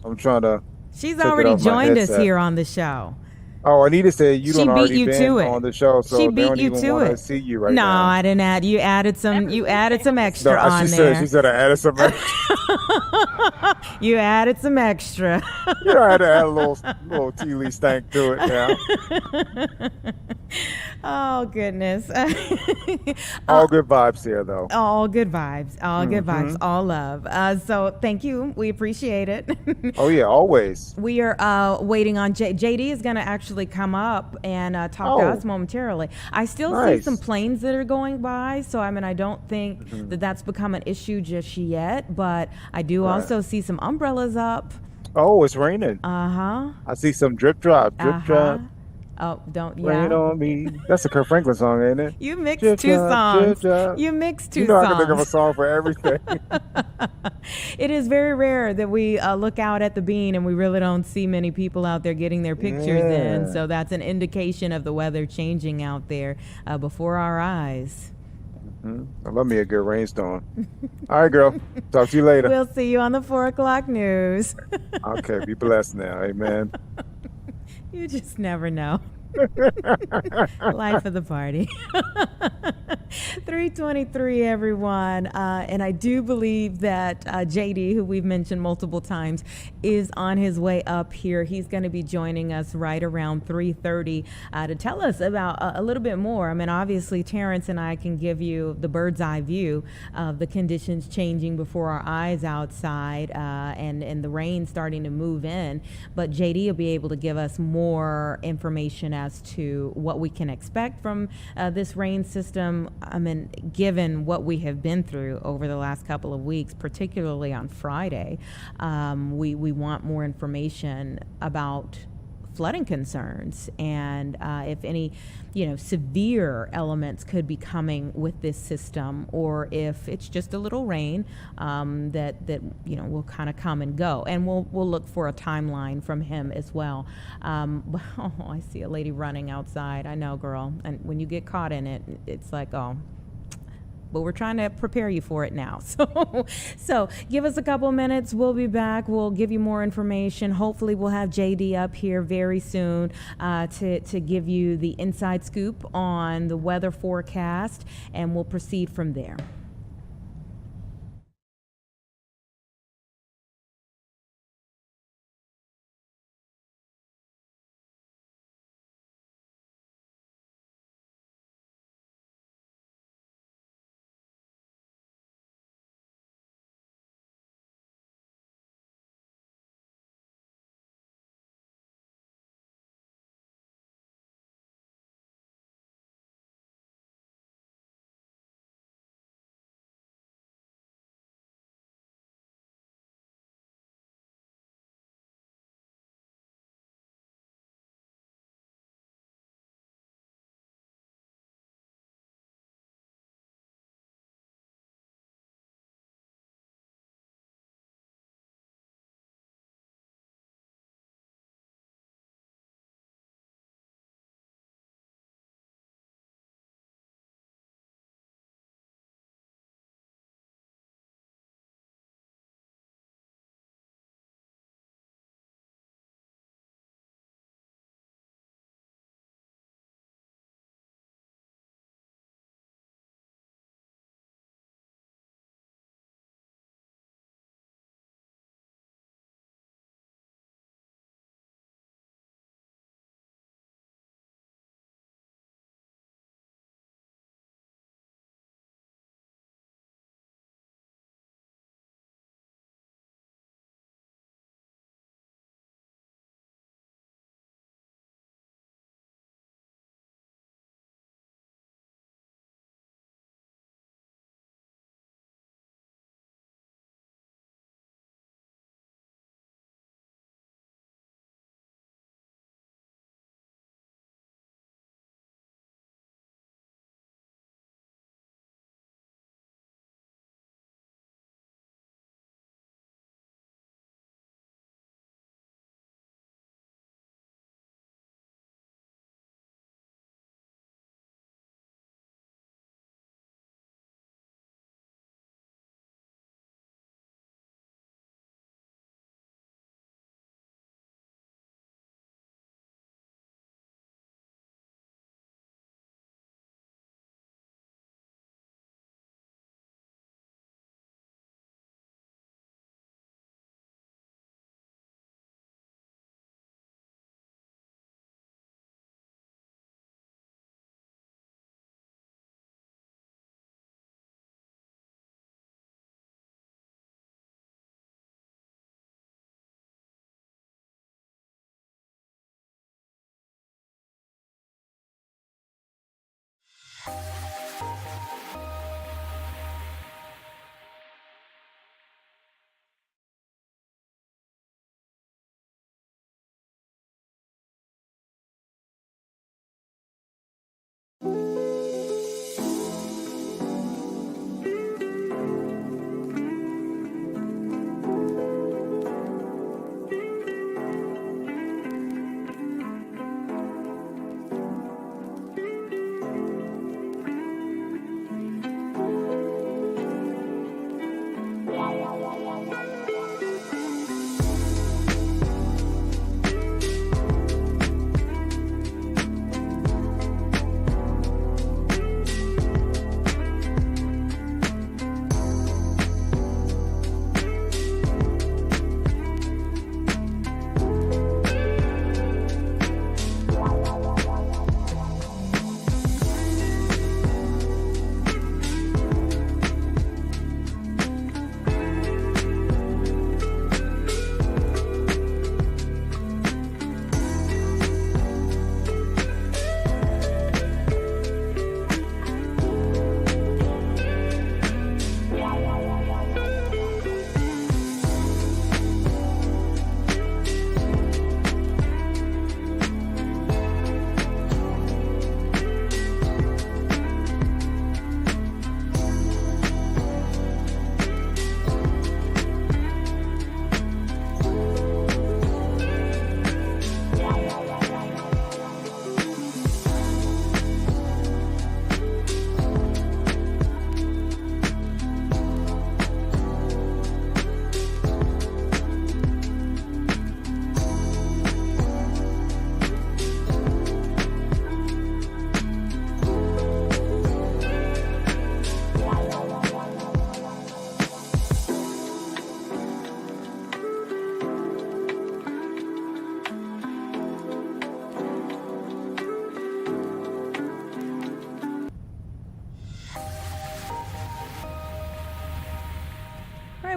I'm trying to. She's already joined us here on the show. Oh, Anita said you don't already been to it. On the show, so she they don't beat you even to want it. to see you right now. No, I didn't add. You added some. You added some extra on there. She said I added some extra. You added some extra. You know, I had to add a little tea leaf stank to it now. Oh goodness. All good vibes here, though. All good vibes. All good vibes. All love. So thank you. We appreciate it. Oh yeah, always. We are waiting on JD is going to actually come up and talk to us momentarily. I still see some planes that are going by, so I don't think that that's become an issue just yet. But I do also see some umbrellas up. Oh, it's raining. I see some drip drop. Oh, don't, Rain yeah. on me. That's a Kurt Franklin song, ain't it? You mixed Chip two chop, songs. chip chop. You mixed two You know I can think of a songs. song for everything. It is very rare that we look out at the bean and we really don't see many people out there getting their pictures in. Yeah. So that's an indication of the weather changing out there before our eyes. I love me a good rainstorm. All right, girl. Talk to you later. We'll see you on the 4 o'clock news. Okay, be blessed now. Amen. You just never know. Life of the party. 3:23, everyone. And I do believe that JD, who we've mentioned multiple times, is on his way up here. He's going to be joining us right around 3:30 to tell us about a little bit more. I mean, obviously, Terrence and I can give you the bird's eye view of the conditions changing before our eyes outside and the rain starting to move in. But JD will be able to give us more information as to what we can expect from this rain system. I mean, given what we have been through over the last couple of weeks, particularly on Friday, we want more information about flooding concerns and if any severe elements could be coming with this system, or if it's just a little rain that will kind of come and go. And we'll look for a timeline from him as well. Oh, I see a lady running outside. I know, girl. And when you get caught in it, it's like, oh. But we're trying to prepare you for it now. So give us a couple minutes. We'll be back. We'll give you more information. Hopefully we'll have JD up here very soon to give you the inside scoop on the weather forecast, and we'll proceed from there.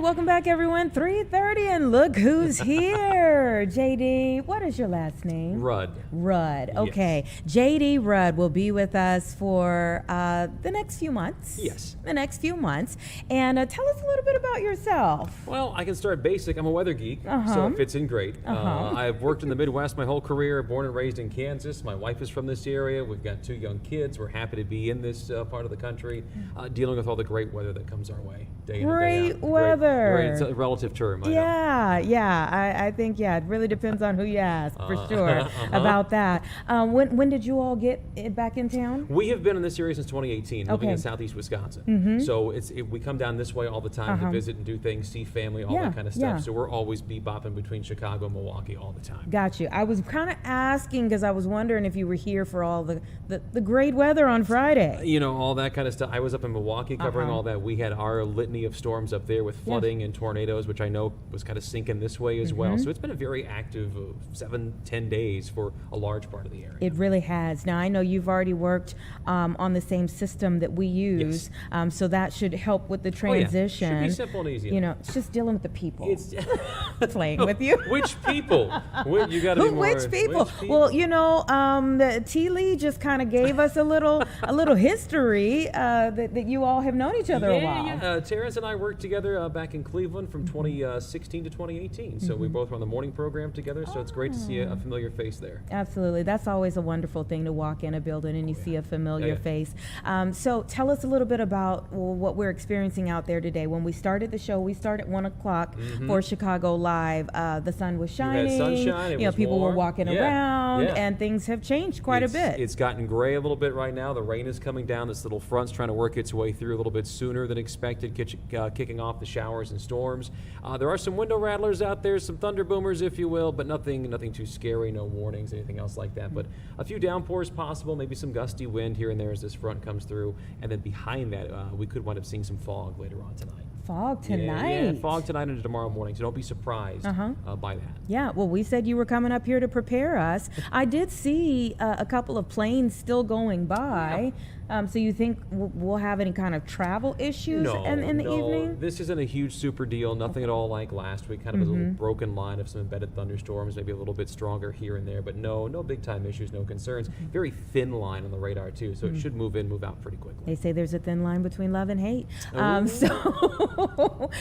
Welcome back, everyone. 3:30, and look who's here. JD, what is your last name? Rudd. Rudd. Okay. Yes. JD Rudd will be with us for the next few months. Yes. The next few months. And tell us a little bit about yourself. Well, I can start basic. I'm a weather geek, so it fits in great. I've worked in the Midwest my whole career, born and raised in Kansas. My wife is from this area. We've got 2 young kids. We're happy to be in this part of the country, dealing with all the great weather that comes our way day in and day out. Great weather. It's a relative term. I think, it really depends on who you ask, for sure, about that. When did you all get back in town? We have been in this area since 2018, living in southeast Wisconsin. So we come down this way all the time to visit and do things, see family, all that kind of stuff. So we're always bebopping between Chicago and Milwaukee all the time. Got you. I was kind of asking because I was wondering if you were here for all the great weather on Friday. You know, all that kind of stuff. I was up in Milwaukee covering all that. We had our litany of storms up there with flooding and tornadoes, which I know was kind of sinking this way as well. So it's been a very active 7-10 days for a large part of the area. It really has. Now, I know you've already worked on the same system that we use, so that should help with the transition. Should be simple and easy. You know, it's just dealing with the people. It's playing with you. Which people? You got to be more. Which people? Well, you know, the T. Lee just kind of gave us a little history that you all have known each other a while. Yeah. Terrence and I worked together back in Cleveland from 2016 to 2018. So we both were on the morning program together. So it's great to see a familiar face there. Absolutely. That's always a wonderful thing to walk in a building and you see a familiar face. So tell us a little bit about what we're experiencing out there today. When we started the show, we started at 1 o'clock for Chicago Live. The sun was shining. You had sunshine. It was people warm. were walking around, and things have changed quite a bit. It's gotten gray a little bit right now. The rain is coming down. This little front's trying to work its way through a little bit sooner than expected, kicking off the showers and storms. There are some window rattlers out there, some thunder boomers, if you will, but nothing too scary, no warnings, anything else like that. But a few downpours possible, maybe some gusty wind here and there as this front comes through. And then behind that, we could wind up seeing some fog later on tonight. Fog tonight? Yeah, fog tonight into tomorrow morning, so don't be surprised by that. Yeah, well, we said you were coming up here to prepare us. I did see a couple of planes still going by. So you think we'll have any kind of travel issues in the evening? This isn't a huge super deal, nothing at all like last week. Kind of a little broken line of some embedded thunderstorms, maybe a little bit stronger here and there, but no big time issues, no concerns. Very thin line on the radar too, so it should move in, move out pretty quickly. They say there's a thin line between love and hate. So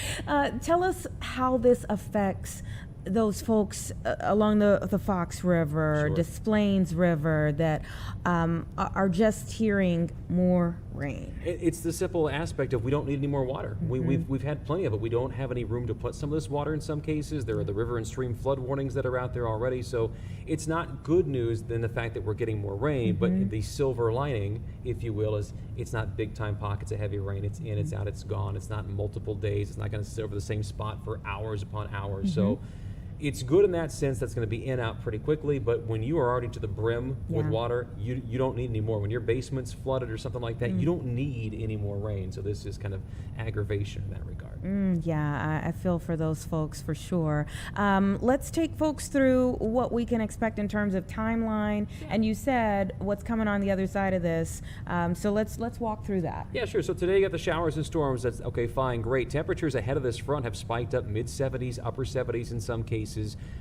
tell us how this affects those folks along the Fox River, Sure. Des Plaines River, that are just hearing more rain. It's the simple aspect of we don't need any more water. We've had plenty of it. We don't have any room to put some of this water in some cases. There are the river and stream flood warnings that are out there already. So it's not good news than the fact that we're getting more rain, but the silver lining, if you will, is it's not big time pockets of heavy rain. It's in, it's out, it's gone. It's not multiple days. It's not going to sit over the same spot for hours upon hours. So it's good in that sense. That's going to be in, out pretty quickly. But when you are already to the brim with water, you don't need any more. When your basement's flooded or something like that, you don't need any more rain. So this is kind of aggravation in that regard. Yeah, I feel for those folks for sure. Let's take folks through what we can expect in terms of timeline. And you said what's coming on the other side of this. So let's walk through that. Yeah, sure. So today you got the showers and storms. That's okay, fine, great. Temperatures ahead of this front have spiked up mid-70s, upper 70s in some cases.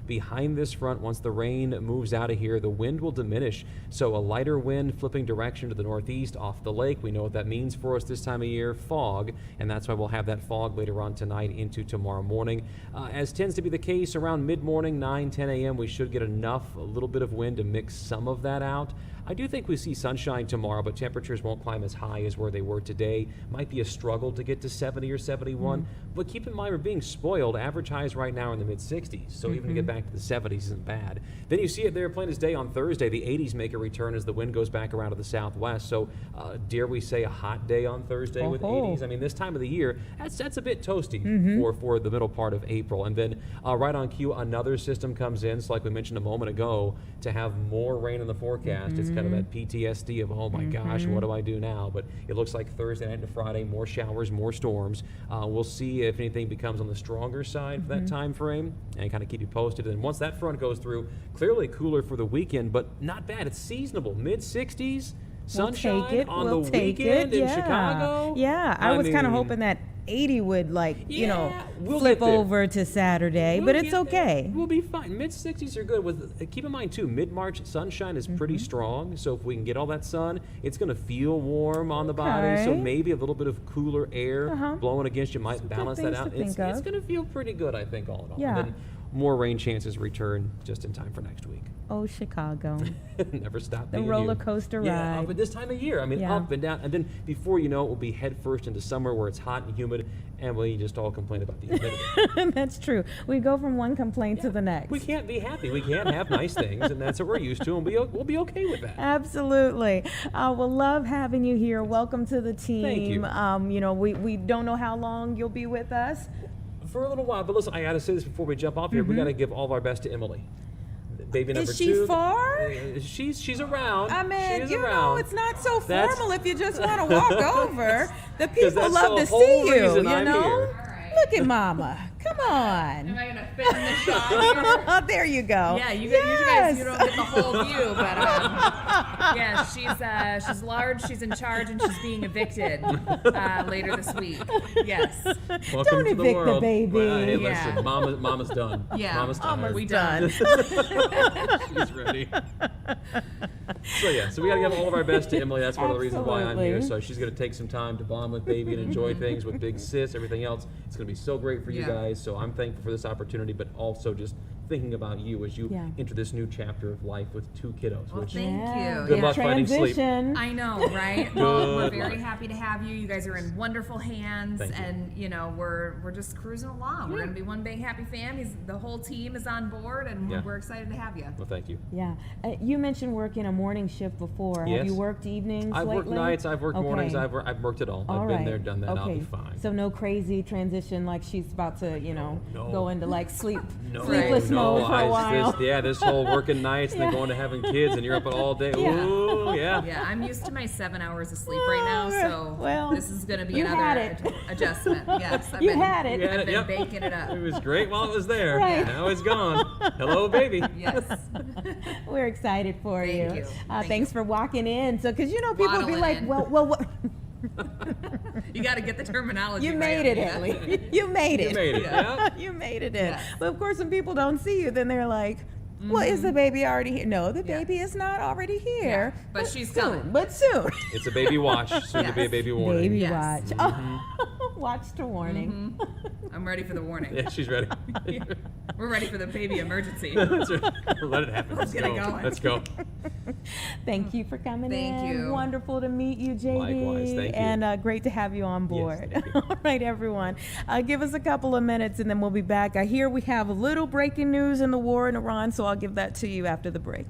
Behind this front, once the rain moves out of here, the wind will diminish. So a lighter wind flipping direction to the northeast off the lake. We know what that means for us this time of year, fog. And that's why we'll have that fog later on tonight into tomorrow morning. As tends to be the case, around mid-morning, 9, 10 a.m., we should get a little bit of wind to mix some of that out. I do think we see sunshine tomorrow, but temperatures won't climb as high as where they were today. Might be a struggle to get to 70 or 71, but keep in mind we're being spoiled. Average highs right now are in the mid-60s, so even to get back to the 70s isn't bad. Then you see it there plain as day on Thursday. The 80s make a return as the wind goes back around to the southwest, so dare we say a hot day on Thursday with 80s? I mean, this time of the year, that's a bit toasty for the middle part of April. And then right on cue, another system comes in, so like we mentioned a moment ago, to have more rain in the forecast. It's kind of that PTSD of, oh my gosh, what do I do now? But it looks like Thursday night to Friday, more showers, more storms. We'll see if anything becomes on the stronger side for that time frame and kind of keep you posted. And once that front goes through, clearly cooler for the weekend, but not bad. It's seasonable, mid-60s. Sunshine on the weekend in Chicago. Yeah, I was kind of hoping that 80 would flip over to Saturday, but it's okay. We'll be fine. Mid-60s are good. Keep in mind too, mid-March sunshine is pretty strong. So if we can get all that sun, it's going to feel warm on the body. So maybe a little bit of cooler air blowing against you might balance that out. It's going to feel pretty good, I think, all in all. Yeah. And then more rain chances return just in time for next week. Oh, Chicago. Never stop The being roller you. coaster ride. Yeah, but this time of year, I mean, up and down. And then before you know it, we'll be head first into summer where it's hot and humid, and we just all complain about the humidity. That's true. We go from one complaint to the next. We can't be happy. We can't have nice things, and that's what we're used to, and we'll be okay with that. Absolutely. We'll love having you here. Welcome to the team. Thank you. We don't know how long you'll be with us. For a little while, but listen, I got to say this before we jump off here. We got to give all of our best to Emily. Baby number 2. Is she far? She's around. I mean, she is around. it's not so formal if you just want to walk over. The people love to whole see you, reason you I'm know? here. Look at Mama. Come on. Am I going to fit in the shot here? There you go. Yeah, you guys, you don't get the whole view, but yeah, she's large, she's in charge, and she's being evicted later this week. Yes. Welcome Don't to the evict world. the baby. Well, hey, Yeah. listen, Mama's done. Yeah, Mama's tired. we done. She's ready. So we got to give all of our best to Emily. That's one of the reasons why I'm here. So she's going to take some time to bond with baby and enjoy things with big sis, everything else. It's going to be so great for you guys. So I'm thankful for this opportunity, but also just thinking about you as you enter this new chapter of life with 2 kiddos. Well, which thank you. Good luck finding sleep. I know, right? Well, we're Good very luck. happy to have you. You guys are in wonderful hands, Thank you. and we're just cruising along. We're going to be one big happy fam. The whole team is on board, and we're excited to have you. Well, thank you. Yeah. You mentioned working a morning shift before. Yes. Have you worked evenings I've worked lately? nights, I've worked mornings, Okay. I've worked it all. All I've been right. there, done that, Okay. I'll be fine. So no crazy transition like she's about to, No. go into like sleepless no, mode for a while. This whole working nights and then going to having kids and you're up all day. Ooh, yeah. Yeah, I'm used to my 7 hours of sleep right now, so well, this is going to be you had another it. Adjustment. Yes, I've You been, had it. I've been Yep. baking it up. It was great while it was there. Right. Now it's gone. Hello, baby. Yes. We're excited for Thank you. Thanks for walking in. So, because people be Waddling like, in. well, what? You got to get the terminology. You right. made it, Yeah. Ellie. You made it. You made it, yeah. You made it in. Yes. But of course, when people don't see you, then they're like, Well, is the baby already here? No, the baby is not already here. Yeah, but she's soon, coming. But soon. It's a baby watch, soon to be a baby warning. Baby Yes. watch. Oh, watch to warning. I'm ready for the warning. Yeah, she's ready. We're ready for the baby emergency. That's right. Let it happen. Let's get it go. going. Let's go. Thank you for coming Thank in. you. Wonderful to meet you, JD. Likewise, thank you. And great to have you on board. thank you. All right, everyone. Give us a couple of minutes and then we'll be back. I hear we have a little breaking news in the war in Iran, so I'll give that to you after the break.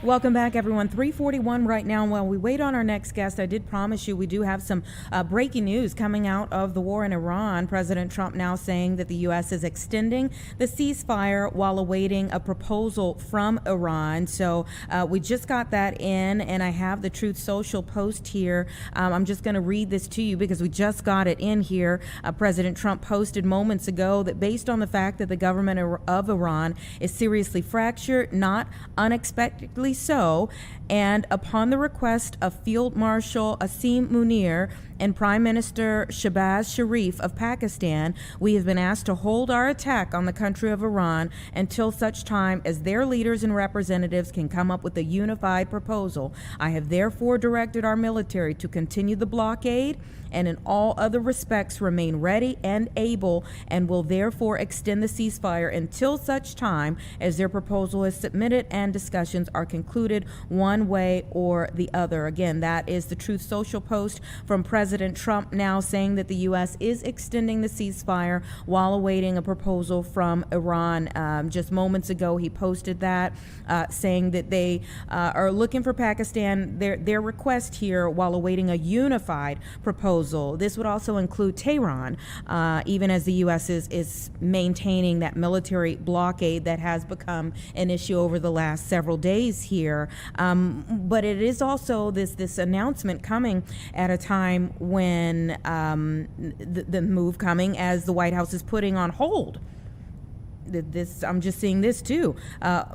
Welcome back, everyone. 3:41 right now. While we wait on our next guest, I did promise you we do have some breaking news coming out of the war in Iran. President Trump now saying that the U.S. is extending the ceasefire while awaiting a proposal from Iran. So we just got that in, and I have the Truth Social post here. I'm just going to read this to you because we just got it in here. President Trump posted moments ago that based on the fact that the government of Iran is seriously fractured, not unexpectedly so, and upon the request of Field Marshal Asim Munir and Prime Minister Shehbaz Sharif of Pakistan, we have been asked to hold our attack on the country of Iran until such time as their leaders and representatives can come up with a unified proposal. I have therefore directed our military to continue the blockade and in all other respects remain ready and able, and will therefore extend the ceasefire until such time as their proposal is submitted and discussions are concluded. concluded one way or the other. Again, that is the Truth Social post from President Trump now saying that the U.S. is extending the ceasefire while awaiting a proposal from Iran. Just moments ago, he posted that, saying that they are looking for Pakistan, their request here, while awaiting a unified proposal. This would also include Tehran, even as the U.S. is maintaining that military blockade that has become an issue over the last several days here. But it is also this announcement coming at a time when the move coming as the White House is putting on hold. I'm just seeing this too.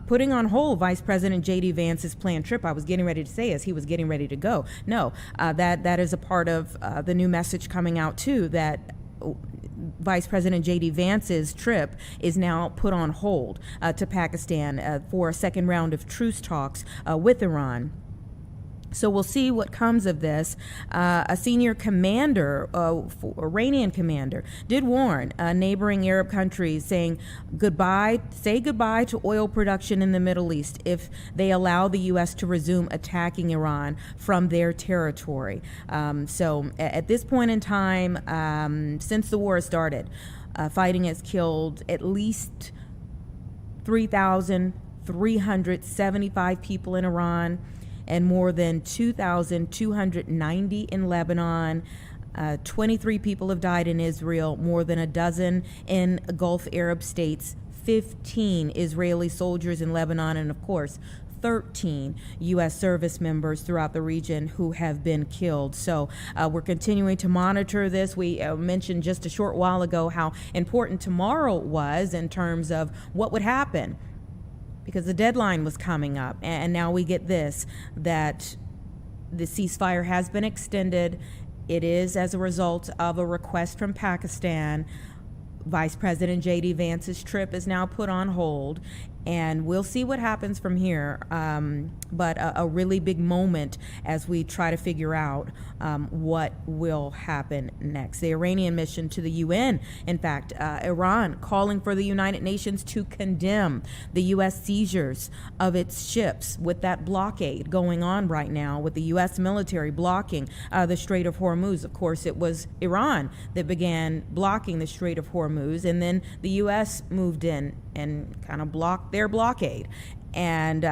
Putting on hold Vice President J.D. Vance's planned trip. I was getting ready to say as he was getting ready to go. No, that is a part of the new message coming out too, that Vice President J.D. Vance's trip is now put on hold to Pakistan for a second round of truce talks with Iran. So we'll see what comes of this. A senior commander, Iranian commander, did warn neighboring Arab countries, saying say goodbye to oil production in the Middle East if they allow the U.S. to resume attacking Iran from their territory. So at this point in time, since the war started, fighting has killed at least 3,375 people in Iran, and more than 2,290 in Lebanon. 23 people have died in Israel, more than a dozen in Gulf Arab states, 15 Israeli soldiers in Lebanon, and of course, 13 U.S. service members throughout the region who have been killed. So we're continuing to monitor this. We mentioned just a short while ago how important tomorrow was in terms of what would happen, because the deadline was coming up, and now we get this, that the ceasefire has been extended. It is as a result of a request from Pakistan. Vice President J.D. Vance's trip is now put on hold, and we'll see what happens from here. But a really big moment as we try to figure out what will happen next. The Iranian mission to the UN, in fact, Iran calling for the United Nations to condemn the U.S. seizures of its ships with that blockade going on right now, with the U.S. military blocking the Strait of Hormuz. Of course, it was Iran that began blocking the Strait of Hormuz, and then the U.S. moved in and kind of blocked their blockade and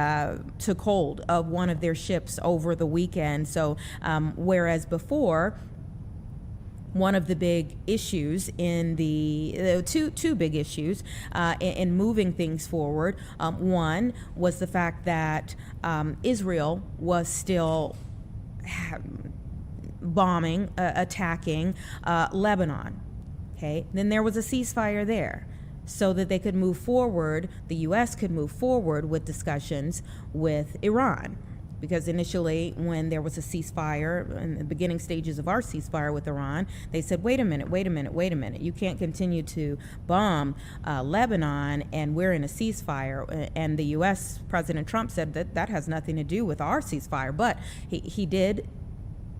took hold of one of their ships over the weekend. So whereas before, one of the big issues in the two big issues in moving things forward, one was the fact that Israel was still bombing, attacking Lebanon. Okay, then there was a ceasefire there, so that they could move forward, the U.S. could move forward with discussions with Iran. Because initially, when there was a ceasefire, in the beginning stages of our ceasefire with Iran, they said, wait a minute. You can't continue to bomb Lebanon, and we're in a ceasefire. And the U.S. President Trump said that has nothing to do with our ceasefire. But he did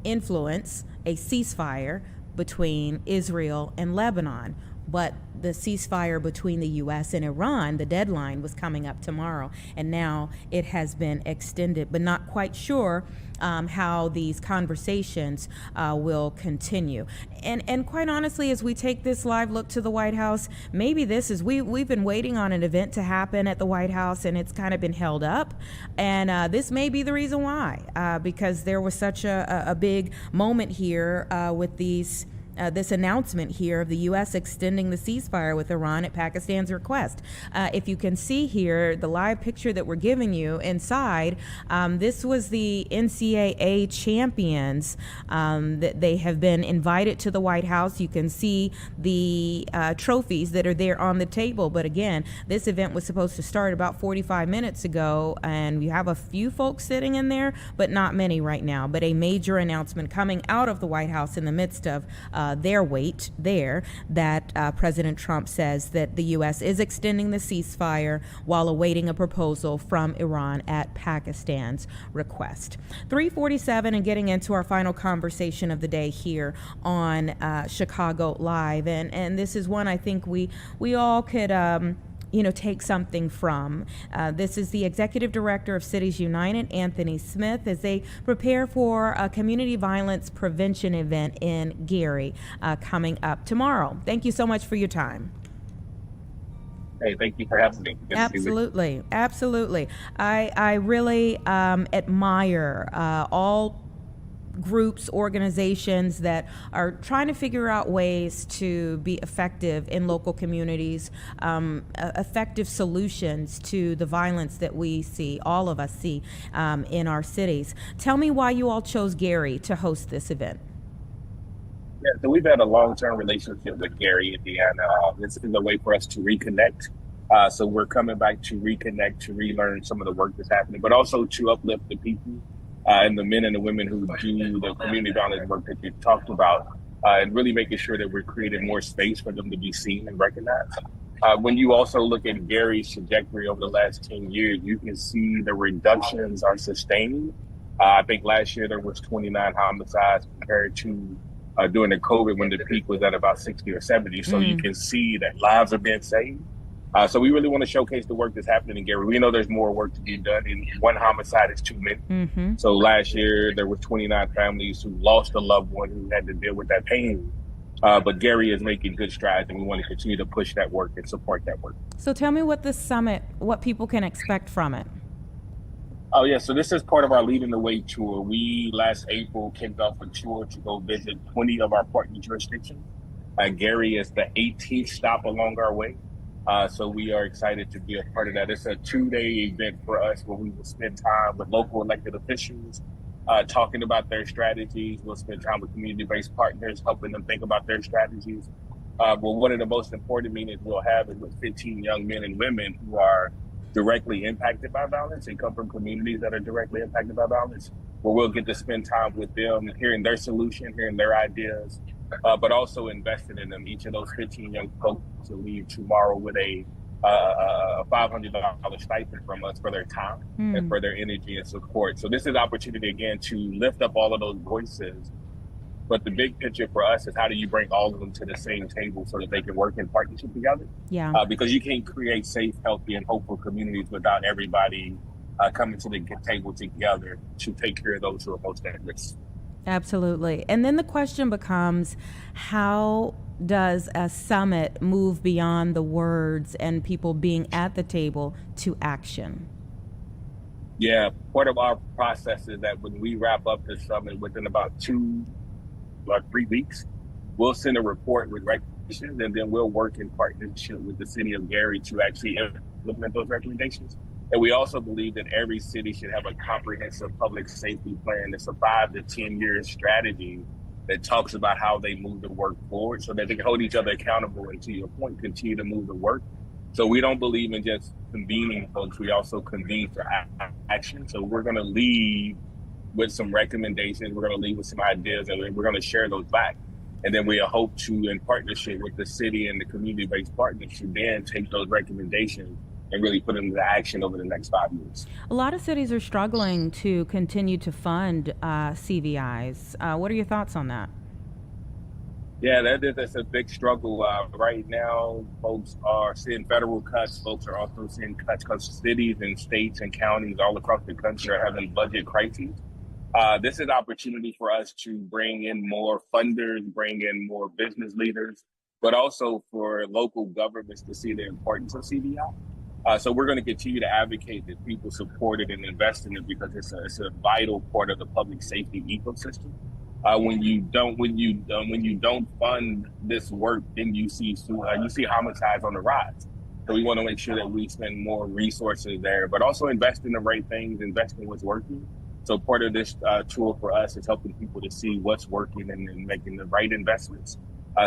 influence a ceasefire between Israel and Lebanon. But the ceasefire between the U.S. and Iran, the deadline was coming up tomorrow, and now it has been extended, but not quite sure how these conversations will continue. And quite honestly, as we take this live look to the White House, maybe this is, we've been waiting on an event to happen at the White House, and it's kind of been held up. And this may be the reason why, because there was such a big moment here with these this announcement here of the U.S. extending the ceasefire with Iran at Pakistan's request. If you can see here, the live picture that we're giving you inside, this was the NCAA champions that they have been invited to the White House. You can see the trophies that are there on the table. But again, this event was supposed to start about 45 minutes ago, and we have a few folks sitting in there, but not many right now. But a major announcement coming out of the White House in the midst of their wait there, that President Trump says that the U.S. is extending the ceasefire while awaiting a proposal from Iran at Pakistan's request. 3:47, and getting into our final conversation of the day here on Chicago Live. And this is one I think we all could take something from. This is the Executive Director of Cities United, Anthony Smith, as they prepare for a community violence prevention event in Gary coming up tomorrow. Thank you so much for your time. Hey, thank you for having me. Good to be with you. Absolutely, absolutely. I really admire all groups, organizations that are trying to figure out ways to be effective in local communities, effective solutions to the violence that we see, all of us see in our cities. Tell me why you all chose Gary to host this event. Yeah, so we've had a long-term relationship with Gary, Indiana. This is a way for us to reconnect. So we're coming back to reconnect, to relearn some of the work that's happening, but also to uplift the people and the men and the women who do the community violence work that you talked about, and really making sure that we're creating more space for them to be seen and recognized. When you also look at Gary's trajectory over the last 10 years, you can see the reductions are sustaining. I think last year there was 29 homicides compared to during the COVID when the peak was at about 60 or 70. So you can see that lives are being saved. So we really want to showcase the work that's happening in Gary. We know there's more work to be done, and one homicide is too many. So last year there was 29 families who lost a loved one who had to deal with that pain. But Gary is making good strides, and we want to continue to push that work and support that work. So tell me what this summit, what people can expect from it. Oh, yeah. So this is part of our Leading the Way tour. We, last April, kicked off a tour to go visit 20 of our partner jurisdictions. Gary is the 18th stop along our way. So we are excited to be a part of that. It's a 2-day event for us where we will spend time with local elected officials, talking about their strategies. We'll spend time with community-based partners, helping them think about their strategies. Well, one of the most important meetings we'll have is with 15 young men and women who are directly impacted by violence and come from communities that are directly impacted by violence, where we'll get to spend time with them, hearing their solution, hearing their ideas, but also investing in them. Each of those 15 young folks will leave tomorrow with a $500 stipend from us for their time and for their energy and support. So this is an opportunity, again, to lift up all of those voices. But the big picture for us is how do you bring all of them to the same table so that they can work in partnership together? Yeah. Because you can't create safe, healthy, and hopeful communities without everybody coming to the table together to take care of those who are most at risk. Absolutely. And then the question becomes, how does a summit move beyond the words and people being at the table to action? Yeah, part of our process is that when we wrap up the summit within about 2 or 3 weeks, we'll send a report with recommendations, and then we'll work in partnership with the city of Gary to actually implement those recommendations. And we also believe that every city should have a comprehensive public safety plan that's a 5 to 10 year strategy that talks about how they move the work forward so that they can hold each other accountable and, to your point, continue to move the work. So we don't believe in just convening folks. We also convene for action. So we're going to leave with some recommendations. We're going to leave with some ideas, and we're going to share those back. And then we hope to, in partnership with the city and the community-based partners, to then take those recommendations and really put them into action over the next 5 years. A lot of cities are struggling to continue to fund CVIs. What are your thoughts on that? Yeah, that's a big struggle. Right now, folks are seeing federal cuts. Folks are also seeing cuts because cities and states and counties all across the country are having budget crises. This is an opportunity for us to bring in more funders, bring in more business leaders, but also for local governments to see the importance of CVI. So we're going to continue to advocate that people support it and invest in it because it's a vital part of the public safety ecosystem. When you don't fund this work, then you see homicides on the rise. So we want to make sure that we spend more resources there, but also invest in the right things, invest in what's working. So part of this tool for us is helping people to see what's working and making the right investments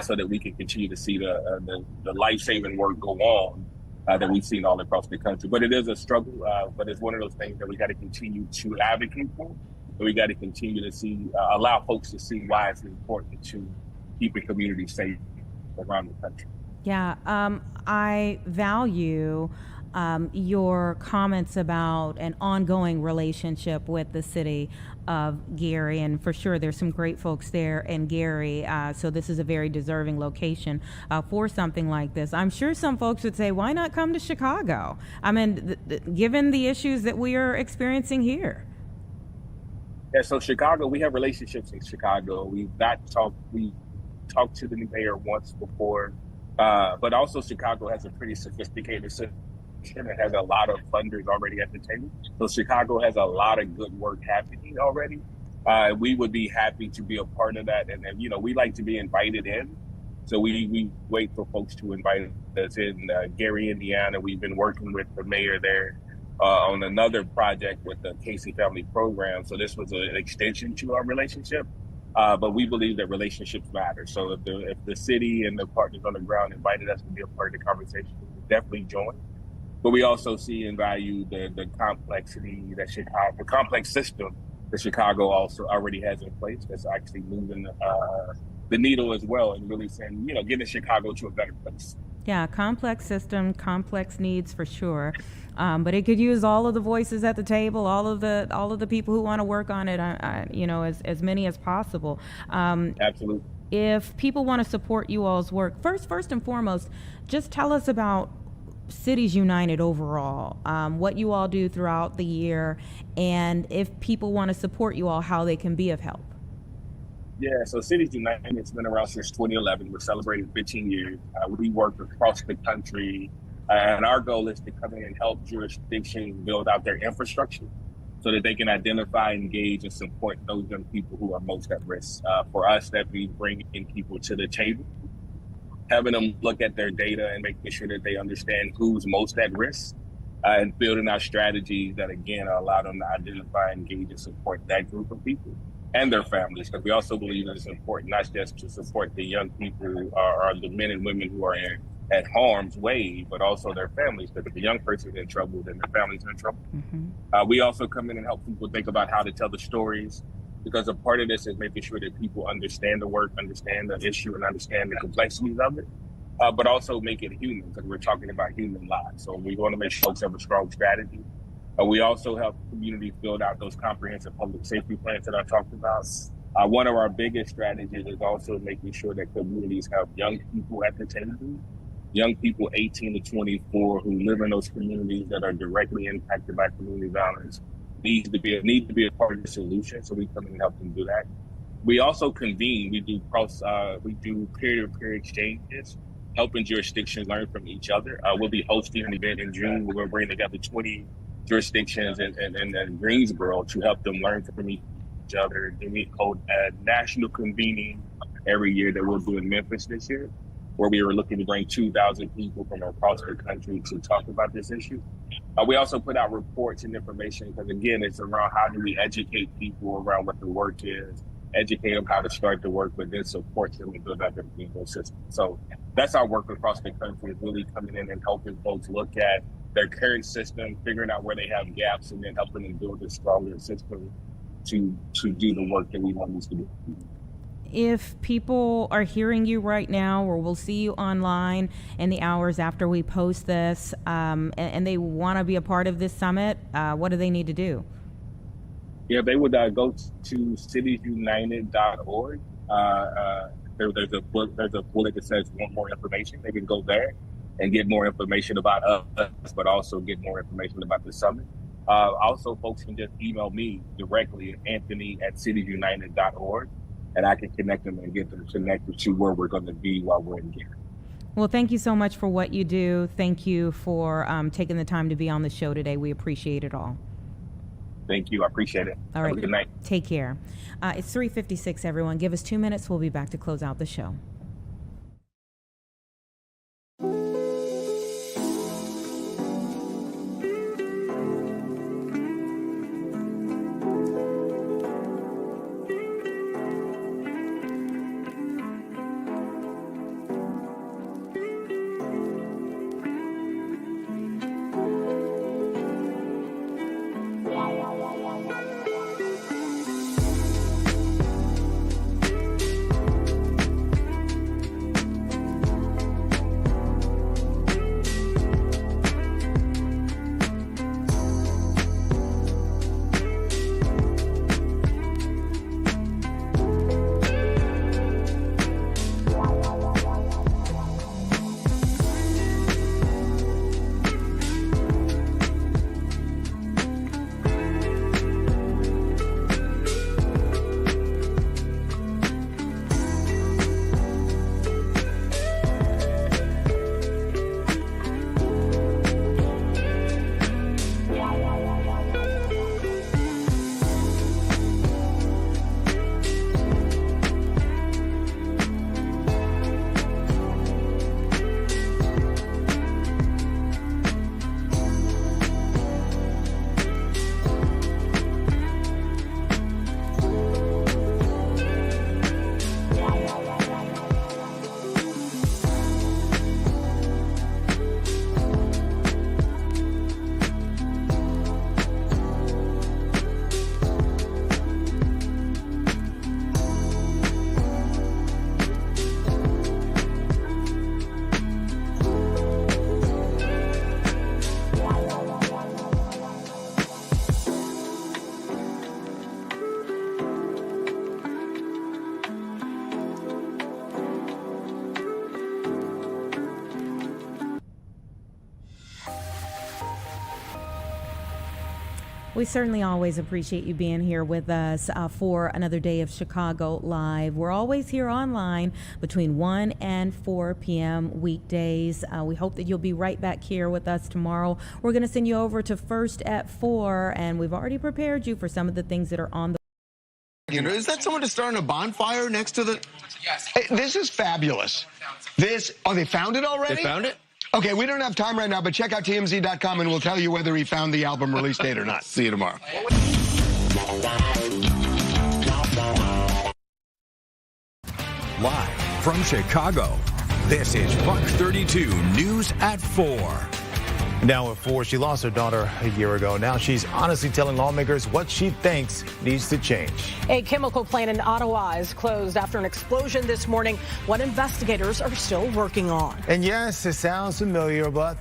so that we can continue to see the life-saving work go on that we've seen all across the country. But it is a struggle, but it's one of those things that we got to continue to advocate for. So we got to continue to allow folks to see why it's important to keep a community safe around the country. Yeah, I value your comments about an ongoing relationship with the city of Gary, and for sure there's some great folks there in Gary, so this is a very deserving location for something like this. I'm sure some folks would say, why not come to Chicago? I mean, given the issues that we are experiencing here. Yeah, so Chicago, we have relationships in Chicago. We talked to the mayor once before, but also Chicago has a pretty sophisticated system. It has a lot of funders already at the table. So Chicago has a lot of good work happening already. We would be happy to be a part of that. And you know, we like to be invited in. So we wait for folks to invite us in. Gary, Indiana, we've been working with the mayor there on another project with the Casey Family Program. So this was an extension to our relationship. But we believe that relationships matter. So if the city and the partners on the ground invited us to be a part of the conversation, we would definitely join. But we also see and value the complexity that Chicago, the complex system that Chicago also already has in place that's actually moving the needle as well, and really saying, you know, getting Chicago to a better place. Yeah, complex system, complex needs for sure. But it could use all of the voices at the table, all of the people who want to work on it, you know, as many as possible. Absolutely. If people want to support you all's work, first and foremost, just tell us about Cities United overall, what you all do throughout the year, and if people want to support you all, how they can be of help. Yeah, so Cities United has been around since 2011. We're celebrating 15 years. We work across the country, and our goal is to come in and help jurisdictions build out their infrastructure so that they can identify, engage, and support those young people who are most at risk. For us, that means bringing people to the table, having them look at their data and making sure that they understand who's most at risk, and building out strategies that, again, allow them to identify, engage, and support that group of people and their families. Because we also believe that it's important not just to support the young people or the men and women who are at harm's way, but also their families. Because if the young person is in trouble, then their family's in trouble. Mm-hmm. We also come in and help people think about how to tell the stories, because a part of this is making sure that people understand the work, understand the issue, and understand the complexities of it, but also make it human, because we're talking about human lives. So we want to make sure folks have a strong strategy. We also help communities build out those comprehensive public safety plans that I talked about. One of our biggest strategies is also making sure that communities have young people at the table, young people 18 to 24 who live in those communities that are directly impacted by community violence. Need to be a part of the solution, so we come in and help them do that. We also convene. We do peer-to-peer exchanges, helping jurisdictions learn from each other. We'll be hosting an event in June where we'll bring together 20 jurisdictions in Greensboro to help them learn from each other. And we hold a national convening every year that we'll do in Memphis this year, where we were looking to bring 2,000 people from across the country to talk about this issue. We also put out reports and information, because again, it's around how do we educate people around what the work is, educate them how to start the work, but then support them and build out their ecosystem. So that's our work across the country, is really coming in and helping folks look at their current system, figuring out where they have gaps, and then helping them build a stronger system to do the work that we want them to do. If people are hearing you right now, or will see you online in the hours after we post this, and they want to be a part of this summit, what do they need to do? Yeah, they would go to citiesunited.org. There's a bullet that says "Want more information." They can go there and get more information about us, but also get more information about the summit. Also, folks can just email me directly at anthony@citiesunited.org. And I can connect them and get them connected to where we're going to be while we're in Gary. Well, thank you so much for what you do. Thank you for taking the time to be on the show today. We appreciate it all. Thank you. I appreciate it. All right. Have a good night. Take care. It's 3:56, everyone. Give us 2 minutes. We'll be back to close out the show. We certainly always appreciate you being here with us for another day of Chicago Live. We're always here online between 1 and 4 p.m. weekdays. We hope that you'll be right back here with us tomorrow. We're going to send you over to First at 4, and we've already prepared you for some of the things that are on the... Is that someone to start a bonfire next to the... Yes. Hey, this is fabulous. Oh, they found it already? They found it? Okay, we don't have time right now, but check out TMZ.com and we'll tell you whether he found the album release date or not. See you tomorrow. Live from Chicago, this is Fox 32 News at 4. Now at 4, she lost her daughter a year ago. Now she's honestly telling lawmakers what she thinks needs to change. A chemical plant in Ottawa is closed after an explosion this morning, what investigators are still working on. And yes, it sounds familiar, but